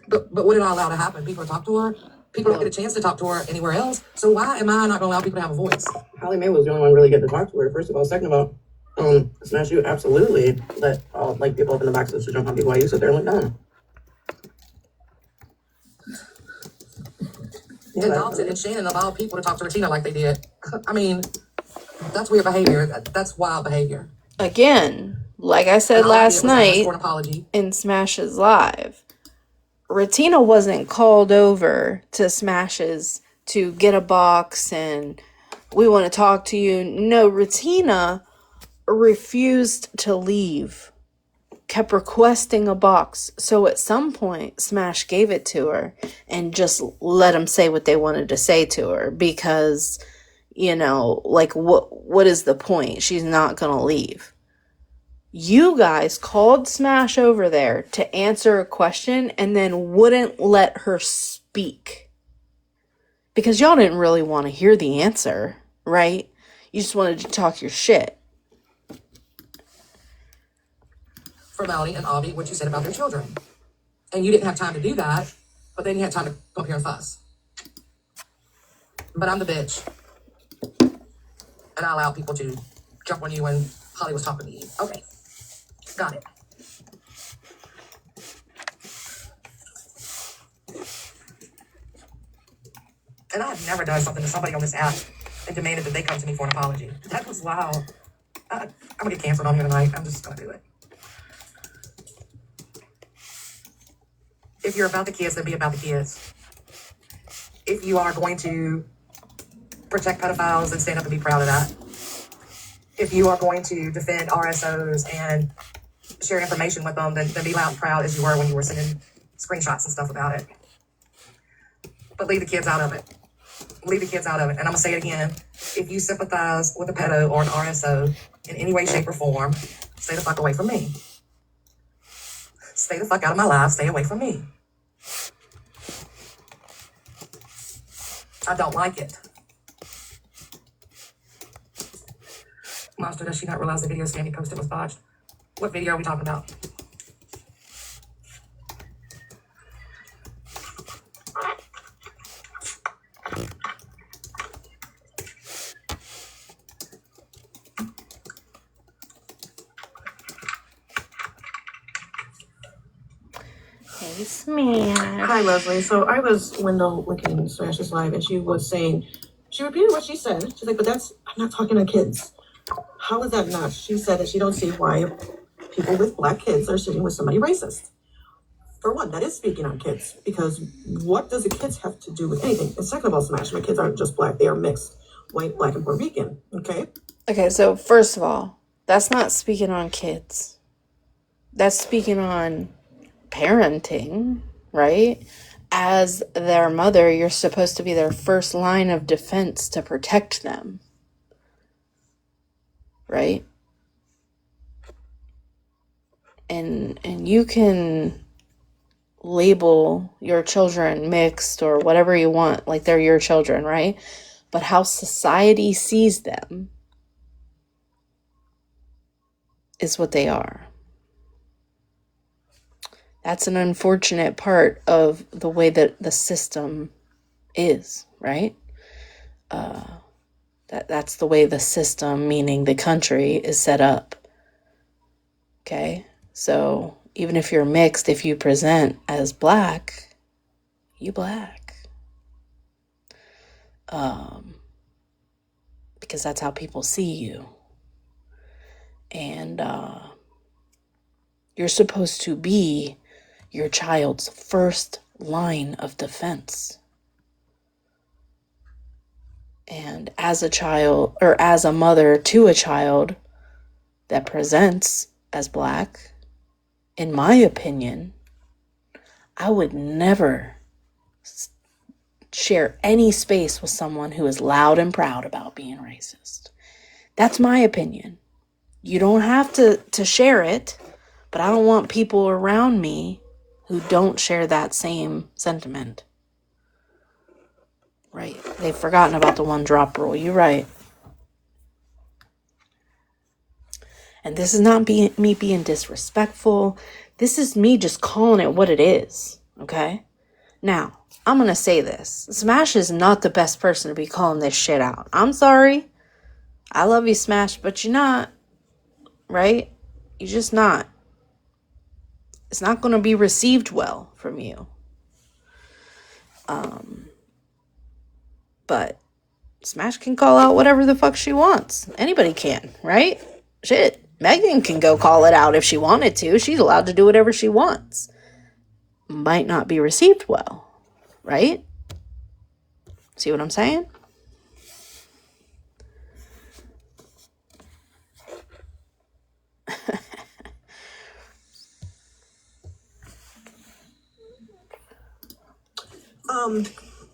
But what did I allow to happen? People talk to her. People don't get a chance to talk to her anywhere else. So why am I not going to allow people to have a voice? Holly Mae was the only one really getting to talk to her. First of all, second of all, Smash, you absolutely let people open the boxes to jump on people while you sit there and look down. And Dalton and Shannon of all people to talk to Regina like they did. I mean, that's weird behavior. That's wild behavior. Again, like I said last night in Smash's Live, Retina wasn't called over to Smash's to get a box and we want to talk to you. No, Retina refused to leave, kept requesting a box. So at some point, Smash gave it to her and just let them say what they wanted to say to her because, you know, like what is the point? She's not going to leave. You guys called Smash over there to answer a question and then wouldn't let her speak. Because y'all didn't really want to hear the answer, right? You just wanted to talk your shit. For Melanie and Avi, what you said about their children. And you didn't have time to do that, but then you had time to come up here and fuss. But I'm the bitch. And I allow people to jump on you when Holly was talking to you. Okay. Got it. And I have never done something to somebody on this app and demanded that they come to me for an apology. That was wild. I'm going to get canceled on here tonight. I'm just going to do it. If you're about the kids, then be about the kids. If you are going to protect pedophiles, then stand up and be proud of that. If you are going to defend RSOs and share information with them, then be loud and proud as you were when you were sending screenshots and stuff about it. But leave the kids out of it. Leave the kids out of it. And I'm going to say it again. If you sympathize with a pedo or an RSO in any way, shape, or form, stay the fuck away from me. Stay the fuck out of my life. Stay away from me. I don't like it. Monster, does she not realize the video Sandy posted was botched? What video are we talking about? Hey, Smash. Hi, Leslie. So I was window looking Smash's Live, and she was saying, she repeated what she said. She's like, but I'm not talking to kids. How is that not? She said that she don't see why people with black kids are sitting with somebody racist. For one, that is speaking on kids, because what does the kids have to do with anything? And second of all, Smash, my kids aren't just black, they are mixed, white, black, and Puerto Rican, okay? Okay, so first of all, that's not speaking on kids. That's speaking on parenting, right? As their mother, you're supposed to be their first line of defense to protect them, right? And you can label your children mixed or whatever you want, like they're your children, right? But how society sees them is what they are. That's an unfortunate part of the way that the system is, right? That's the way the system, meaning the country, is set up. Okay? So even if you're mixed, if you present as black, you black. Because that's how people see you. And you're supposed to be your child's first line of defense. And as a child, or as a mother to a child that presents as black, in my opinion, I would never share any space with someone who is loud and proud about being racist. That's my opinion. You don't have to share it, but I don't want people around me who don't share that same sentiment. Right. They've forgotten about the one drop rule. You're right. And this is not me being disrespectful. This is me just calling it what it is. Okay? Now, I'm going to say this. Smash is not the best person to be calling this shit out. I'm sorry. I love you, Smash, but you're not. Right? You're just not. It's not going to be received well from you. But Smash can call out whatever the fuck she wants. Anybody can, right? Shit. Megan can go call it out if she wanted to. She's allowed to do whatever she wants. Might not be received well, right? See what I'm saying?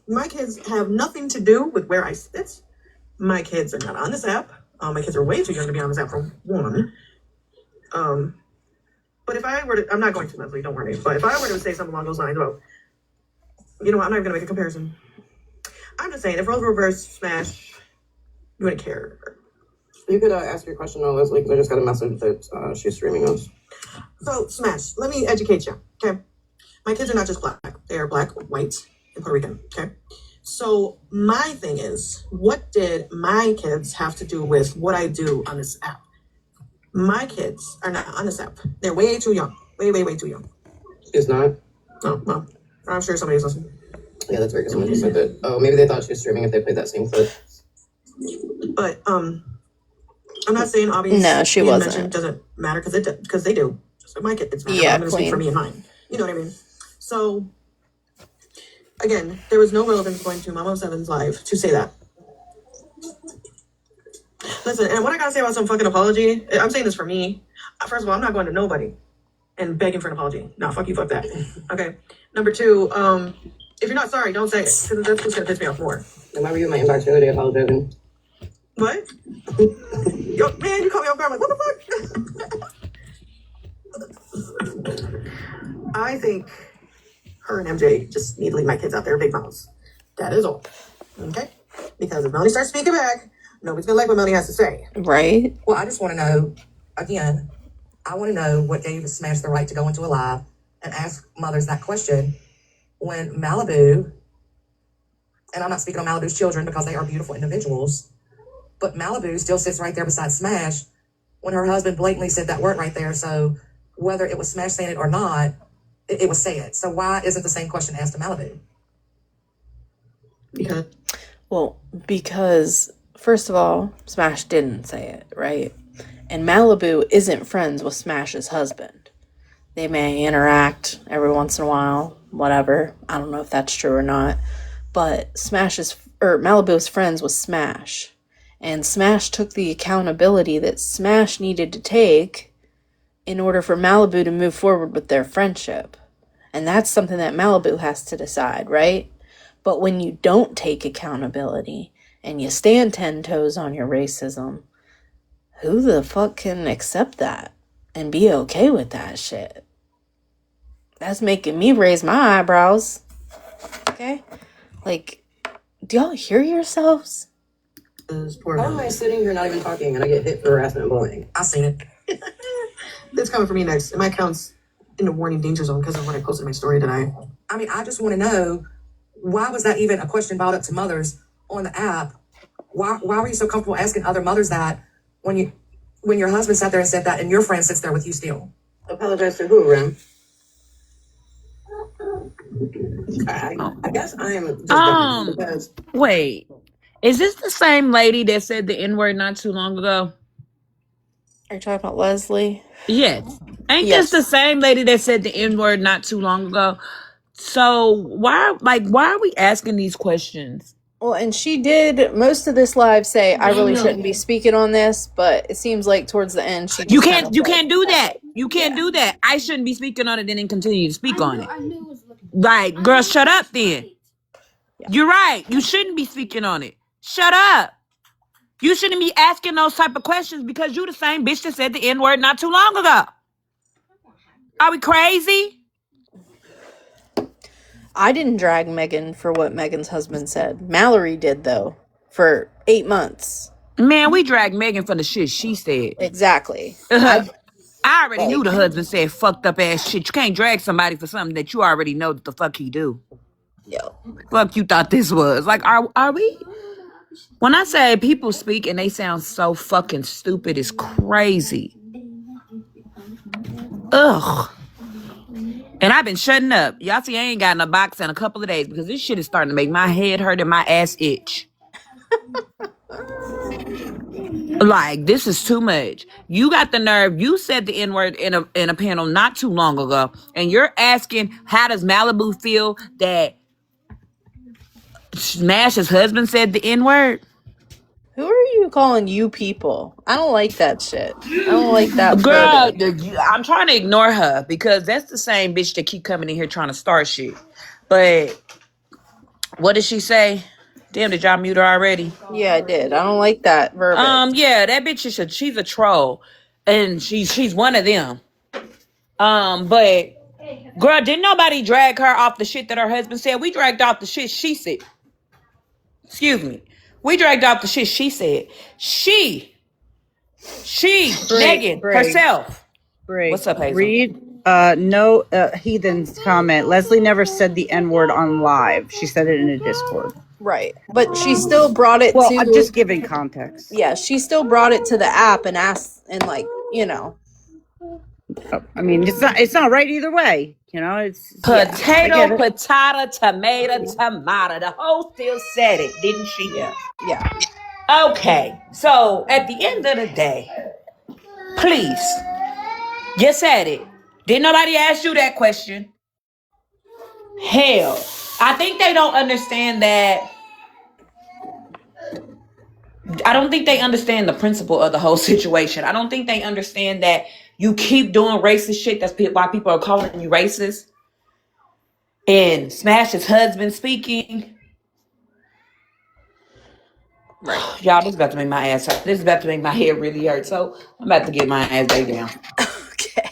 My kids have nothing to do with where I sit. My kids are not on this app. My kids are way too young to be on this app for one. But if I were to, I'm not going to, Leslie, don't worry. But if I were to say something along those lines about, you know what, I'm not even going to make a comparison. I'm just saying, if roles reverse Smash, you wouldn't care. You could ask your question though, Leslie, because I just got a message that she's streaming us. So, Smash, let me educate you, okay? My kids are not just black. They are black, white, and Puerto Rican, okay? So, my thing is, what did my kids have to do with what I do on this app? My kids are not on this app. They're way too young. Way too young. She's not? Oh, well, I'm sure somebody's listening. Yeah, that's weird because someone just said that. Oh, maybe they thought she was streaming if they played that same clip. But, I'm not saying obviously No, she wasn't. Doesn't matter because they do. Just like my kids matter. Yeah, I'm going to speak for me and mine. You know what I mean? So, again, there was no relevance going to Mama Seven's live to say that. Listen, and what I gotta say about some fucking apology, I'm saying this for me. First of all, I'm not going to nobody and begging for an apology. No, fuck you, fuck that. Okay. Number two, if you're not sorry, don't say it. Because that's what's gonna piss me off more. And why were you in my inbox the other day apologizing? What? Yo, man, you caught me off guard. I'm like, what the fuck? I think her and MJ just need to leave my kids out there, big mouths. That is all. Okay? Because if Melanie starts speaking back, nobody's gonna like what Melanie has to say. Right? Well, I just want to know, again, I want to know what gave Smash the right to go into a live and ask mothers that question when Malibu, and I'm not speaking on Malibu's children because they are beautiful individuals, but Malibu still sits right there beside Smash when her husband blatantly said that word right there. So whether it was Smash saying it or not, it was said. So why isn't the same question asked to Malibu? Because first of all, Smash didn't say it, right? And Malibu isn't friends with Smash's husband. They may interact every once in a while, whatever. I don't know if that's true or not. But Malibu's friends with Smash. And Smash took the accountability that Smash needed to take in order for Malibu to move forward with their friendship. And that's something that Malibu has to decide, right? But when you don't take accountability and you stand 10 toes on your racism, who the fuck can accept that and be okay with that shit? That's making me raise my eyebrows. Okay? Like, do y'all hear yourselves? How am I sitting here not even talking and I get hit for harassment and bullying? I seen it. It's coming for me next. And my account's in the warning danger zone because of what I posted in my story today. I mean, I just want to know, why was that even a question brought up to mothers on the app? Why were you so comfortable asking other mothers that when your husband sat there and said that and your friend sits there with you still? Apologize to who, Rim? I guess I am just because Wait. Is this the same lady that said the N-word not too long ago? Are you talking about Leslie? Yes. Ain't Yes. this the same lady that said the N-word not too long ago? So why are we asking these questions? Well, and she did most of this live say, I really shouldn't be speaking on this, but it seems like towards the end she just You can't do that. You can't do that. I shouldn't be speaking on it and then continue to speak on it. Right, girl, shut up then. Yeah. You're right. You shouldn't be speaking on it. Shut up. You shouldn't be asking those type of questions because you the same bitch that said the N-word not too long ago. Are we crazy? I didn't drag Megan for what Megan's husband said. Mallory did, though, for 8 months. Man, we dragged Megan for the shit she said. Exactly. I already knew the husband said fucked up ass shit. You can't drag somebody for something that you already know that the fuck he do. Yo. Fuck you thought this was. Like, are we? When I say people speak and they sound so fucking stupid, it's crazy. Ugh. And I've been shutting up. Y'all see I ain't got in a box in a couple of days because this shit is starting to make my head hurt and my ass itch. Like, this is too much. You got the nerve. You said the N-word in a panel not too long ago. And you're asking, how does Malibu feel that Smash's husband said the N-word? Who are you calling you people? I don't like that shit. I don't like that Girl, photo. I'm trying to ignore her because that's the same bitch that keep coming in here trying to start shit. But what did she say? Damn, did y'all mute her already? Yeah, I did. I don't like that verbiage. Yeah, that bitch she's a troll. And she's one of them. But girl, didn't nobody drag her off the shit that her husband said? We dragged off the shit she said. Excuse me. We dragged off the shit she said. She, Megan, herself. What's up, Hazel? Read no heathens comment. Leslie never said the N-word on live. She said it in a Discord. Right. But she still brought it Well, to... I'm just giving context. Yeah, she still brought it to the app and asked, and like, you know. I mean, it's not right either way. You know, it's potato, tomato. The hoe still said it, didn't she? Yeah. Okay, so at the end of the day, please, you said it. Didn't nobody ask you that question? Hell, I think they don't understand that. I don't think they understand the principle of the whole situation. I don't think they understand that you keep doing racist shit. That's why people are calling you racist. And Smash's husband speaking. Right. Y'all, this is about to make my ass hurt. This is about to make my head really hurt. So I'm about to get my ass back down. Okay.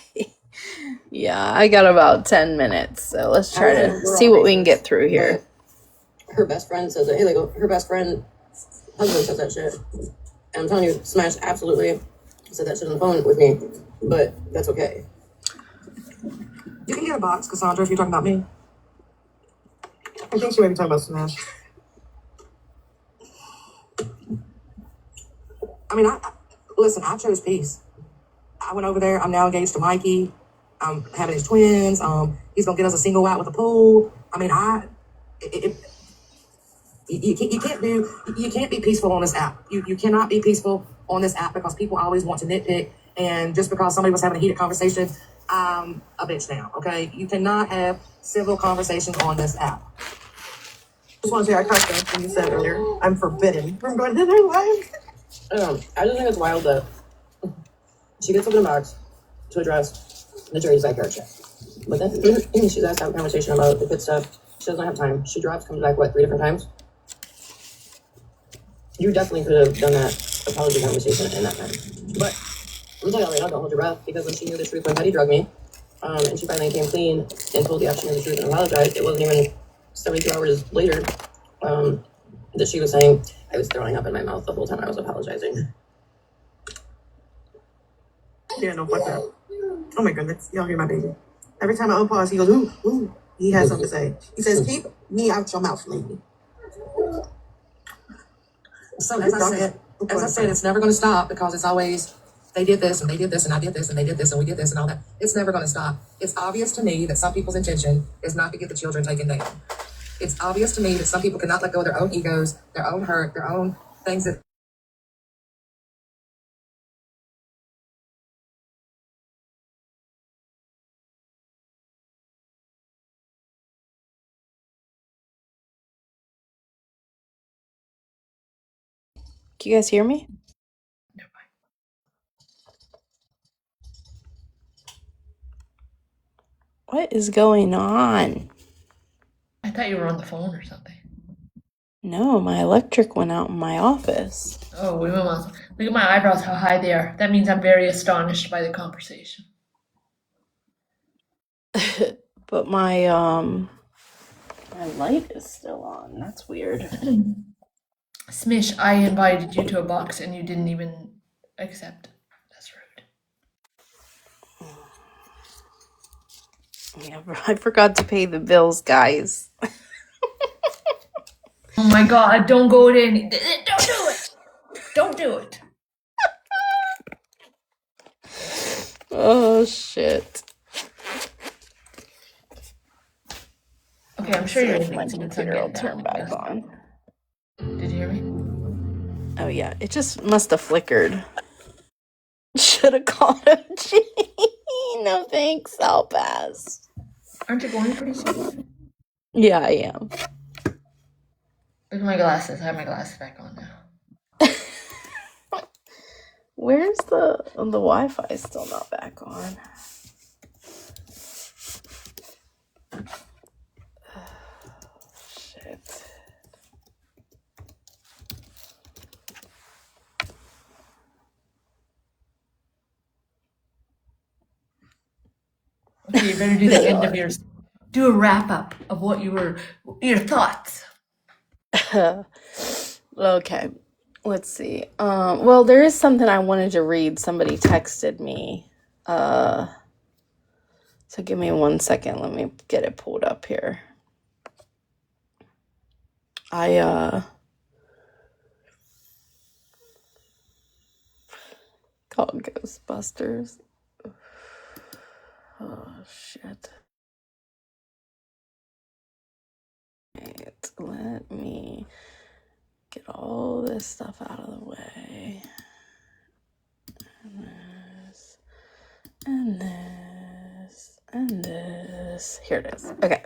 Yeah, I got about 10 minutes. So let's try to see what we can get through here. Her best friend says it. Hey, like, her best friend husband says that shit. And I'm telling you, Smash absolutely said that shit on the phone with me. But that's okay. You can get a box, Cassandra, if you're talking about me. I think she might be talking about Smash. I mean, listen, I chose peace. I went over there. I'm now engaged to Mikey. I'm having his twins. He's going to get us a single out with a pool. I mean, you can't be peaceful on this app. You cannot be peaceful on this app because people always want to nitpick. And just because somebody was having a heated conversation, I'm a bitch now, okay? You cannot have civil conversations on this app. Just want to say I caught that when you said earlier, I'm forbidden from going to their lives. I just think it's wild that she gets up in a box to address the jury's backyard check. But then she's asked to have a conversation about the good stuff. She doesn't have time. She drops, comes back, 3 different times? You definitely could have done that apology conversation in that time. But I'm telling you right now, don't hold your breath, because when she knew the truth when Petty drugged me, and she finally came clean and told the app she knew the truth and apologized, it wasn't even 72 hours later that she was saying, I was throwing up in my mouth the whole time I was apologizing. Yeah, no, fuck that. Oh my goodness, y'all hear my baby. Every time I unpause, he goes, ooh, ooh. He has something to say. He says, keep me out your mouth, lady. So as I said, it's never going to stop, because it's always, they did this and they did this and I did this and they did this and we did this and all that. It's never going to stop. It's obvious to me that some people's intention is not to get the children taken down. It's obvious to me that some people cannot let go of their own egos, their own hurt, their own things that. Can you guys hear me? What is going on? I thought you were on the phone or something. No, my electric went out in my office. Oh, we went on. Look at my eyebrows, how high they are. That means I'm very astonished by the conversation. But my light is still on. That's weird. Smish, I invited you to a box and you didn't even accept. That's rude. Yeah, I forgot to pay the bills, guys. Oh my god, don't go to any. Don't do it! Don't do it! Oh, shit. Okay, I'm sure you're My computer will turn back on. Did you hear me? Oh, yeah. It just must have flickered. Should have called him. No thanks, I'll pass. Aren't you going pretty soon? Yeah, I am. Look at my glasses. I have my glasses back on now. Where's the Wi-Fi still not back on? Shit. Okay, you better do the end of yours. Do a wrap up of what your thoughts. Okay, let's see. Well, there is something I wanted to read. Somebody texted me. So give me 1 second. Let me get it pulled up here. I called Ghostbusters. Oh shit. Wait, let me get all this stuff out of the way. And this, and this, and this. Here it is. Okay.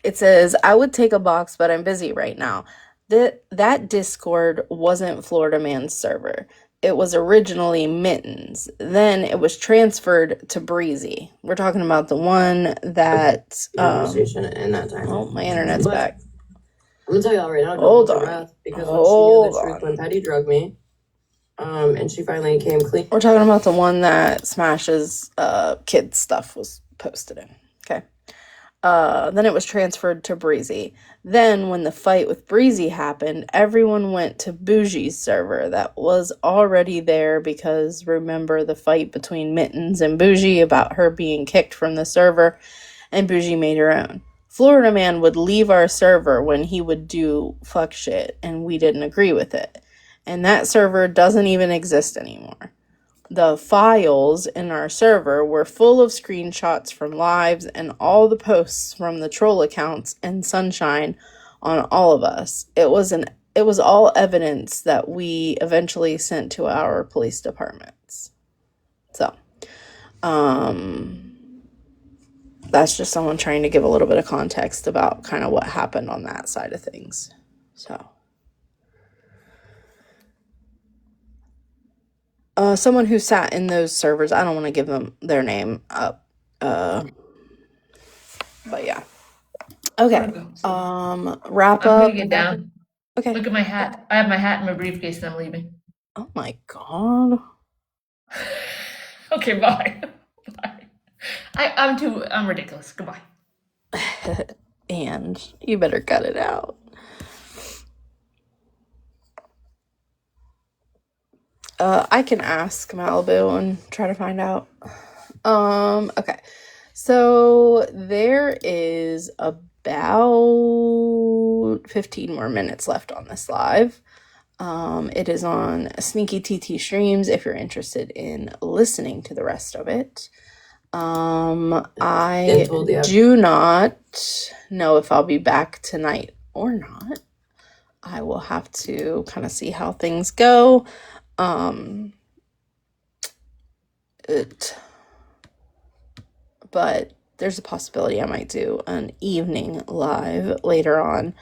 It says, I would take a box, but I'm busy right now. That Discord wasn't Florida Man's server. It was originally Mittens. Then it was transferred to Breezy. We're talking about the one that Conversation in that time. Oh, my internet's back. I'm gonna tell y'all right now, don't Hold hold your on. breath, because when she knew the truth when Petty drugged me, and she finally came clean. We're talking about the one that Smash's kids stuff was posted in. Okay. Then it was transferred to Breezy. Then when the fight with Breezy happened, everyone went to Bougie's server that was already there, because remember the fight between Mittens and Bougie about her being kicked from the server, and Bougie made her own. Florida Man would leave our server when he would do fuck shit, and we didn't agree with it. And that server doesn't even exist anymore. The files in our server were full of screenshots from lives and all the posts from the troll accounts and Sunshine on all of us. It it was all evidence that we eventually sent to our police departments. So, that's just someone trying to give a little bit of context about kind of what happened on that side of things. So, someone who sat in those servers, I don't want to give them their name up, but yeah. Okay. Wrap I'm up. gonna get down. Okay. Look at my hat. I have my hat in my briefcase and I'm leaving. Oh my god. Okay, bye. Bye. I'm ridiculous. Goodbye. And you better cut it out. I can ask Malibu and try to find out. Okay. So there is about 15 more minutes left on this live. It is on Sneaky TT Streams if you're interested in listening to the rest of it. I do not know if I'll be back tonight or not. I will have to kind of see how things go. But there's a possibility I might do an evening live later on.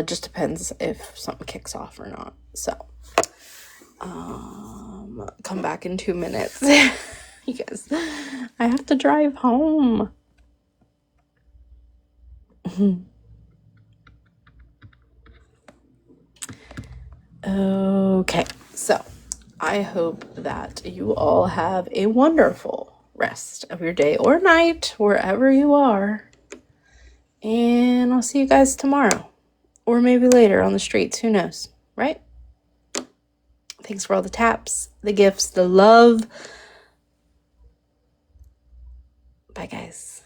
Just depends if something kicks off or not. So, come back in 2 minutes. You guys, I have to drive home. Okay, so I hope that you all have a wonderful rest of your day or night, wherever you are. And I'll see you guys tomorrow. Or maybe later on the streets. Who knows, right? Thanks for all the taps, the gifts, the love. Bye, guys.